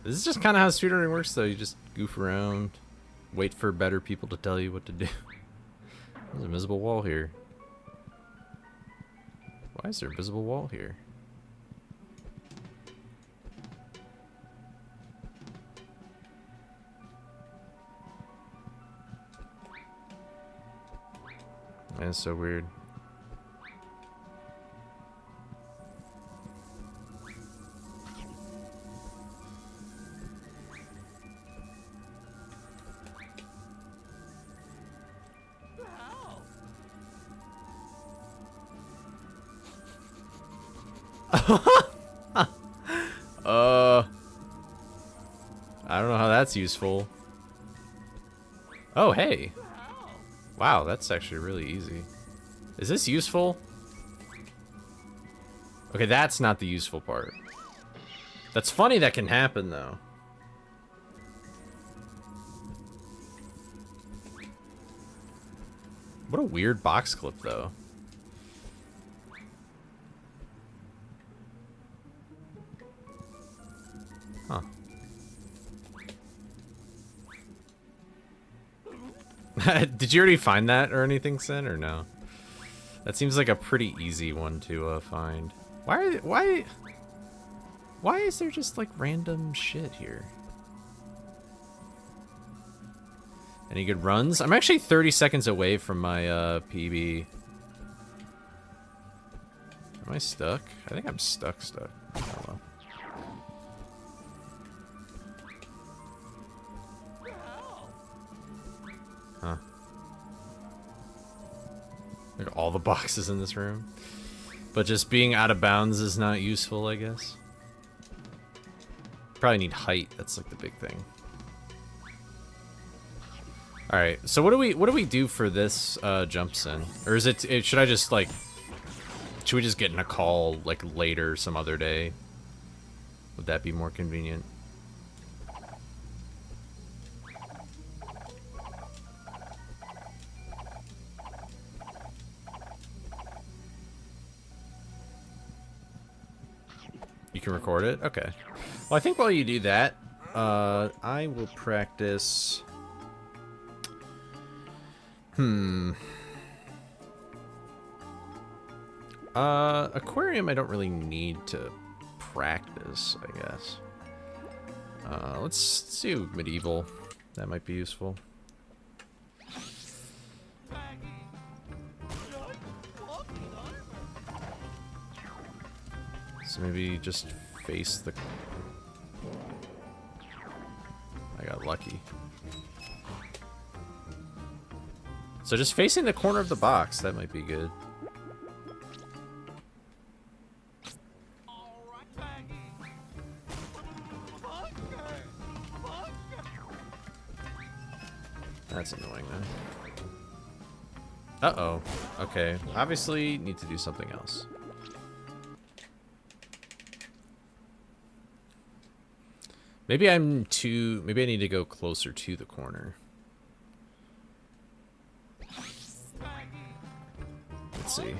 This is just kind of how speedrunning works, though. You just goof around, wait for better people to tell you what to do. There's an invisible wall here. Why is there a invisible wall here? That's so weird. I don't know how that's useful. Oh, hey. Wow, that's actually really easy. Is this useful? Okay, that's not the useful part. That's funny that can happen, though. What a weird box clip, though. Huh. Did you already find that or anything, Sin, or no? That seems like a pretty easy one to find. Why is there just like random shit here? Any good runs? I'm actually 30 seconds away from my PB. Am I stuck? I think I'm stuck. I don't know. Huh. Like all the boxes in this room. But just being out of bounds is not useful, I guess. Probably need height, that's like the big thing. Alright, so what do we do for this jump, Sin? Or is it should I just like should we just get in a call like later some other day? Would that be more convenient? You can record it? Okay. Well, I think while you do that, I will practice... Aquarium I don't really need to practice, I guess. Let's do medieval. That might be useful. So maybe just face the... I got lucky. So just facing the corner of the box, that might be good. Uh-oh. Okay. Obviously, need to do something else. Maybe I'm too... Maybe I need to go closer to the corner. Let's see.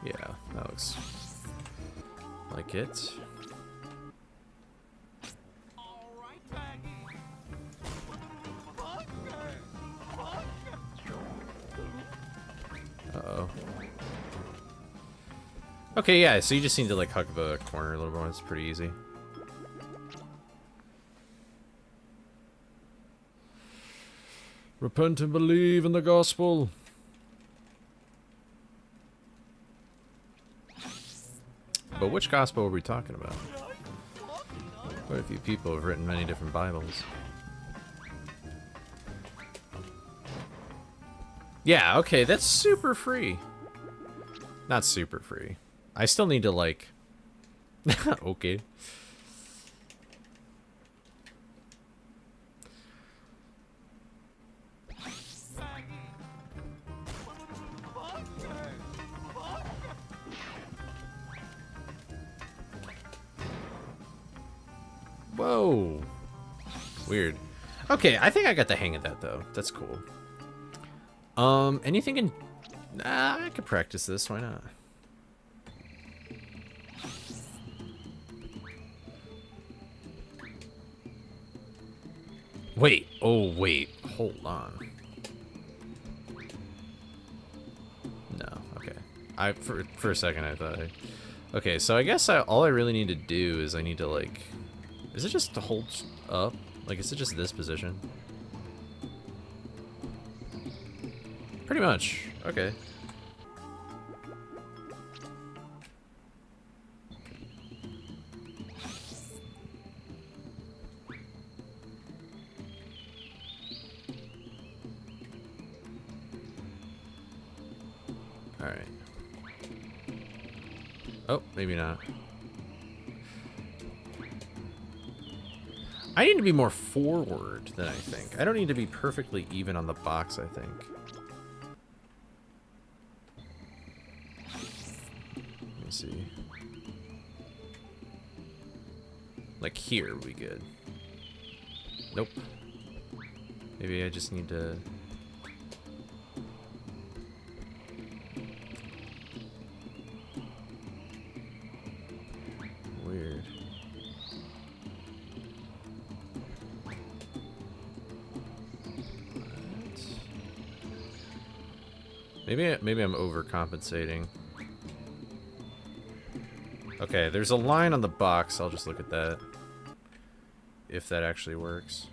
Yeah, that looks like it. Uh-oh. Okay, yeah, so you just need to, like, hug the corner a little more. It's pretty easy. Repent and believe in the gospel. But which gospel are we talking about? Quite a few people have written many different Bibles. Yeah, okay, that's super free. Not super free. I still need to, like... okay. Whoa. Weird. Okay, I think I got the hang of that, though. That's cool. Anything in... Nah, I could practice this. Why not? Wait. Oh, wait. Hold on. No. Okay. For a second, I thought Okay, so I guess all I really need to do is I need to, like... Is it just to hold up? Like, is it just this position? Pretty much. Okay. Alright. Oh, maybe not. I need to be more forward than I think. I don't need to be perfectly even on the box, I think. Let me see. Like here would be good. Nope. Maybe I just need to... Weird. Maybe I'm overcompensating. Okay, there's a line on the box. I'll just look at that. If that actually works.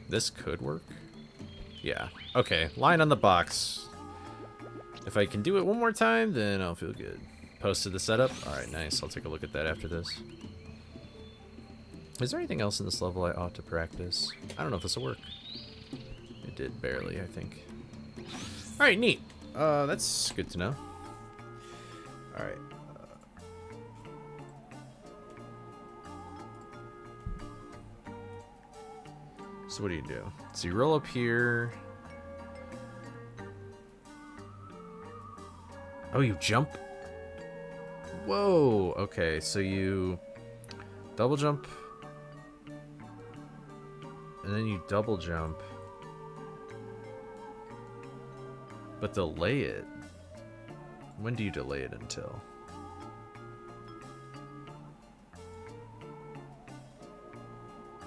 This could work. Yeah. Okay, line on the box. If I can do it one more time, then I'll feel good. Posted the setup. Alright, nice. I'll take a look at that after this. Is there anything else in this level I ought to practice? I don't know if this will work. It did barely, I think. Alright, neat. That's good to know. Alright. So what do you do? So you roll up here. Oh, you jump? Whoa. Okay, so you double jump. And then you double jump. But delay it. When do you delay it until?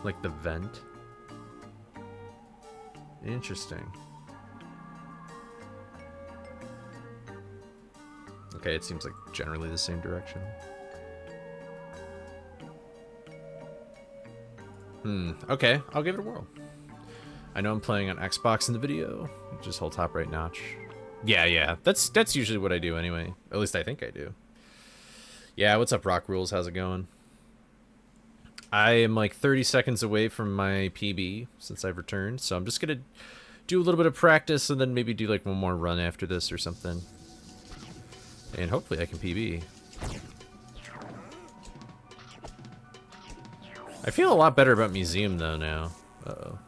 Like the vent? Interesting. Okay, it seems like generally the same direction. Okay, I'll give it a whirl. I know I'm playing on Xbox in the video. Just hold top right notch. Yeah, that's usually what I do anyway. At least I think I do. Yeah, what's up, Rock Rules? How's it going? I am like 30 seconds away from my PB since I've returned, so I'm just gonna do a little bit of practice and then maybe do like one more run after this or something. And hopefully I can PB. I feel a lot better about Museum, though, now. Uh-oh.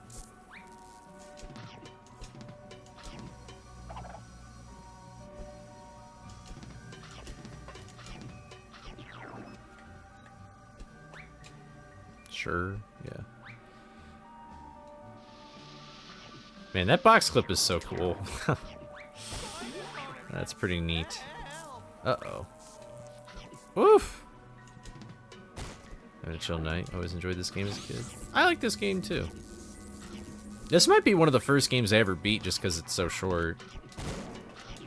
Sure, yeah. Man, that box clip is so cool. That's pretty neat. Uh-oh. Woof! Having a chill night. Always enjoyed this game as a kid. I like this game, too. This might be one of the first games I ever beat just because it's so short.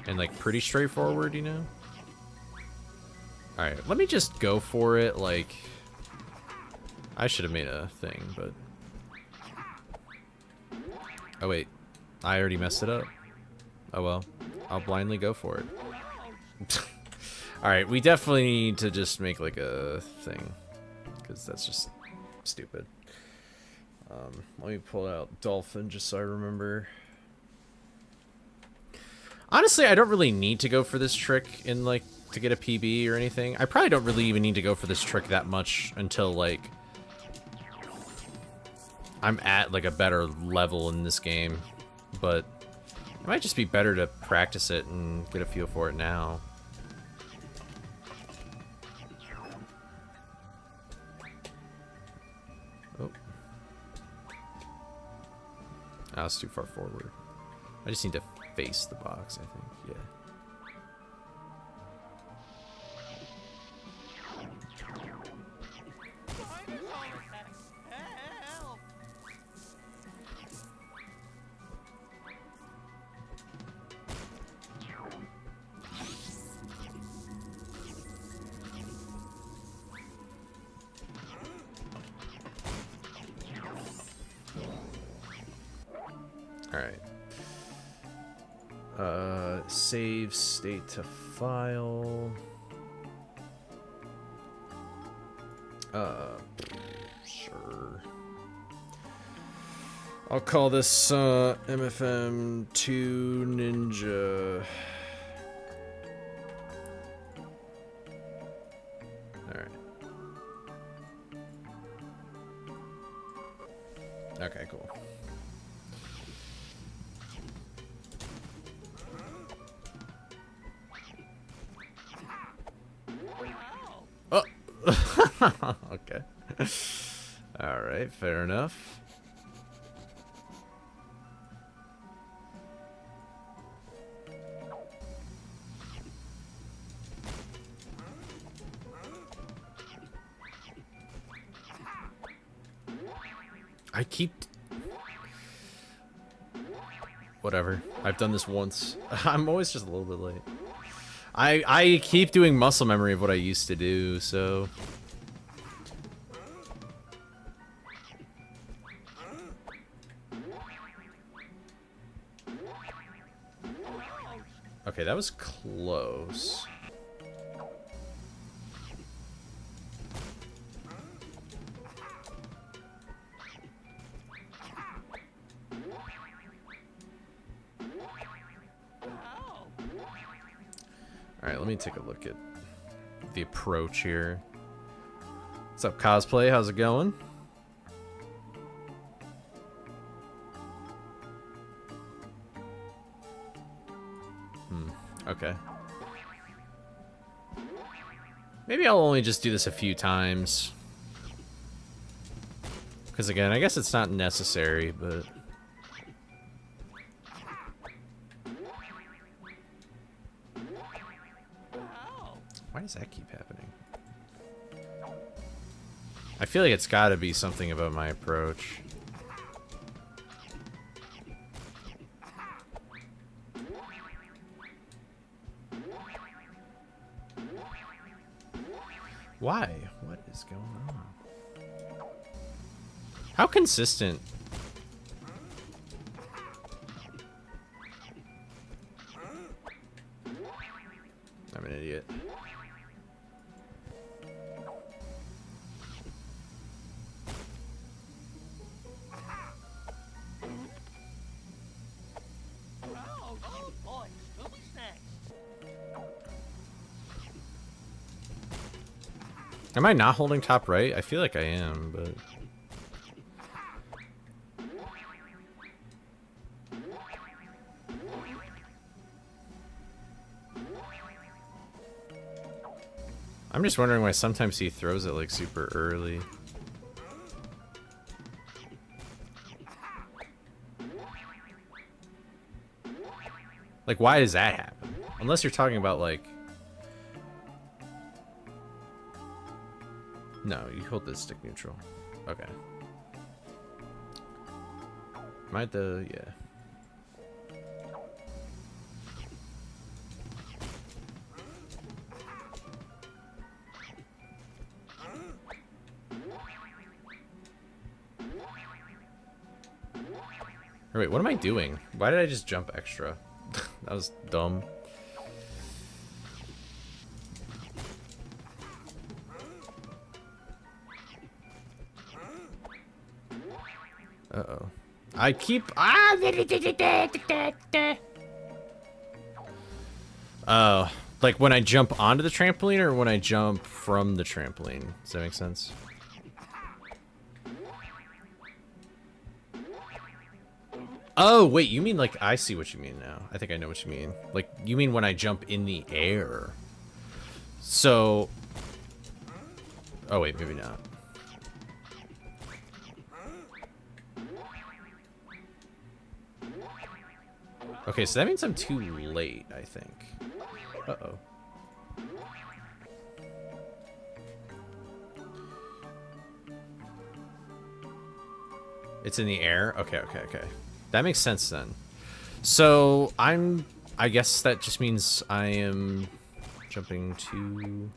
And, like, pretty straightforward, you know? Alright, let me just go for it, like... I should have made a thing, but... Oh, wait. I already messed it up. Oh, well. I'll blindly go for it. Alright, we definitely need to just make, like, a thing. Because that's just stupid. Let me pull out Dolphin just so I remember. Honestly, I don't really need to go for this trick in, like, to get a PB or anything. I probably don't really even need to go for this trick that much until, like... I'm at, like, a better level in this game, but it might just be better to practice it and get a feel for it now. Oh. Oh, it's too far forward. I just need to face the box, I think, yeah. Save state to file. Sure. I'll call this MFM2 Ninja. Alright. Okay, cool. Okay. Alright, fair enough. I keep... Whatever. I've done this once. I'm always just a little bit late. I keep doing muscle memory of what I used to do, so... Okay, that was close. Alright, let me take a look at the approach here. What's up, Cosplay? How's it going? Okay. Maybe I'll only just do this a few times. Because again, I guess it's not necessary, but... Why does that keep happening? I feel like it's gotta be something about my approach. Why? What is going on? How consistent? I'm an idiot. Am I not holding top right? I feel like I am, but... I'm just wondering why sometimes he throws it like super early. Like, why does that happen? Unless you're talking about like... No, you hold this stick neutral. Okay. Might the... yeah. Or wait, what am I doing? Why did I just jump extra? That was dumb. Uh-oh. I keep... Oh. Like when I jump onto the trampoline or when I jump from the trampoline? Does that make sense? Oh, wait, you mean like... I see what you mean now. I think I know what you mean. Like, you mean when I jump in the air. So... Oh, wait, maybe not. Okay, so that means I'm too late, I think. Uh-oh. It's in the air? Okay, okay, okay. That makes sense then. So, I guess that just means I am jumping to...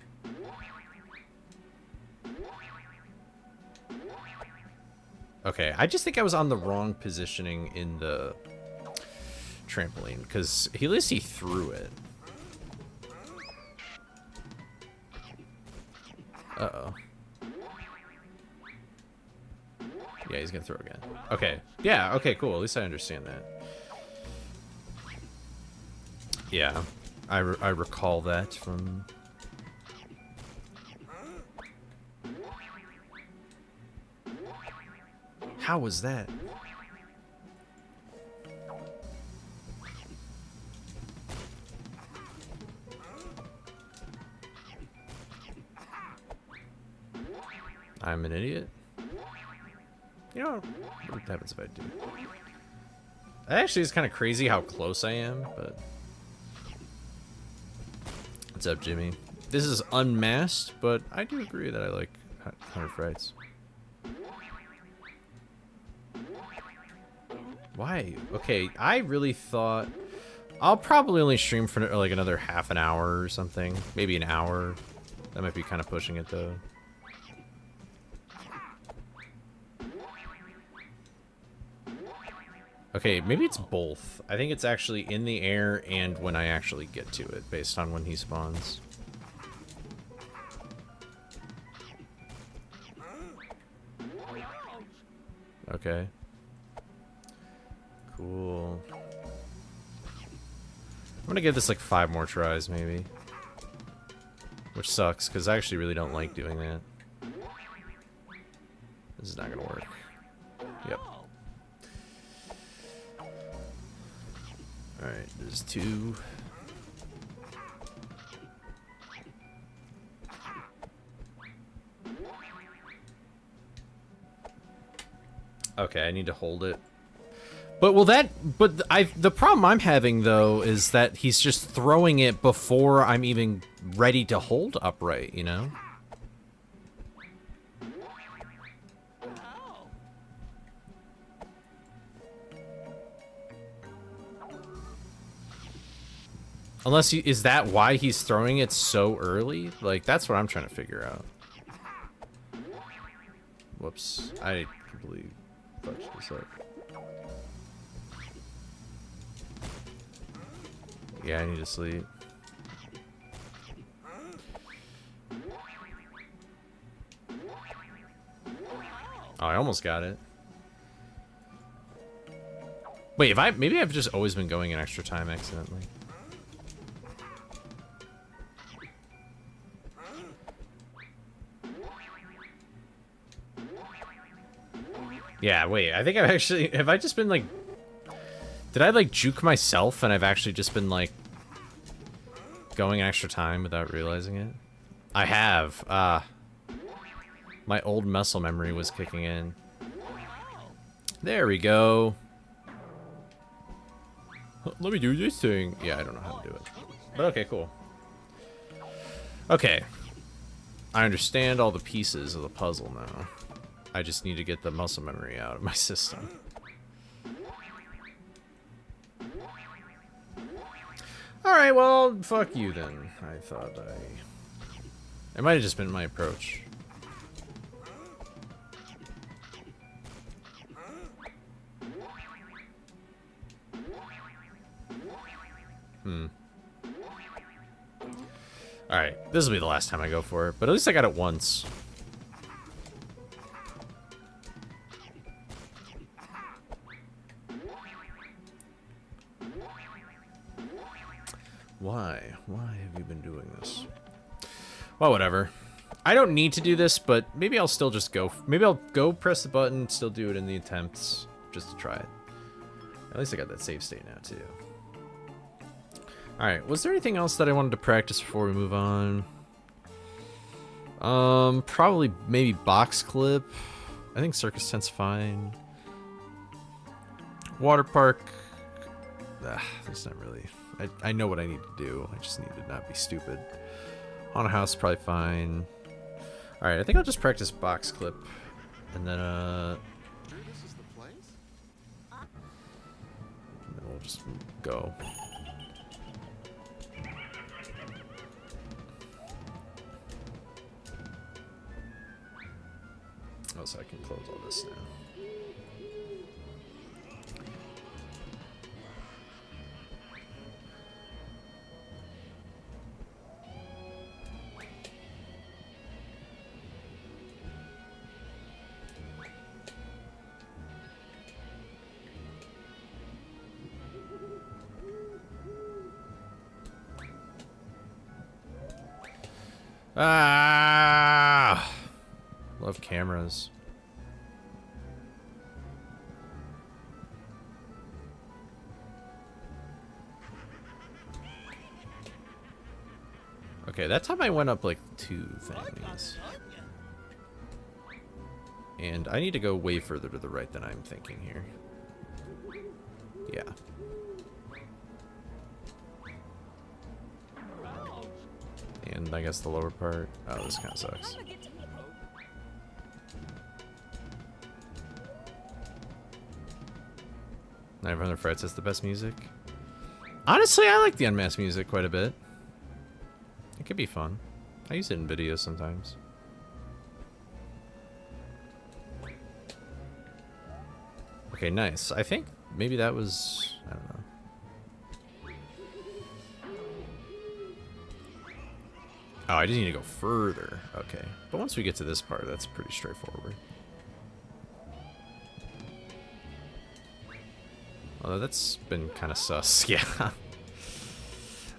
Okay, I just think I was on the wrong positioning in the trampoline, because at least he threw it. Uh-oh. Yeah, he's gonna throw again. Okay. Yeah, okay, cool. At least I understand that. Yeah. I recall that from... How was that? I'm an idiot. You know, what happens if I do? Actually, it's kind of crazy how close I am, but... What's up, Jimmy? This is Unmasked, but I do agree that I like 100 Frights. Why? Okay, I really thought... I'll probably only stream for like another half an hour or something. Maybe an hour. That might be kind of pushing it, though. Okay, maybe it's both. I think it's actually in the air and when I actually get to it, based on when he spawns. Okay. Cool. I'm gonna give this like 5 more tries, maybe. Which sucks, because I actually really don't like doing that. This is not gonna work. Yep. Alright, there's 2. Okay, I need to hold it. But will that... But the problem I'm having, though, is that he's just throwing it before I'm even ready to hold upright, you know? Unless he... Is that why he's throwing it so early? Like, that's what I'm trying to figure out. Whoops. I completely fudged this up. Yeah, I need to sleep. Oh, I almost got it. Wait, maybe I've just always been going in extra time accidentally. Yeah, wait, I think I've actually... Have I just been, like... Did I, like, juke myself and I've actually just been, like... going an extra time without realizing it? I have. My old muscle memory was kicking in. There we go. Let me do this thing. Yeah, I don't know how to do it. But okay, cool. Okay. I understand all the pieces of the puzzle now. I just need to get the muscle memory out of my system. Alright, well, fuck you then. I thought It might have just been my approach. Alright, this will be the last time I go for it, but at least I got it once. Why? Why have you been doing this? Well, whatever. I don't need to do this, but maybe I'll still just go. Maybe I'll go press the button, still do it in the attempts, just to try it. At least I got that save state now, too. Alright, was there anything else that I wanted to practice before we move on? Probably maybe box clip. I think circus tent's fine. Water park. That's not really... I know what I need to do. I just need to not be stupid. Haunted house probably fine. Alright, I think I'll just practice box clip. And then, and then we'll just go. Oh, so I can close all this now. Ah! Love cameras. Okay, that time I went up like 2 things. And I need to go way further to the right than I'm thinking here. Yeah. And I guess the lower part. Oh, this kind of sucks. 900 Frights has the best music. Honestly, I like the Unmasked music quite a bit. It could be fun. I use it in videos sometimes. Okay, nice. I think maybe that was... I don't know. Oh, I just need to go further. Okay. But once we get to this part, that's pretty straightforward. Although that's been kind of sus. Yeah.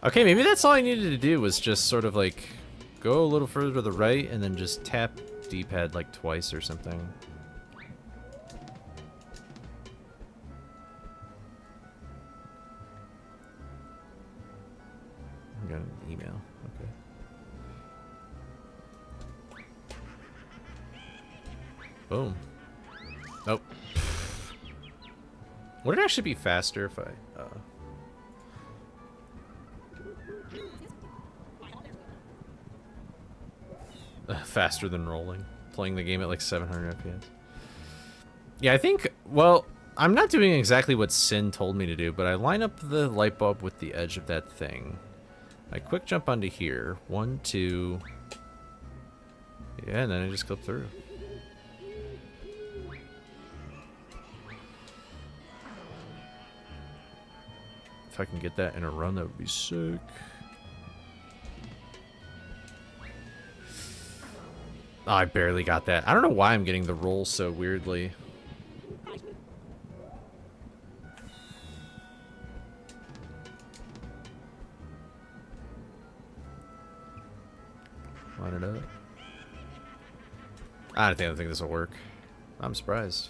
Okay, maybe that's all I needed to do was just sort of like go a little further to the right and then just tap D-pad like twice or something. I got an email. Okay. Boom. Nope. Would it actually be faster if I... faster than rolling. Playing the game at like 700 FPS. Yeah, I think... Well, I'm not doing exactly what Sin told me to do, but I line up the light bulb with the edge of that thing. I quick jump onto here. 1, 2... Yeah, and then I just clip through. If I can get that in a run, that would be sick. Oh, I barely got that. I don't know why I'm getting the roll so weirdly. Line it up. I don't think this will work. I'm surprised.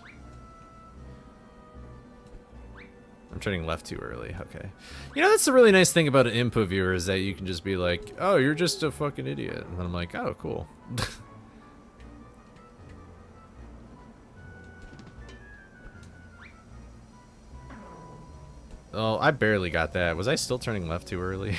I'm turning left too early. Okay. You know, that's the really nice thing about an input viewer is that you can just be like, oh, you're just a fucking idiot. And then I'm like, oh, cool. Oh, I barely got that. Was I still turning left too early?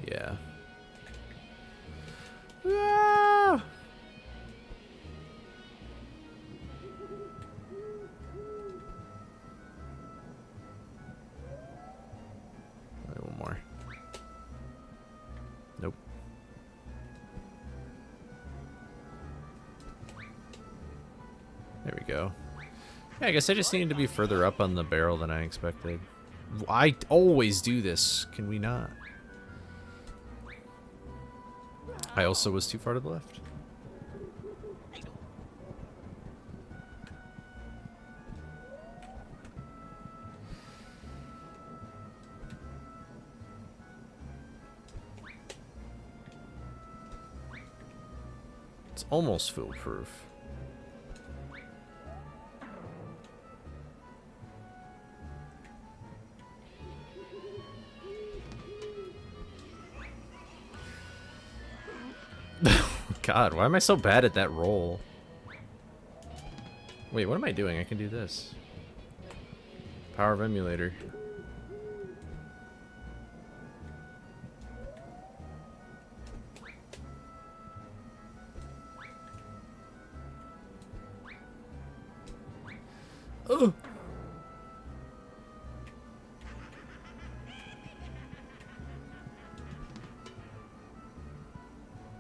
Yeah. Ah! Wait, one more. Nope. There we go. Yeah, I guess I just needed to be further up on the barrel than I expected. I always do this. Can we not? I also was too far to the left. It's almost foolproof. God, why am I so bad at that roll? Wait, what am I doing? I can do this. Power of emulator. Oh.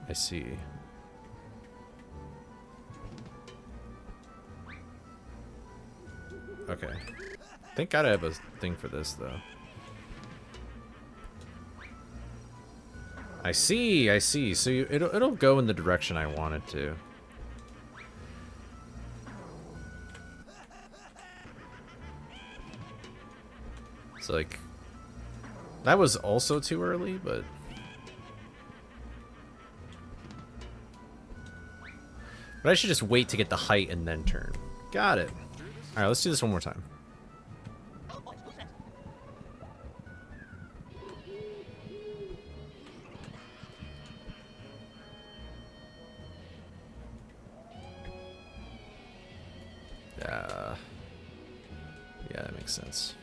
I see. Okay. Thank God I have a thing for this, though. I see, I see. So it'll go in the direction I want it to. It's like... That was also too early, but... But I should just wait to get the height and then turn. Got it. Alright, let's do this one more time. Yeah, that makes sense.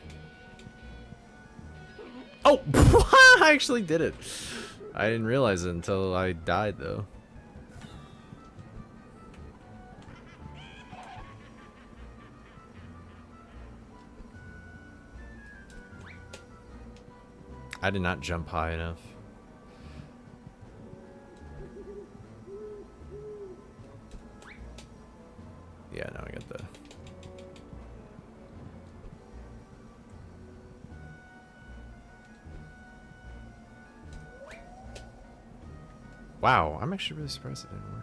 Oh! I actually did it. I didn't realize it until I died, though. I did not jump high enough. Yeah, now I got the... Wow, I'm actually really surprised it didn't work.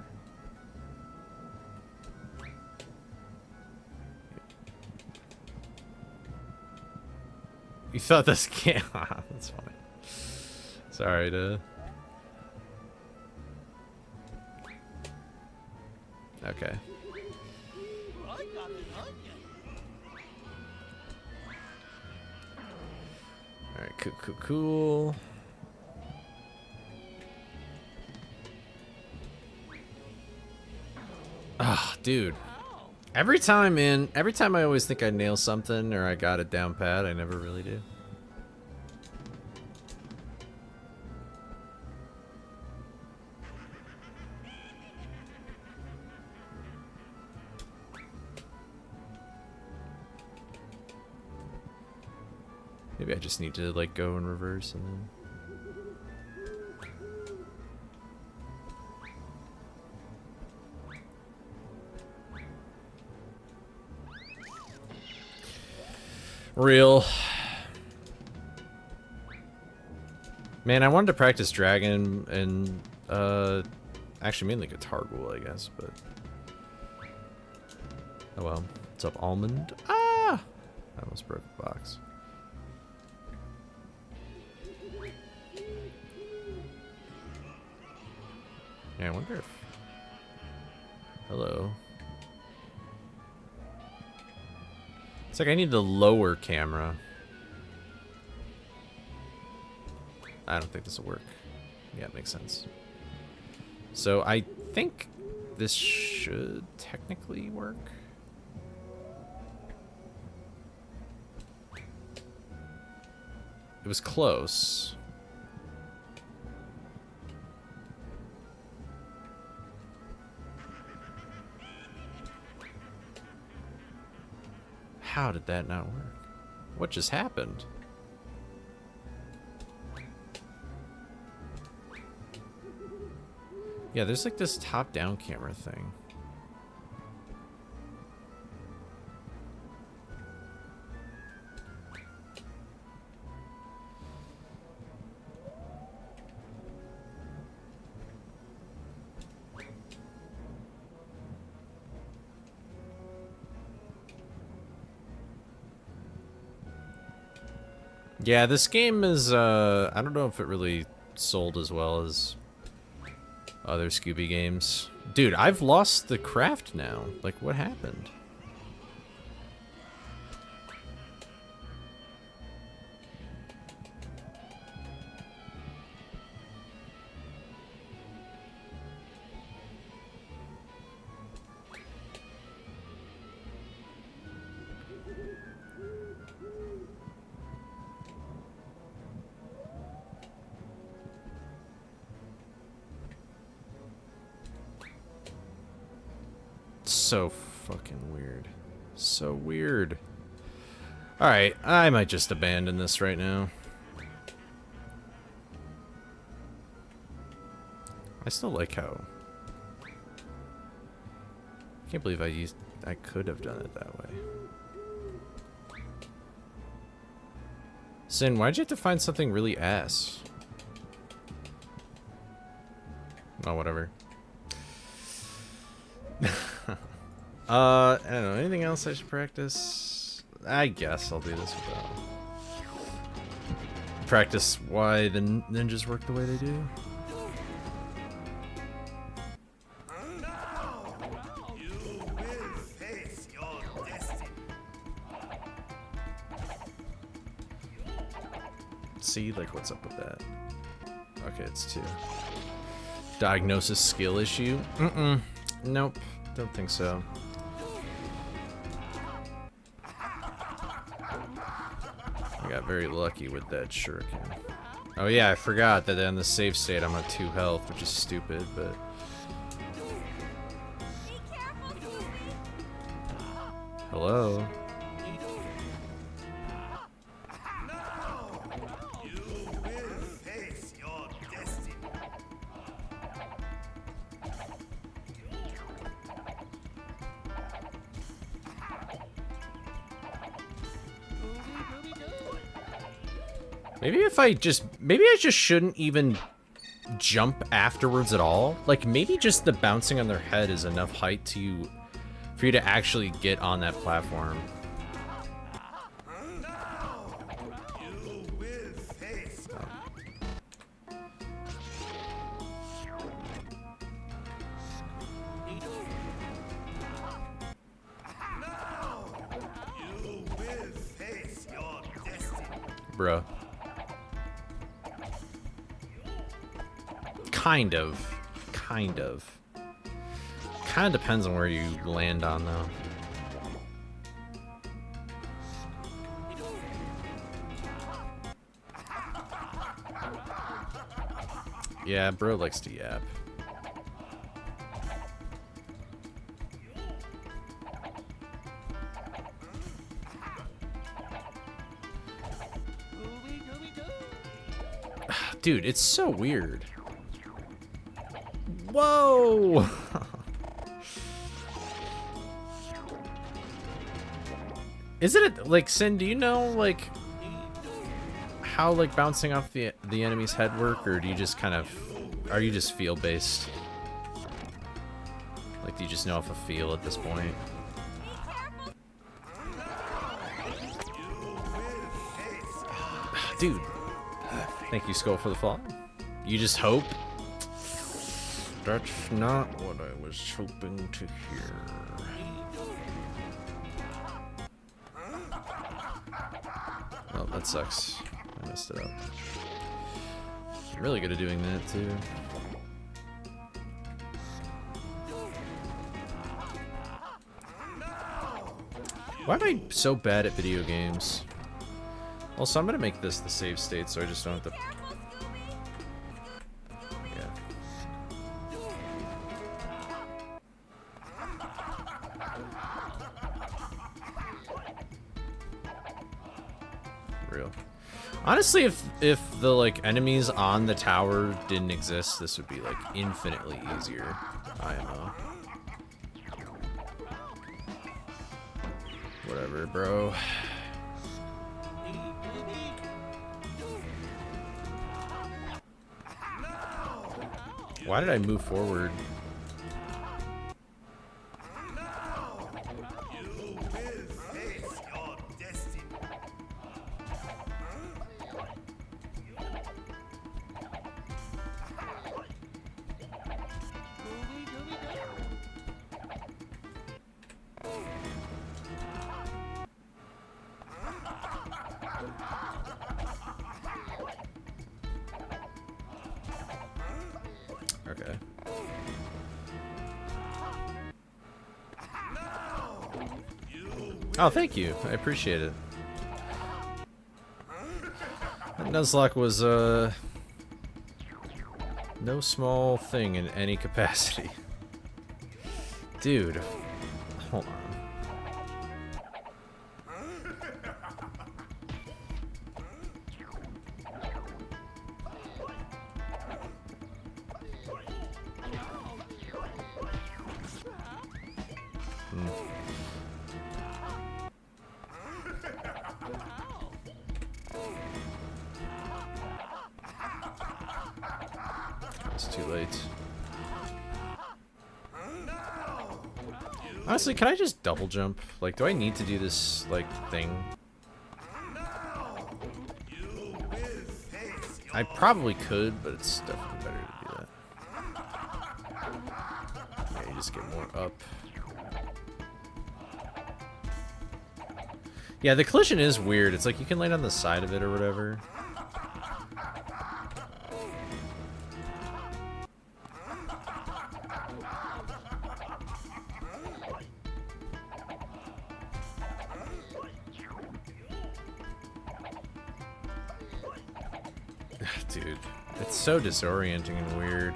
You thought this can't... That's funny. Sorry to... Okay. Alright, cool. Ah, dude. Every time I always think I nail something or I got it down pat, I never really do. Maybe I just need to like go in reverse and then... Real. Man, I wanted to practice Dragon and actually mainly Guitar Ghoul, I guess, but Oh well. What's up, Almond? Ah! I almost broke the box. Yeah, I wonder if... Hello. It's like I need the lower camera. I don't think this will work. Yeah, it makes sense. So I think this should technically work. It was close. How did that not work? What just happened? Yeah, there's like this top-down camera thing. Yeah, this game is, I don't know if it really sold as well as other Scooby games. Dude, I've lost the craft now. Like, what happened? So fucking weird. So weird. Alright, I might just abandon this right now. I still like how... I can't believe I could have done it that way. Sin, why'd you have to find something really ass? Oh, whatever. I don't know. Anything else I should practice? I guess I'll do this without. Practice why the ninjas work the way they do. See, like, what's up with that? Okay, it's 2. Diagnosis skill issue? Nope. Don't think so. I got very lucky with that shuriken. Oh yeah, I forgot that in the save state I'm at 2 health, which is stupid, but... Hello? Maybe I just shouldn't even jump afterwards at all. Like, maybe just the bouncing on their head is enough height for you to actually get on that platform. Bruh. Kind of. Kind of depends on where you land on, though. Yeah, bro likes to yap. Dude, it's so weird. Whoa! Isn't it, like, Sin, do you know, like, how, like, bouncing off the enemy's head work, or do you just kind of, are you just feel-based? Like, do you just know off a feel at this point? Dude. Thank you, Skull, for the follow. You just hope? That's not what I was hoping to hear. Oh, that sucks. I messed it up. I'm really good at doing that, too. Why am I so bad at video games? Also, I'm gonna make this the save state so I just don't have to... Yeah. Real. Honestly, if the, like, enemies on the tower didn't exist, this would be, like, infinitely easier. IMO. Whatever, bro. Why did I move forward? Okay. Oh, thank you. I appreciate it. That Nuzlocke was, no small thing in any capacity. Dude. Hold on. It's too late. Honestly, can I just double jump? Like, do I need to do this, like, thing? I probably could, but it's definitely better to do that. Yeah, you just get more up. Yeah, the collision is weird. It's like you can land on the side of it or whatever. Dude, it's so disorienting and weird.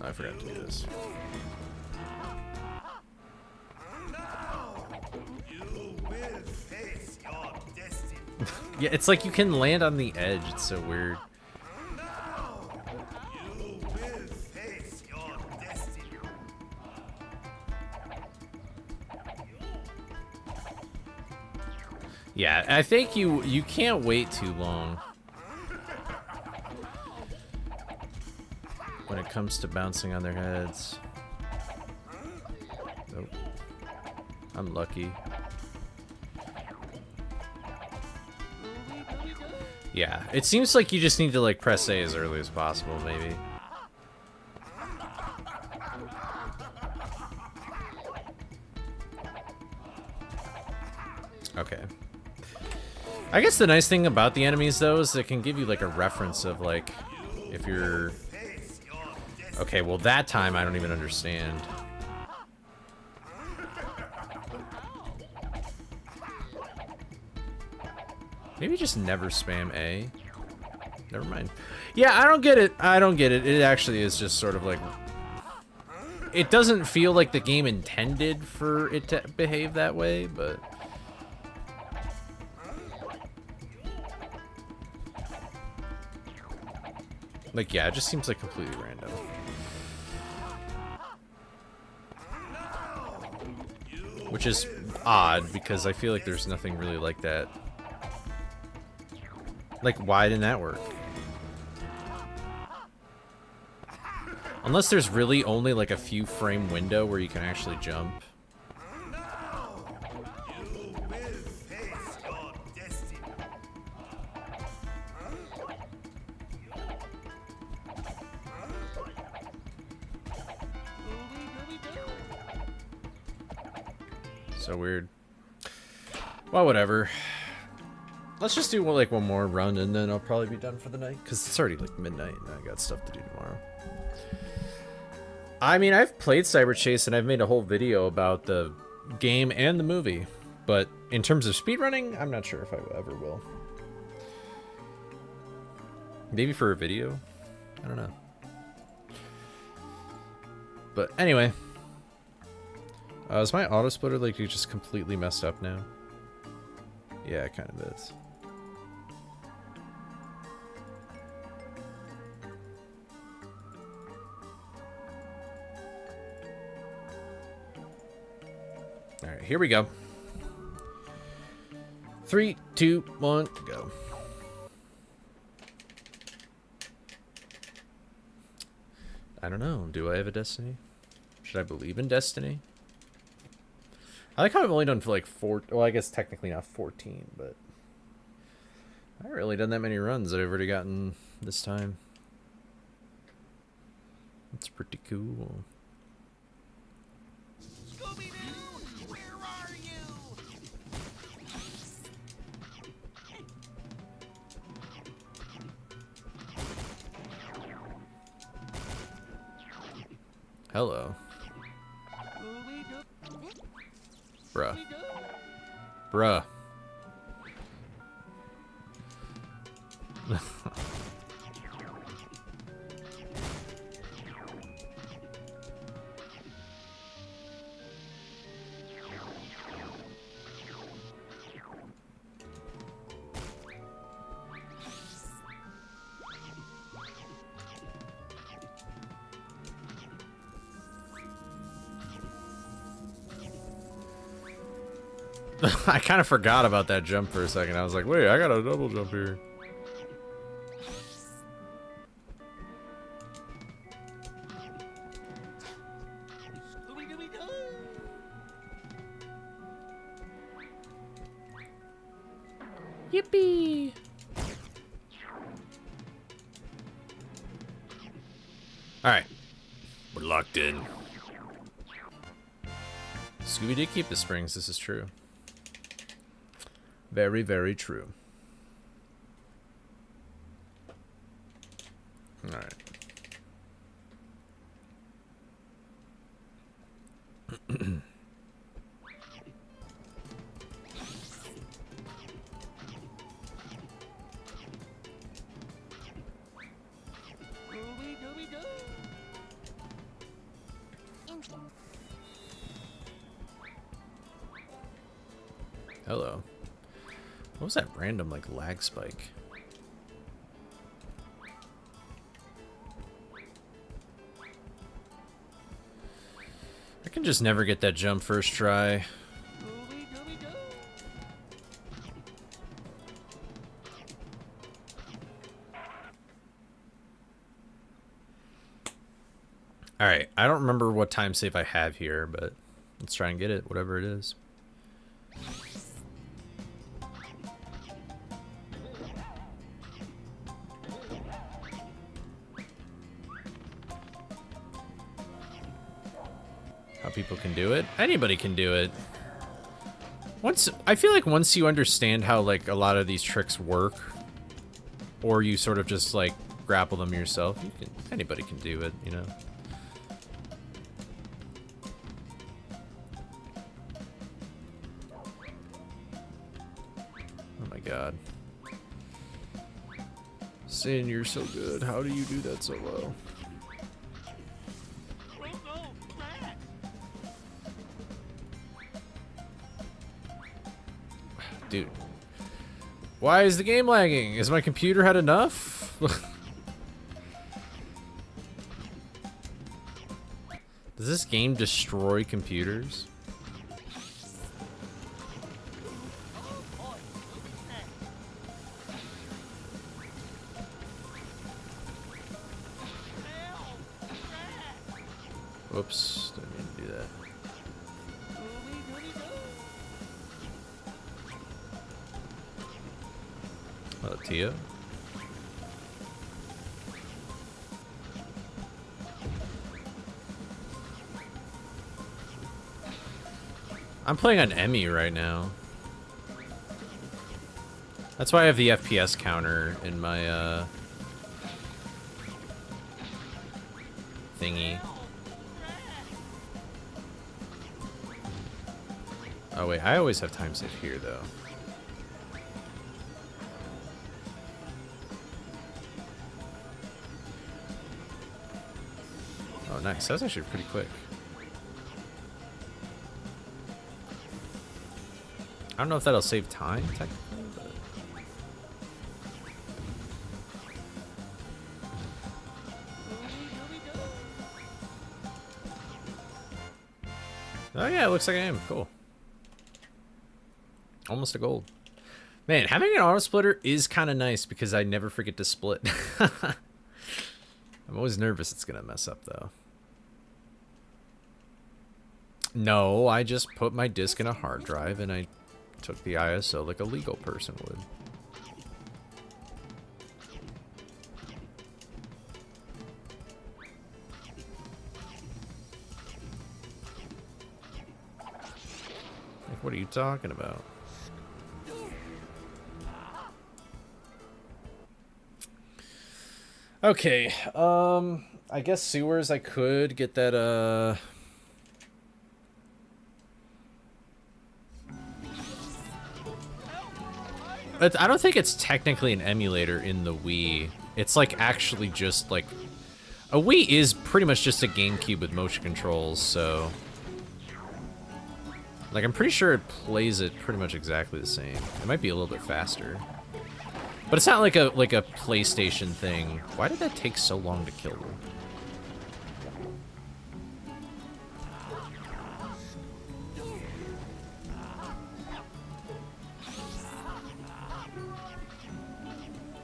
I forgot to do this. Yeah, it's like you can land on the edge. It's so weird. Yeah, I think you can't wait too long when it comes to bouncing on their heads. Nope. I'm lucky. Yeah, it seems like you just need to like press A as early as possible, maybe. Okay. I guess the nice thing about the enemies, though, is it can give you, like, a reference of, like, if you're... Okay, well, that time I don't even understand. Maybe just never spam A. Never mind. Yeah, I don't get it. I don't get it. It actually is just sort of, like... It doesn't feel like the game intended for it to behave that way, but... Like, yeah, it just seems like completely random. Which is odd, because I feel like there's nothing really like that. Like, why didn't that work? Unless there's really only, like, a few frame window where you can actually jump. So weird. Well, whatever. Let's just do like one more run and then I'll probably be done for the night. Because it's already like midnight and I got stuff to do tomorrow. I mean, I've played Cyber Chase and I've made a whole video about the game and the movie. But in terms of speedrunning, I'm not sure if I ever will. Maybe for a video? I don't know. But anyway. Is my auto splitter like just completely messed up now? Yeah, it kind of is. Alright, here we go. 3, 2, 1, go. I don't know. Do I have a destiny? Should I believe in destiny? I like how I've only done for like 4. Well, I guess technically not 14, but I haven't really done that many runs that I've already gotten this time. That's pretty cool. Scooby-Doo, where are you? Hello. Bruh. Bruh. I kind of forgot about that jump for a second. I was like, wait, I got a double jump here. Yippee! Alright. We're locked in. Scooby did keep the springs, this is true. Very, very true. Alright. Hello. What was that random, like, lag spike? I can just never get that jump first try. Alright, I don't remember what time save I have here, but let's try and get it, whatever it is. How people can do it? Anybody can do it. I feel like once you understand how like a lot of these tricks work, or you sort of just like grapple them yourself, anybody can do it, you know? Oh my god. Sin, you're so good. How do you do that so well? Dude. Why is the game lagging? Is my computer had enough? Does this game destroy computers? Whoops, didn't mean to do that. Oh, Tia. I'm playing on Emmy right now. That's why I have the FPS counter in my thingy. Oh wait, I always have time save here though. Oh nice, that was actually pretty quick. I don't know if that'll save time technically, but... Oh yeah, it looks like I am. Cool. Almost a gold. Man, having an auto splitter is kind of nice because I never forget to split. I'm always nervous it's gonna mess up though. No, I just put my disc in a hard drive and I took the ISO like a legal person would. Like, what are you talking about? Okay, I guess sewers I could get that, I don't think it's technically an emulator in the Wii. It's like actually just like... A Wii is pretty much just a GameCube with motion controls, so... Like, I'm pretty sure it plays it pretty much exactly the same. It might be a little bit faster. But it's not like a PlayStation thing. Why did that take so long to kill them?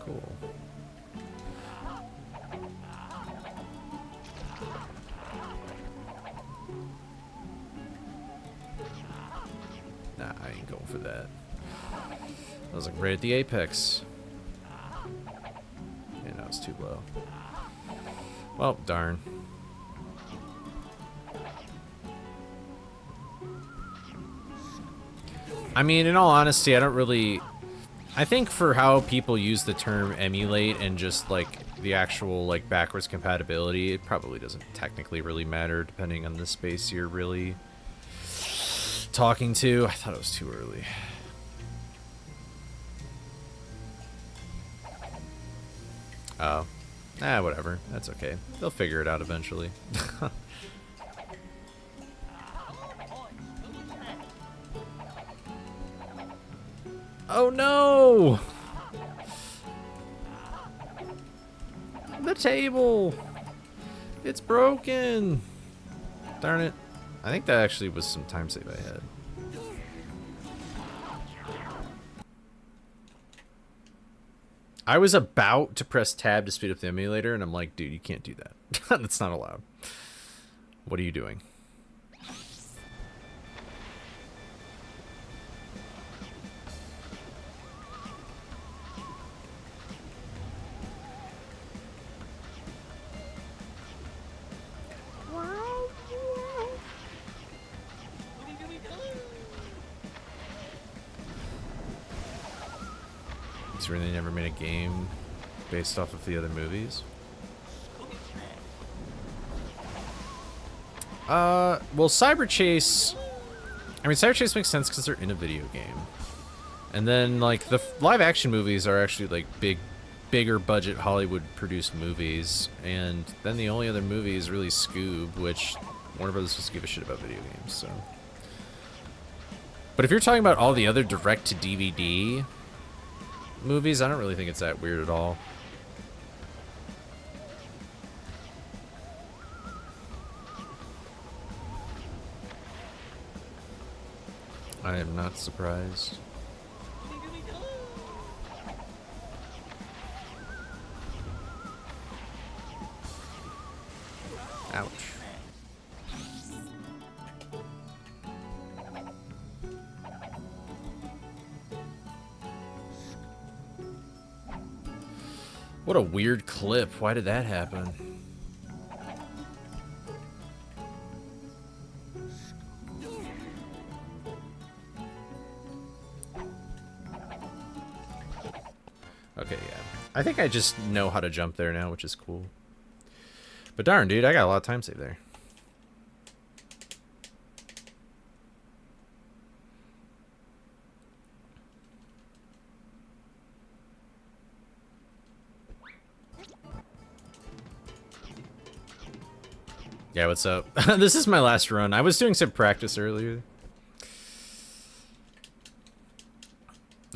Cool. Nah, I ain't going for that. I was like right at the apex. Yeah, no, it's too low. Well, darn. I mean, in all honesty, I don't really... I think for how people use the term emulate and just, like, the actual, like, backwards compatibility, it probably doesn't technically really matter depending on the space you're really talking to. I thought it was too early. Oh. Whatever. That's okay. They'll figure it out eventually. Oh no! The table! It's broken! Darn it. I think that actually was some time save I had. I was about to press tab to speed up the emulator, and I'm like, dude, you can't do that. That's not allowed. What are you doing? It's really never made a game based off of the other movies. Well, Cyber Chase... I mean, Cyber Chase makes sense because they're in a video game. And then, like, the live-action movies are actually, like, bigger budget Hollywood-produced movies. And then the only other movie is really Scoob, which Warner Brothers doesn't give a shit about video games, so... But if you're talking about all the other direct-to-DVD movies, I don't really think it's that weird at all. I am not surprised. Ouch. What a weird clip. Why did that happen? I think I just know how to jump there now, which is cool. But darn, dude, I got a lot of time saved there. Yeah, what's up? This is my last run. I was doing some practice earlier.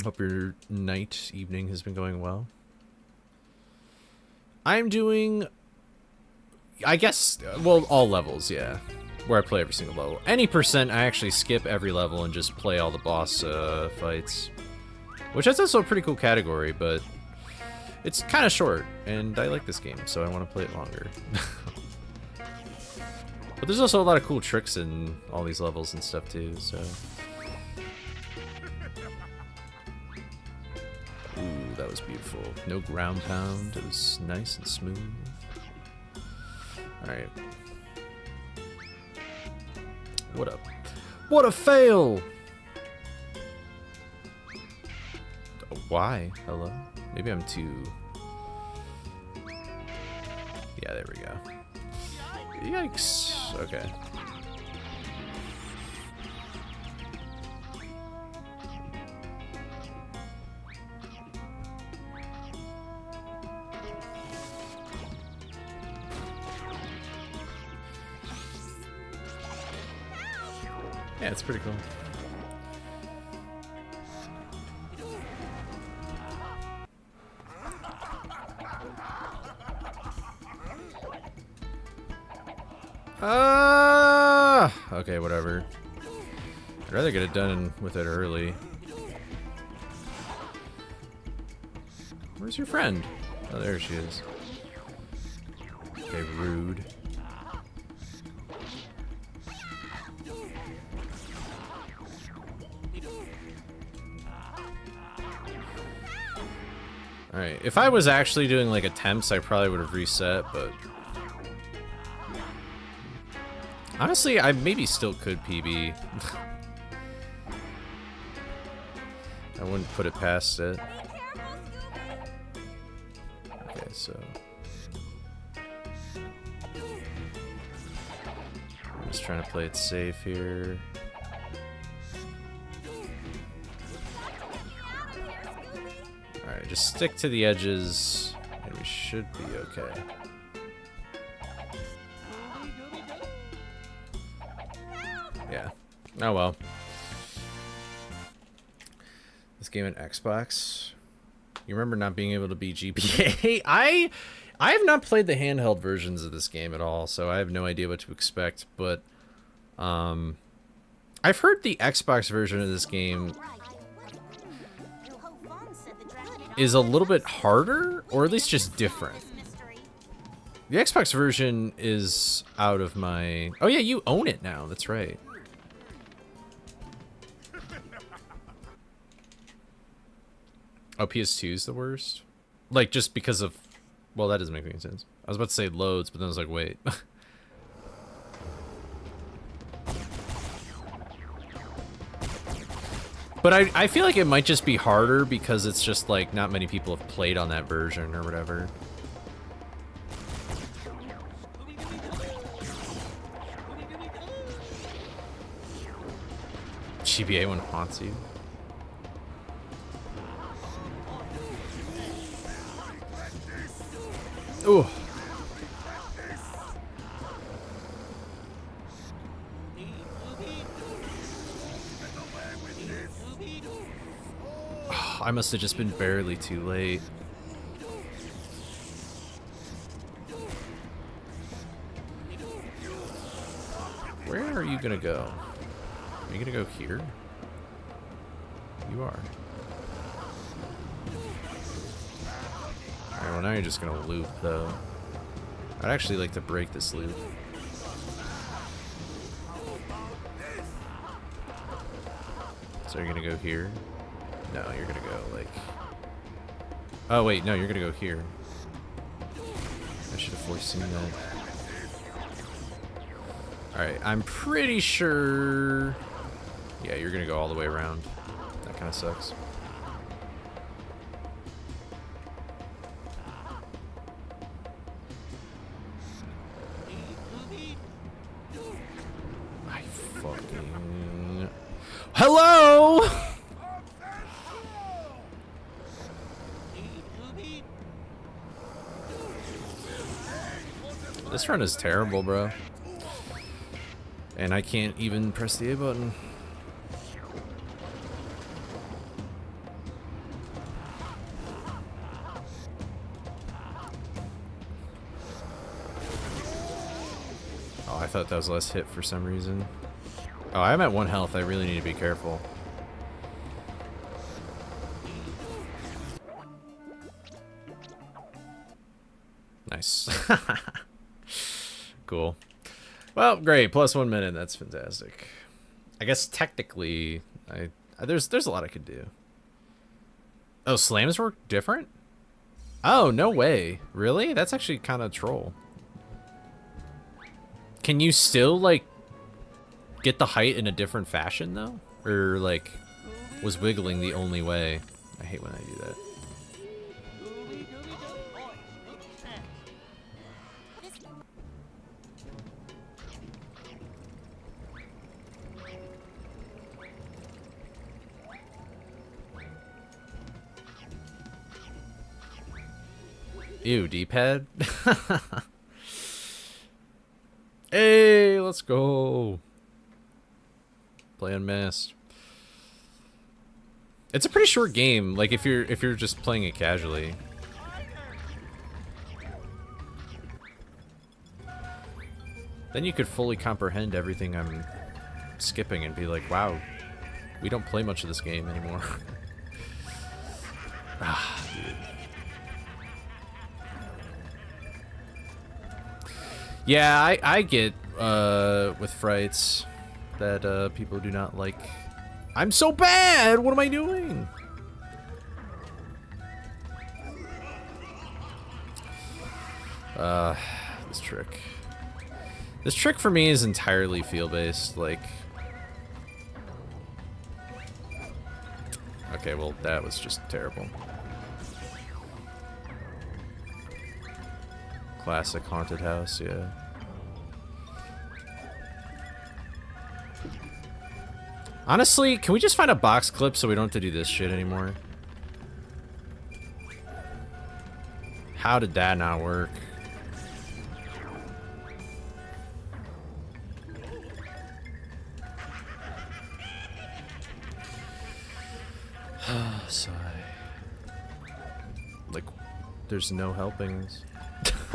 Hope your night, evening has been going well. I'm doing, I guess, well, all levels, yeah. Where I play every single level. Any percent, I actually skip every level and just play all the boss fights. Which is also a pretty cool category, but it's kind of short, and I like this game, so I want to play it longer. But there's also a lot of cool tricks in all these levels and stuff too, so. Ooh, that was beautiful. No ground pound, it was nice and smooth. Alright. What a fail! Why? Hello? Maybe I'm too... Yeah, there we go. Yikes. Okay. Yeah, it's pretty cool. Okay, whatever. I'd rather get it done with it early. Where's your friend? Oh, there she is. Okay, rude. Alright, if I was actually doing like attempts, I probably would have reset, but... Honestly, I maybe still could PB. I wouldn't put it past it. Okay, so... I'm just trying to play it safe here. Alright, just stick to the edges, and we should be okay. Yeah. Oh well. This game on Xbox. You remember not being able to beat GPA? I have not played the handheld versions of this game at all, so I have no idea what to expect, but I've heard the Xbox version of this game is a little bit harder, or at least just different. The Xbox version is out of my... Oh yeah, you own it now, that's right. Oh, PS2 is the worst? Like, just because of... Well, that doesn't make any sense. I was about to say loads, but then I was like, wait. But I feel like it might just be harder because it's just, like, not many people have played on that version or whatever. GBA one haunts you. Ooh. Oh, I must have just been barely too late. Where are you gonna go? Are you gonna go here? You are. Alright, well now you're just gonna loop though. I'd actually like to break this loop. So you're gonna go here? No, you're gonna go like... Oh wait, no, you're gonna go here. I should have foreseen that. Alright, I'm pretty sure... Yeah, you're gonna go all the way around. That kinda sucks. Hello! This run is terrible, bro. And I can't even press the A button. Oh, I thought that was less hit for some reason. Oh, I'm at 1 health. I really need to be careful. Nice. Cool. Well, great. Plus 1 minute. That's fantastic. I guess technically, there's a lot I could do. Oh, slams work different? Oh, no way. Really? That's actually kind of troll. Can you still, like, get the height in a different fashion, though? Or, like, was wiggling the only way? I hate when I do that. Ew, D-pad? Hey, let's go. Play Unmasked. It's a pretty short game, like if you're just playing it casually. Then you could fully comprehend everything I'm skipping and be like, wow, we don't play much of this game anymore. Ah, dude. Yeah, I get with frights that people do not like. I'm so bad! What am I doing? This trick. This trick for me is entirely feel-based, like... Okay, well, that was just terrible. Classic haunted house, yeah. Honestly, can we just find a box clip so we don't have to do this shit anymore? How did that not work? Sigh. Like, there's no helping this.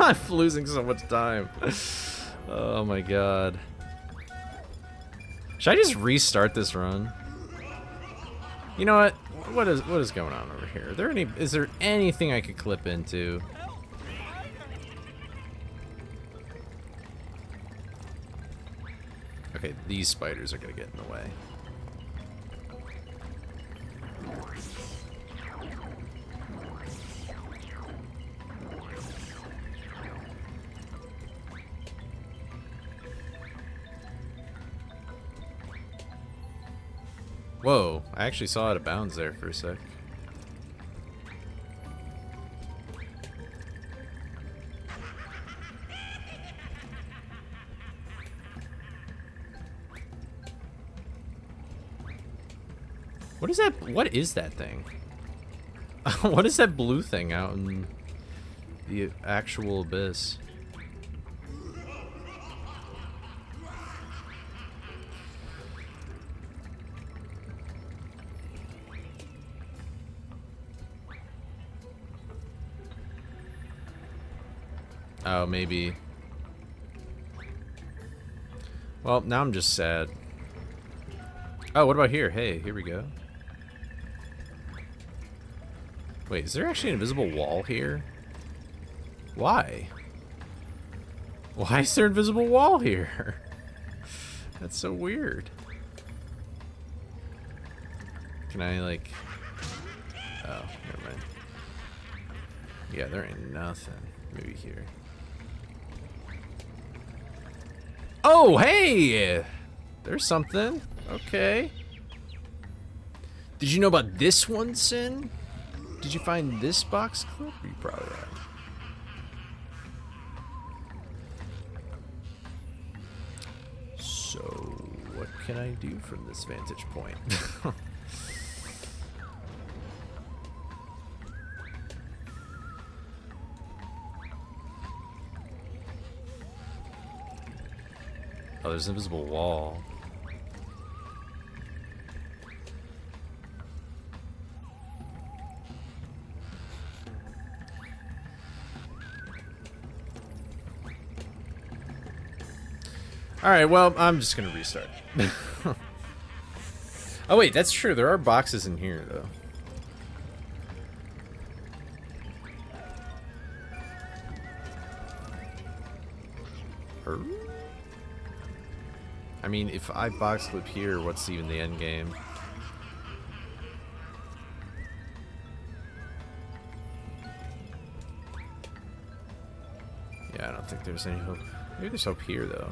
I'm losing so much time. Oh my god. Should I just restart this run? You know what? What is going on over here? Is there anything I could clip into? Okay, these spiders are gonna get in the way. Whoa, I actually saw it out of bounds there for a sec. What is that? What is that thing? What is that blue thing out in the actual abyss? Oh, maybe. Well, now I'm just sad. Oh, what about here? Hey, here we go. Wait, is there actually an invisible wall here? Why? Why is there an invisible wall here? That's so weird. Can I, like... Oh, never mind. Yeah, there ain't nothing. Maybe here. Oh, hey! There's something. Okay. Did you know about this one, Sin? Did you find this box clip? You probably have. So, what can I do from this vantage point? Oh, there's an invisible wall. Alright, well, I'm just gonna restart. Oh wait, that's true. There are boxes in here, though. I mean, if I box clip here, what's even the end game? Yeah, I don't think there's any hope. Maybe there's hope here, though.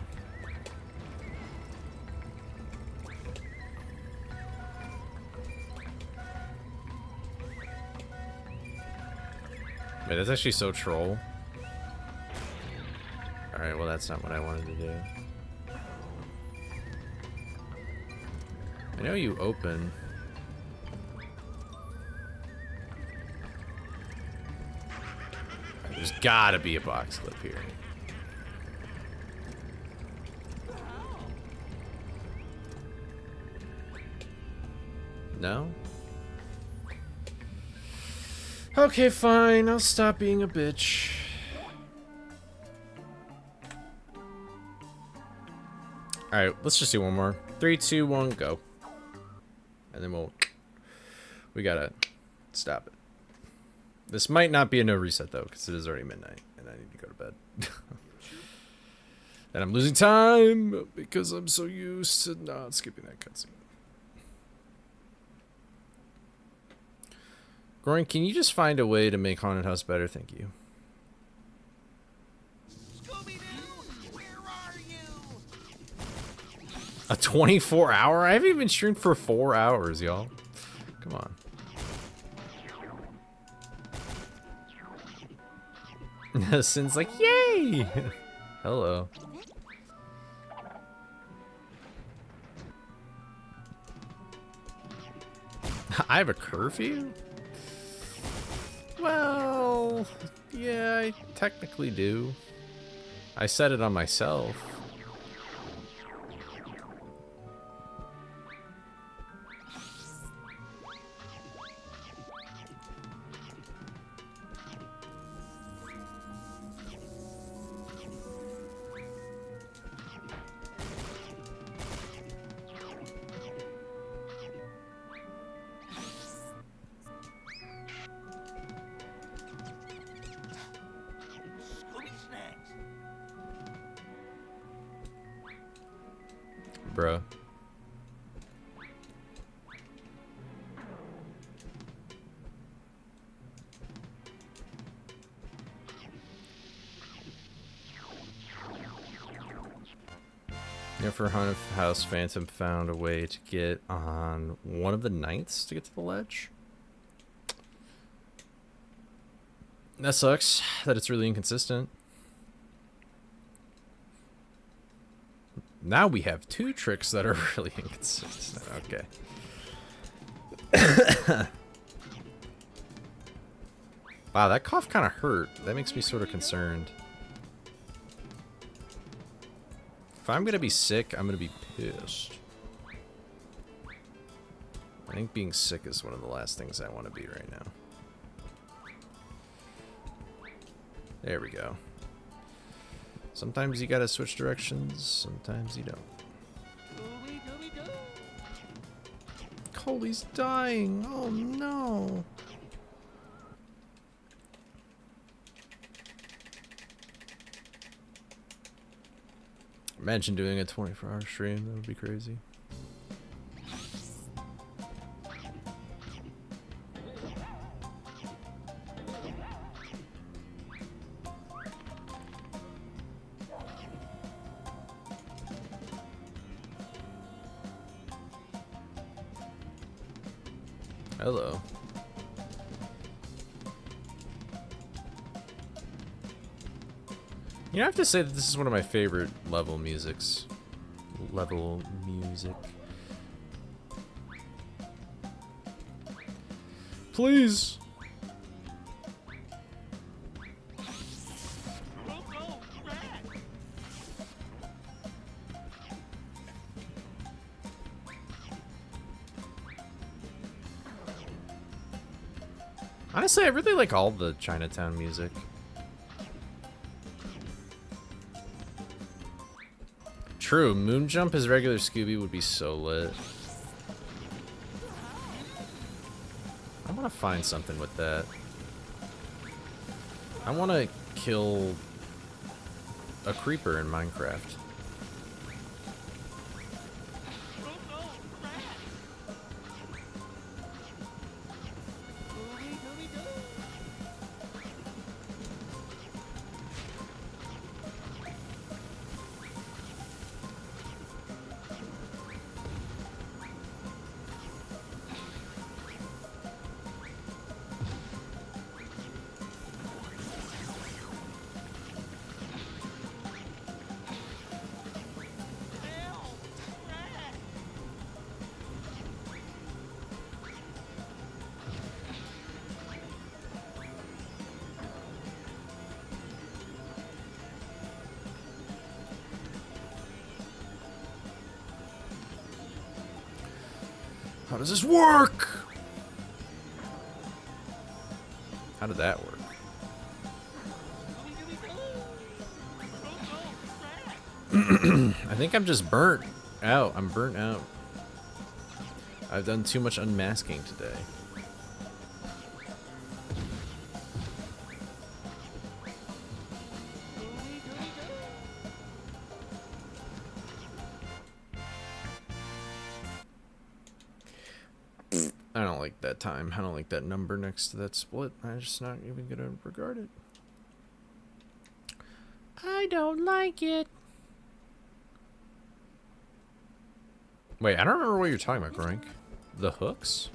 Wait, that's actually so troll. Alright, well, that's not what I wanted to do. I know you open. There's gotta be a box clip here. No? Okay, fine. I'll stop being a bitch. Alright, let's just do one more. 3, 2, 1, go. And then we gotta stop it. This might not be a no reset, though, because it is already midnight, and I need to go to bed. And I'm losing time, because I'm so used to not skipping that cutscene. Goring, can you just find a way to make Haunted House better? Thank you. Scooby-Doo, where are you? A 24-hour? I haven't even streamed for 4 hours, y'all. Come on. Sin's like, yay! Hello. I have a curfew? Well, yeah, I technically do. I set it on myself. Bruh. Yeah, for Haunted House, Phantom found a way to get on one of the ninths to get to the ledge. That sucks, that it's really inconsistent. Now we have 2 tricks that are really inconsistent. Okay. Wow, that cough kind of hurt. That makes me sort of concerned. If I'm gonna be sick, I'm gonna be pissed. I think being sick is one of the last things I want to be right now. There we go. Sometimes you gotta switch directions, sometimes you don't. Coley's dying! Oh no! Imagine doing a 24-hour stream, that would be crazy. Hello. You know, I have to say that this is one of my favorite level musics. level music. Please. Honestly, I really like all the Chinatown music. True, Moonjump as regular Scooby would be so lit. I want to find something with that. I want to kill a creeper in Minecraft. How does this work? How did that work? I think I'm just burnt out. I'm burnt out. I've done too much unmasking today. I don't like that time. I don't like that number next to that split. I'm just not even gonna regard it. I don't like it. Wait, I don't remember what you're talking about, Groink. The hooks?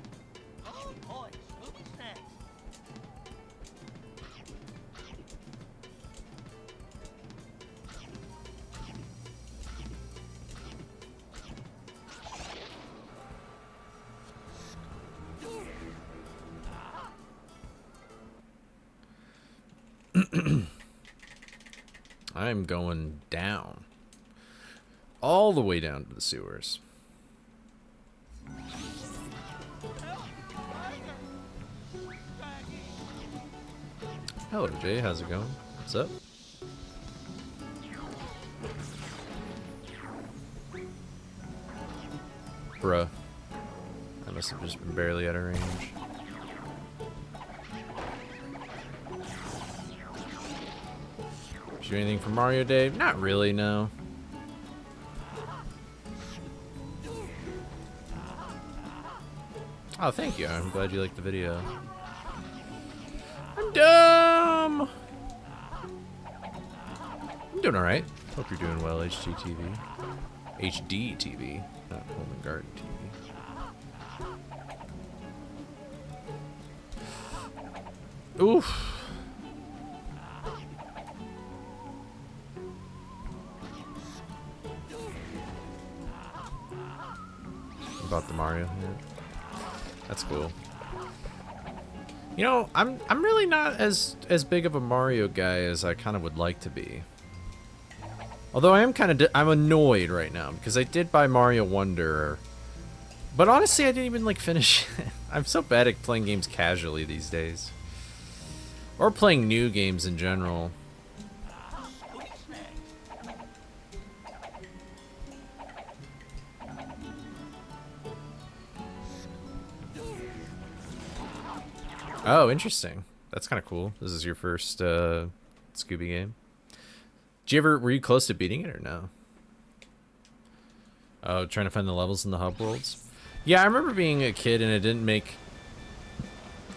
Oh boy, Scooby snacks. I'm going down. All the way down to the sewers. Hello, Jay. How's it going? What's up? Bruh. I must have just been barely out of range. Did you do anything for Mario Day? Not really, no. Oh, thank you. I'm glad you liked the video. I'm dumb! I'm doing alright. Hope you're doing well, HDTV. HDTV, not Home and Garden TV. Oof. About the Mario, yeah. That's cool. You know, I'm really not as big of a Mario guy as I kind of would like to be. Although I am kind of I'm annoyed right now because I did buy Mario Wonder, but honestly I didn't even like finish it. I'm so bad at playing games casually these days, or playing new games in general. Oh, interesting. That's kind of cool. This is your first Scooby game. Were you close to beating it or no? Oh, trying to find the levels in the hub worlds? Yeah, I remember being a kid and it didn't make...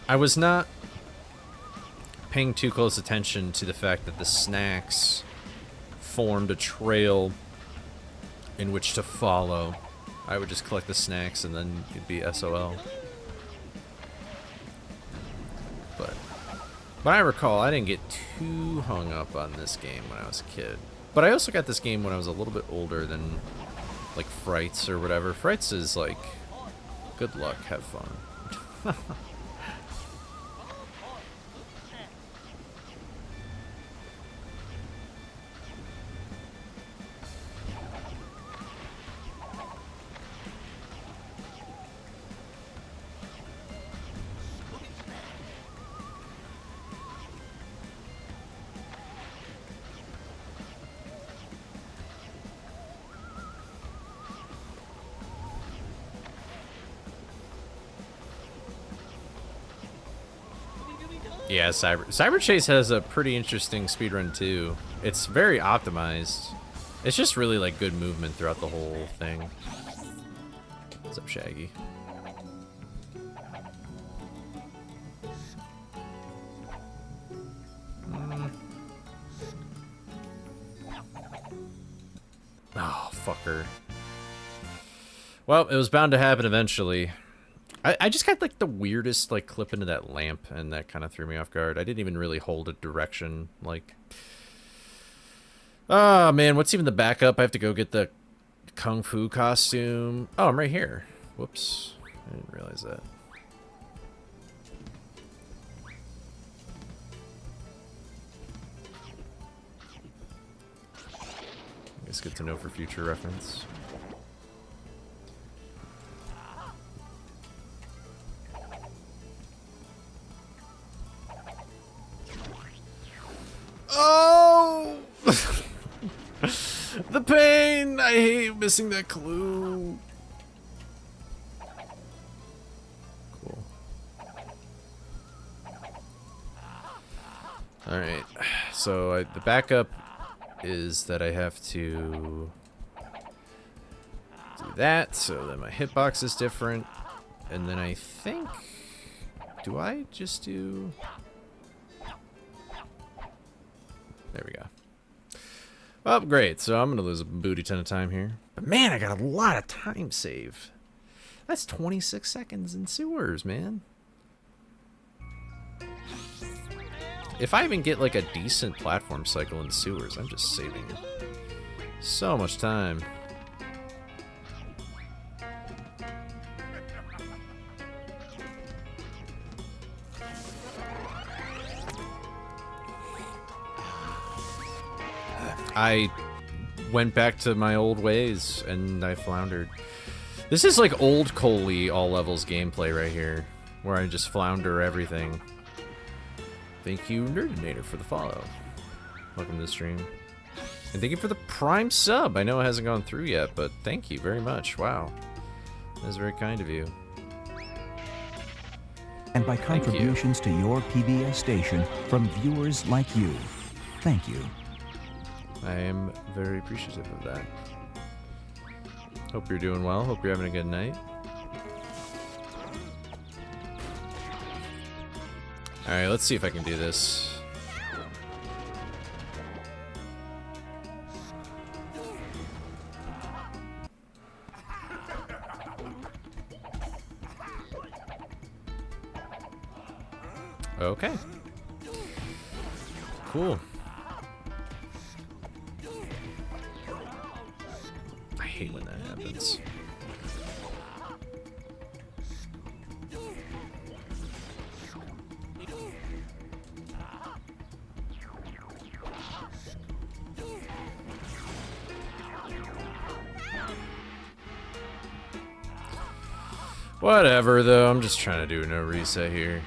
I was not paying too close attention to the fact that the snacks formed a trail in which to follow. I would just collect the snacks and then it'd be SOL. But I recall I didn't get too hung up on this game when I was a kid. But I also got this game when I was a little bit older than like Frights or whatever. Frights is like, good luck, have fun. Yeah, Cyber Chase has a pretty interesting speedrun too. It's very optimized. It's just really like good movement throughout the whole thing. What's up, Shaggy? Oh, fucker. Well, it was bound to happen eventually. I just got like the weirdest like clip into that lamp, and that kind of threw me off guard. I didn't even really hold a direction. Like, oh man, what's even the backup? I have to go get the Kung Fu costume. Oh, I'm right here. Whoops, I didn't realize that. I guess good to know for future reference. Oh! The pain! I hate missing that clue. Cool. Alright, so the backup is that I have to do that, so then my hitbox is different. And then I think... Do I just do... There we go. Well, great. So I'm going to lose a booty ton of time here. But man, I got a lot of time saved. That's 26 seconds in sewers, man. If I even get like a decent platform cycle in sewers, I'm just saving so much time. I went back to my old ways, and I floundered. This is like old Coley all levels gameplay right here, where I just flounder everything. Thank you, Nerdinator, for the follow. Welcome to the stream. And thank you for the Prime sub. I know it hasn't gone through yet, but thank you very much. Wow. That is very kind of you. And by contributions to your PBS station from viewers like you. Thank you. I am very appreciative of that. Hope you're doing well. Hope you're having a good night. Alright, let's see if I can do this. Okay. Cool. I hate when that happens. Whatever, though. I'm just trying to do no reset here.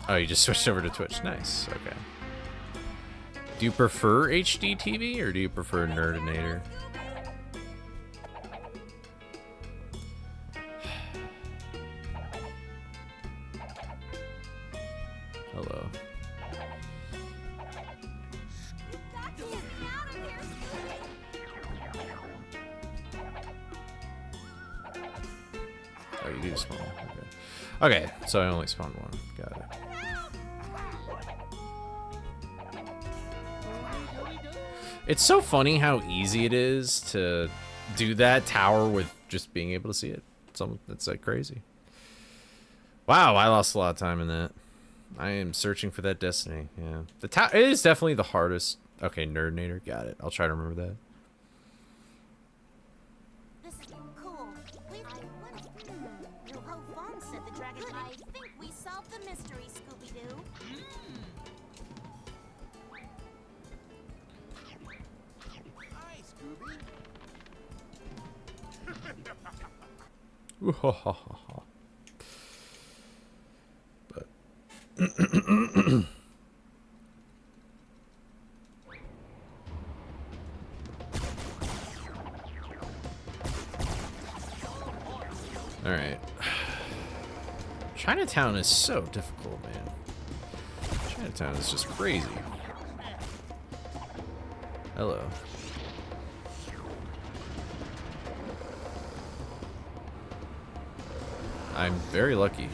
Oh, you just switched over to Twitch. Nice. Okay. Do you prefer HD TV or do you prefer Nerdinator? Hello. Oh, you do spawn. Okay. Okay, so I only spawned one. Got it. It's so funny how easy it is to do that tower with just being able to see it. It's like crazy. Wow, I lost a lot of time in that. I am searching for that destiny. Yeah, it is definitely the hardest. Okay, Nerdinator, got it. I'll try to remember that. But all right. Chinatown is so difficult, man. Chinatown is just crazy. Hello. I'm very lucky.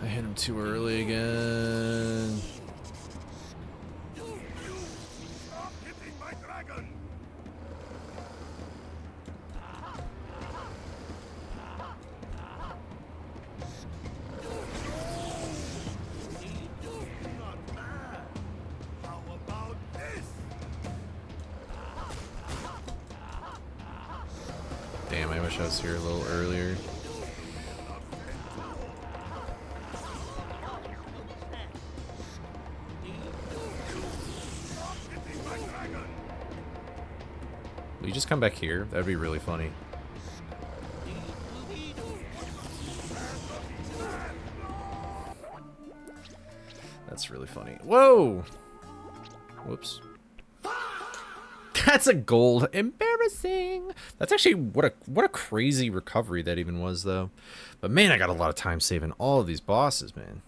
I hit him too early again. Damn, I wish I was here a little earlier. Will you just come back here? That'd be really funny. That's really funny. Whoa! Whoops. That's a gold. Embarrassing. That's actually what a crazy recovery that even was, though. But man, I got a lot of time saving all of these bosses, man.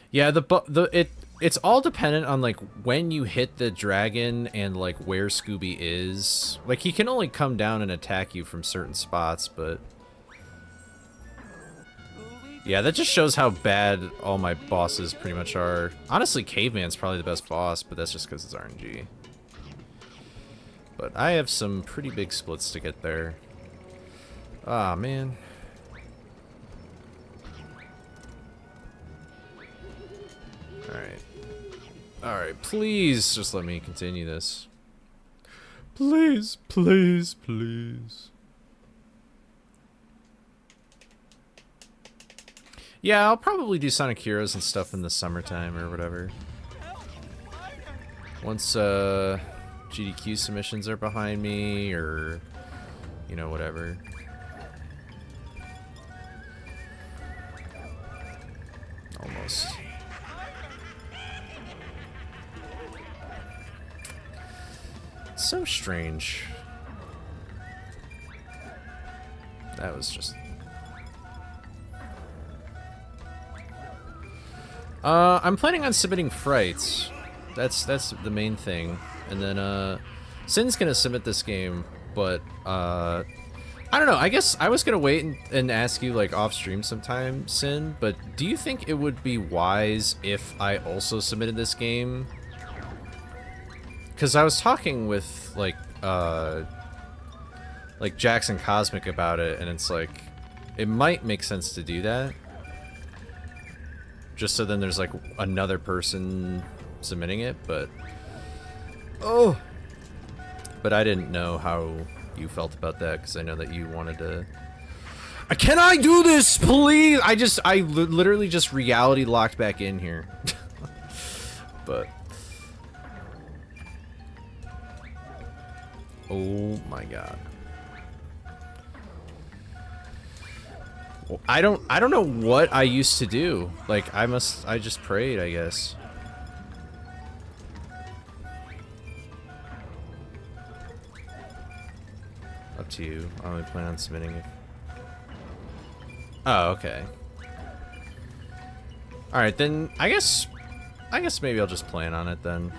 Yeah, it's all dependent on like when you hit the dragon and like where Scooby is. Like he can only come down and attack you from certain spots, but yeah, that just shows how bad all my bosses pretty much are. Honestly, Caveman's probably the best boss, but that's just because it's RNG. But I have some pretty big splits to get there. Ah, man. Alright. Alright, please just let me continue this. Please, please, please. Yeah, I'll probably do Sonic Heroes and stuff in the summertime or whatever. Once GDQ submissions are behind me, or you know, whatever. Almost. It's so strange. That was just... I'm planning on submitting Frights. That's the main thing. And then, Sin's gonna submit this game, but, I don't know, I guess I was gonna wait and ask you, like, off-stream sometime, Sin, but do you think it would be wise if I also submitted this game? Because I was talking with, like Jackson Cosmic about it, and it's like, it might make sense to do that. Just so then there's, like, another person submitting it, but... Oh! But I didn't know how you felt about that, because I know that you wanted to... Can I do this, please? I literally just reality locked back in here. But... Oh my god. Well, I don't know what I used to do. Like, I just prayed, I guess. Up to you. I only plan on submitting it. Oh, okay. Alright, then I guess maybe I'll just plan on it then.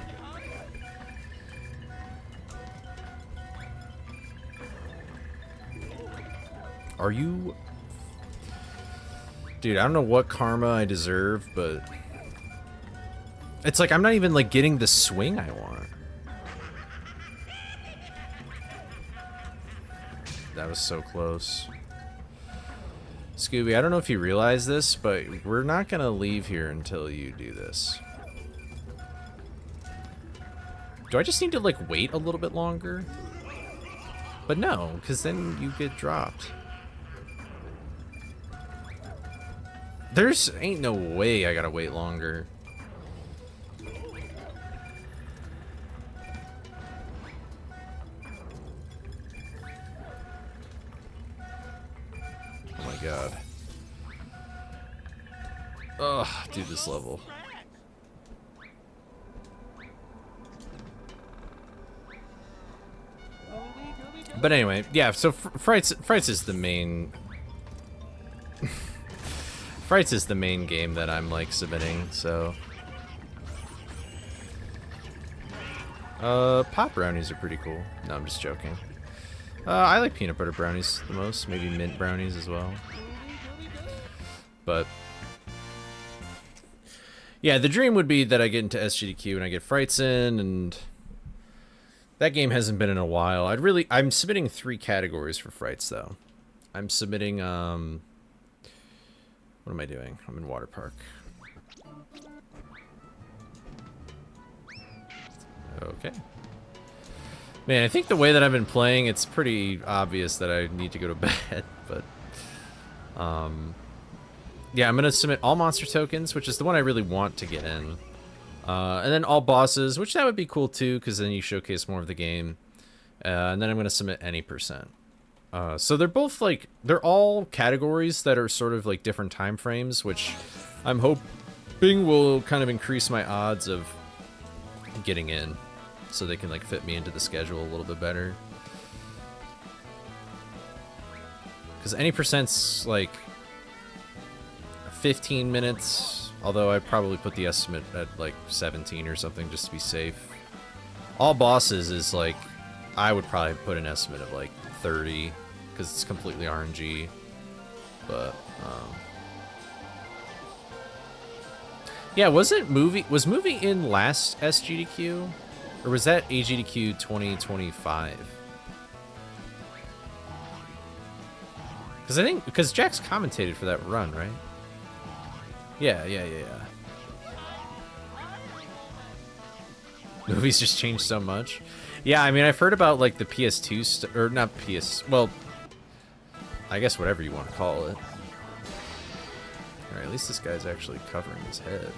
Are you... Dude, I don't know what karma I deserve, but... It's like I'm not even, like, getting the swing I want. That was so close. Scooby, I don't know if you realize this, but we're not gonna leave here until you do this. Do I just need to, like, wait a little bit longer? But no, because then you get dropped. There's ain't no way I gotta wait longer. Oh my god. Ugh, dude, this level. But anyway, yeah, so Frights is the main... Frights is the main game that I'm, like, submitting, so... Pop brownies are pretty cool. No, I'm just joking. I like peanut butter brownies the most, maybe mint brownies as well. But... yeah, the dream would be that I get into SGDQ and I get Frights in, and... that game hasn't been in a while. I'm submitting 3 categories for Frights, though. I'm submitting, what am I doing? I'm in Water Park. Okay. Man, I think the way that I've been playing, it's pretty obvious that I need to go to bed, but... yeah, I'm gonna submit all monster tokens, which is the one I really want to get in. And then all bosses, which that would be cool too, because then you showcase more of the game. And then I'm going to submit any percent. So they're both like, they're all categories that are sort of like different time frames, which I'm hoping will kind of increase my odds of getting in, so they can like fit me into the schedule a little bit better. Because any percent's like 15 minutes. Although I'd probably put the estimate at like 17 or something just to be safe. All bosses is like, I would probably put an estimate of like 30 because it's completely RNG. But yeah, was movie in last SGDQ, or was that AGDQ 2025? Because Jack's commentated for that run, right? Yeah. Movies just changed so much. Yeah, I mean, I've heard about, like, the PS2... or not PS... well, I guess whatever you want to call it. Alright, at least this guy's actually covering his head.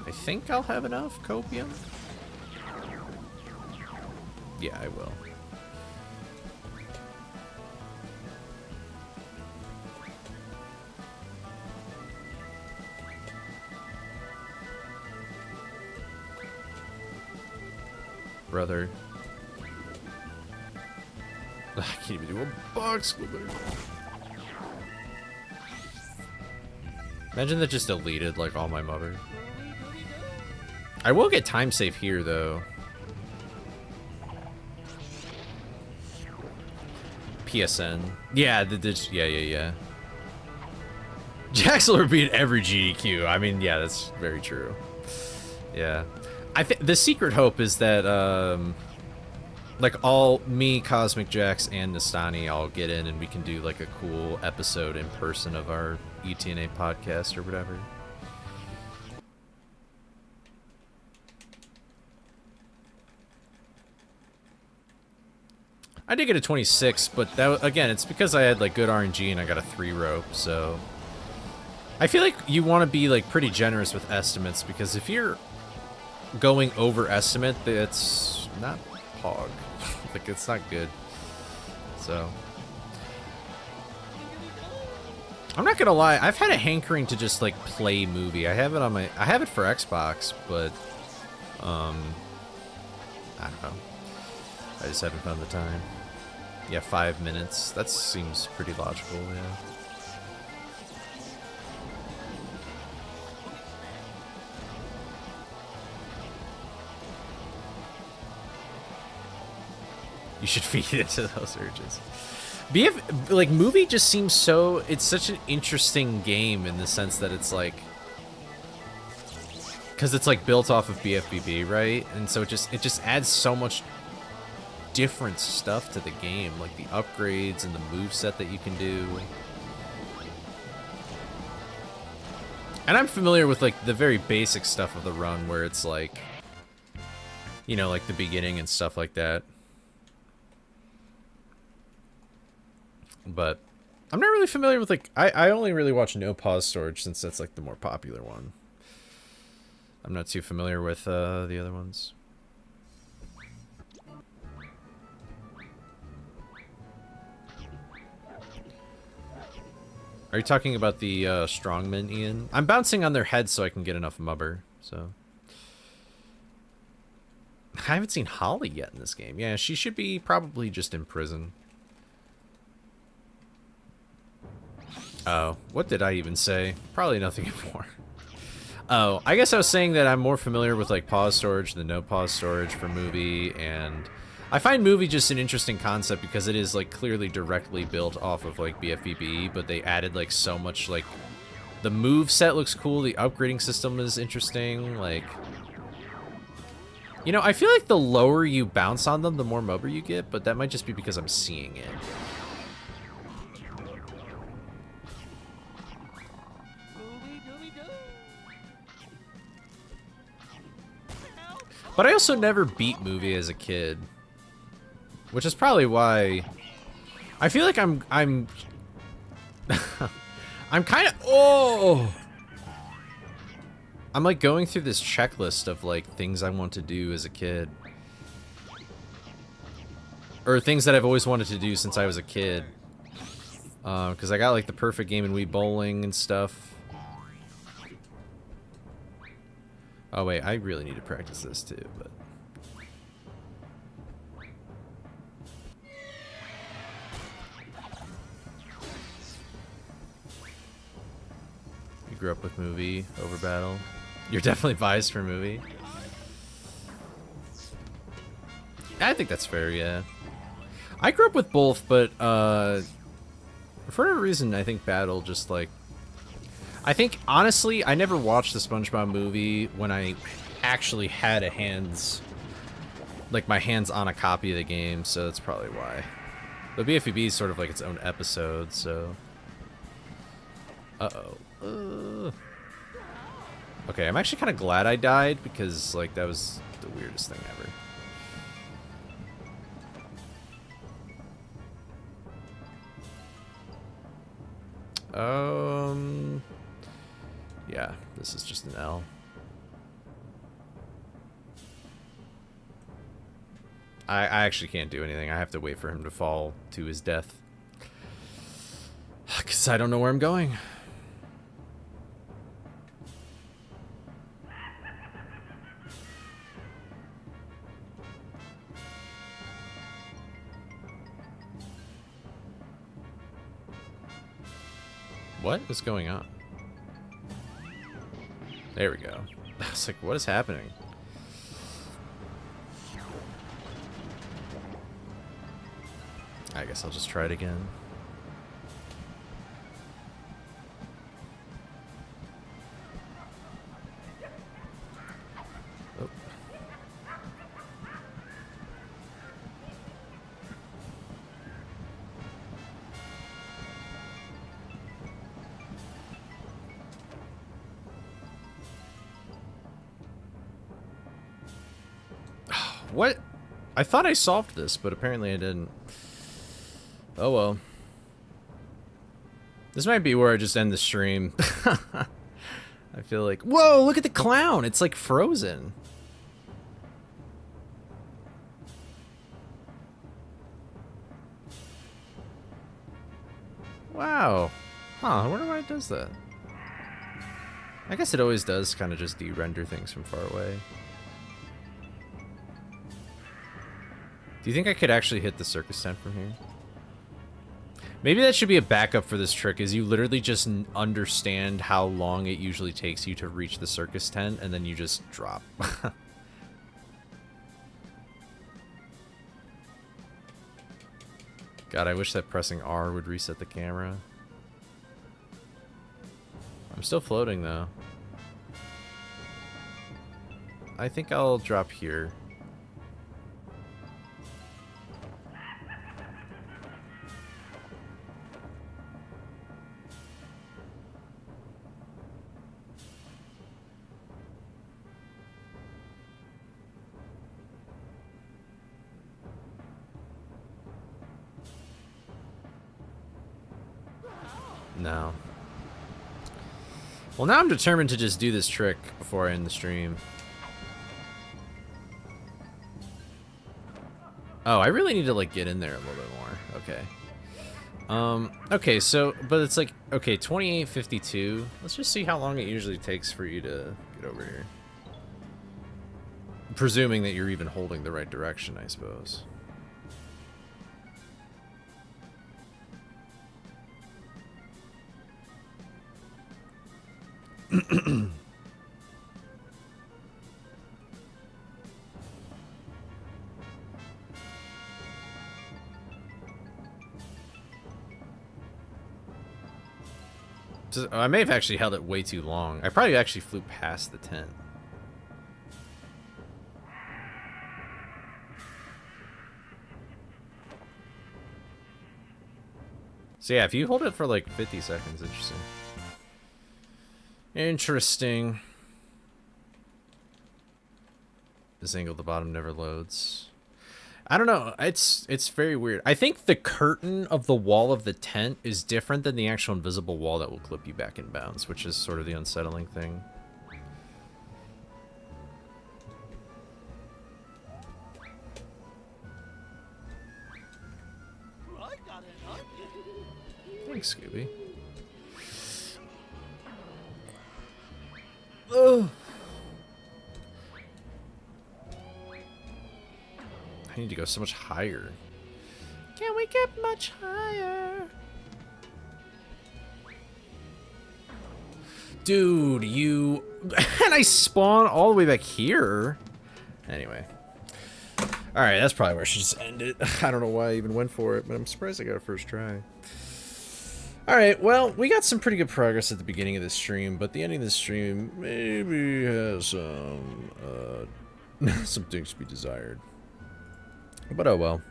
I think I'll have enough copium. Yeah, I will. Brother. I can't even do a box. Imagine that just deleted like all my mubber. I will get time safe here though. PSN. Yeah, yeah. Jaxler beat every GDQ. I mean, yeah, that's very true. Yeah. I think the secret hope is that, like, all me, Cosmic Jax, and Nastani all get in and we can do, like, a cool episode in person of our ETNA podcast or whatever. I did get a 26, but that, again, it's because I had like good RNG and I got a 3 rope, so I feel like you want to be like pretty generous with estimates, because if you're going over estimate, it's not pog. Like, it's not good. So I'm not gonna lie, I've had a hankering to just like play movie. I have it for Xbox, but I don't know. I just haven't found the time. Yeah, 5 minutes. That seems pretty logical, yeah. You should feed into those urges. Like, movie just seems so... it's such an interesting game in the sense that it's like... because it's like built off of BFBB, right? And so it just adds so much different stuff to the game, like the upgrades and the moveset that you can do. And I'm familiar with like the very basic stuff of the run, where it's like You know, like the beginning and stuff like that. But I'm not really familiar with, like, I only really watch No Pause Storage since that's like the more popular one. I'm not too familiar with the other ones. Are you talking about the strongmen, Ian? I'm bouncing on their heads so I can get enough mubber, so. I haven't seen Holly yet in this game. Yeah, she should be probably just in prison. Oh, what did I even say? Probably nothing more. Oh, I guess I was saying that I'm more familiar with like pause storage than no pause storage for movie, and I find movie just an interesting concept because it is like clearly directly built off of like BFBB, but they added like so much, like the move set looks cool, the upgrading system is interesting, like, you know, I feel like the lower you bounce on them, the more mubber you get, but that might just be because I'm seeing it. But I also never beat movie as a kid, which is probably why I feel like I'm I'm kind of I'm like going through this checklist of like things I want to do as a kid, or things that I've always wanted to do since I was a kid. Because I got like the perfect game in Wii Bowling and stuff. Oh wait, I really need to practice this too, but. You grew up with movie over battle. You're definitely biased for movie. I think that's fair, yeah. I grew up with both, but for whatever reason, I think battle just like. I think, honestly, I never watched the SpongeBob movie when I actually had my hands on a copy of the game, so that's probably why. But BFEB is sort of like its own episode, so. Uh-oh. Okay, I'm actually kind of glad I died, because, like, that was the weirdest thing ever. Yeah, this is just an L. I actually can't do anything. I have to wait for him to fall to his death. Because I don't know where I'm going. What is going on? There we go. I was like, what is happening? I guess I'll just try it again. Oh. What? I thought I solved this, but apparently I didn't. Oh well. This might be where I just end the stream. I feel like... Whoa, look at the clown! It's like frozen. Wow. Huh, I wonder why it does that. I guess it always does kind of just de-render things from far away. Do you think I could actually hit the circus tent from here? Maybe that should be a backup for this trick, is you literally just understand how long it usually takes you to reach the circus tent, and then you just drop. God, I wish that pressing R would reset the camera. I'm still floating, though. I think I'll drop here. No. Well, now I'm determined to just do this trick before I end the stream. Oh, I really need to, like, get in there a little bit more. Okay. Okay, so, but it's like, okay, 28:52. Let's just see how long it usually takes for you to get over here. Presuming that you're even holding the right direction, I suppose. I may have actually held it way too long. I probably actually flew past the tent. So yeah, if you hold it for like 50 seconds, interesting. Interesting. This angle at the bottom never loads. I don't know. It's very weird. I think the curtain of the wall of the tent is different than the actual invisible wall that will clip you back in bounds, which is sort of the unsettling thing. Thanks, Scooby. Ugh. I need to go so much higher. Can we get much higher? Dude, you... and I spawn all the way back here? Anyway. Alright, that's probably where I should just end it. I don't know why I even went for it, but I'm surprised I got it first try. Alright, well, we got some pretty good progress at the beginning of this stream, but the ending of the stream maybe has some things to be desired. But oh well.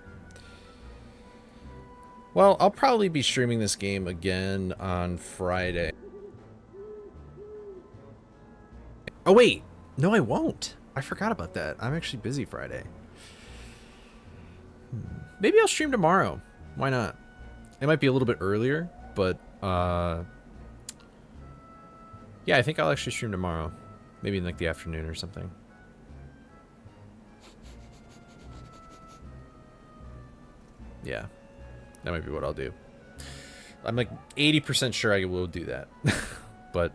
Well, I'll probably be streaming this game again on Friday. Oh wait, no I won't. I forgot about that. I'm actually busy Friday. Maybe I'll stream tomorrow. Why not? It might be a little bit earlier, but yeah, I think I'll actually stream tomorrow. Maybe in like the afternoon or something. Yeah, that might be what I'll do. I'm like 80% sure I will do that. But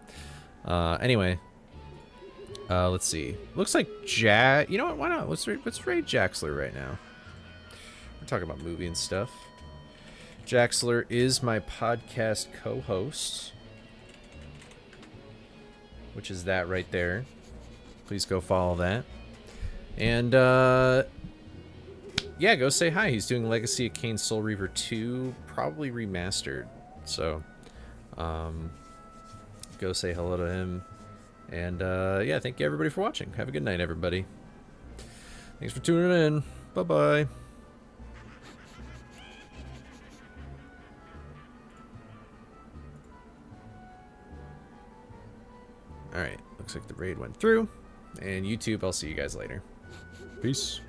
anyway, let's see. Looks like Jack. You know what? Why not? Let's raid Jaxler right now. We're talking about movie and stuff. Jaxler is my podcast co-host, which is that right there. Please go follow that. And yeah, go say hi. He's doing Legacy of Kain Soul Reaver 2, probably remastered. So, go say hello to him. And, yeah, thank you everybody for watching. Have a good night, everybody. Thanks for tuning in. Bye-bye. Alright, looks like the raid went through. And YouTube, I'll see you guys later. Peace.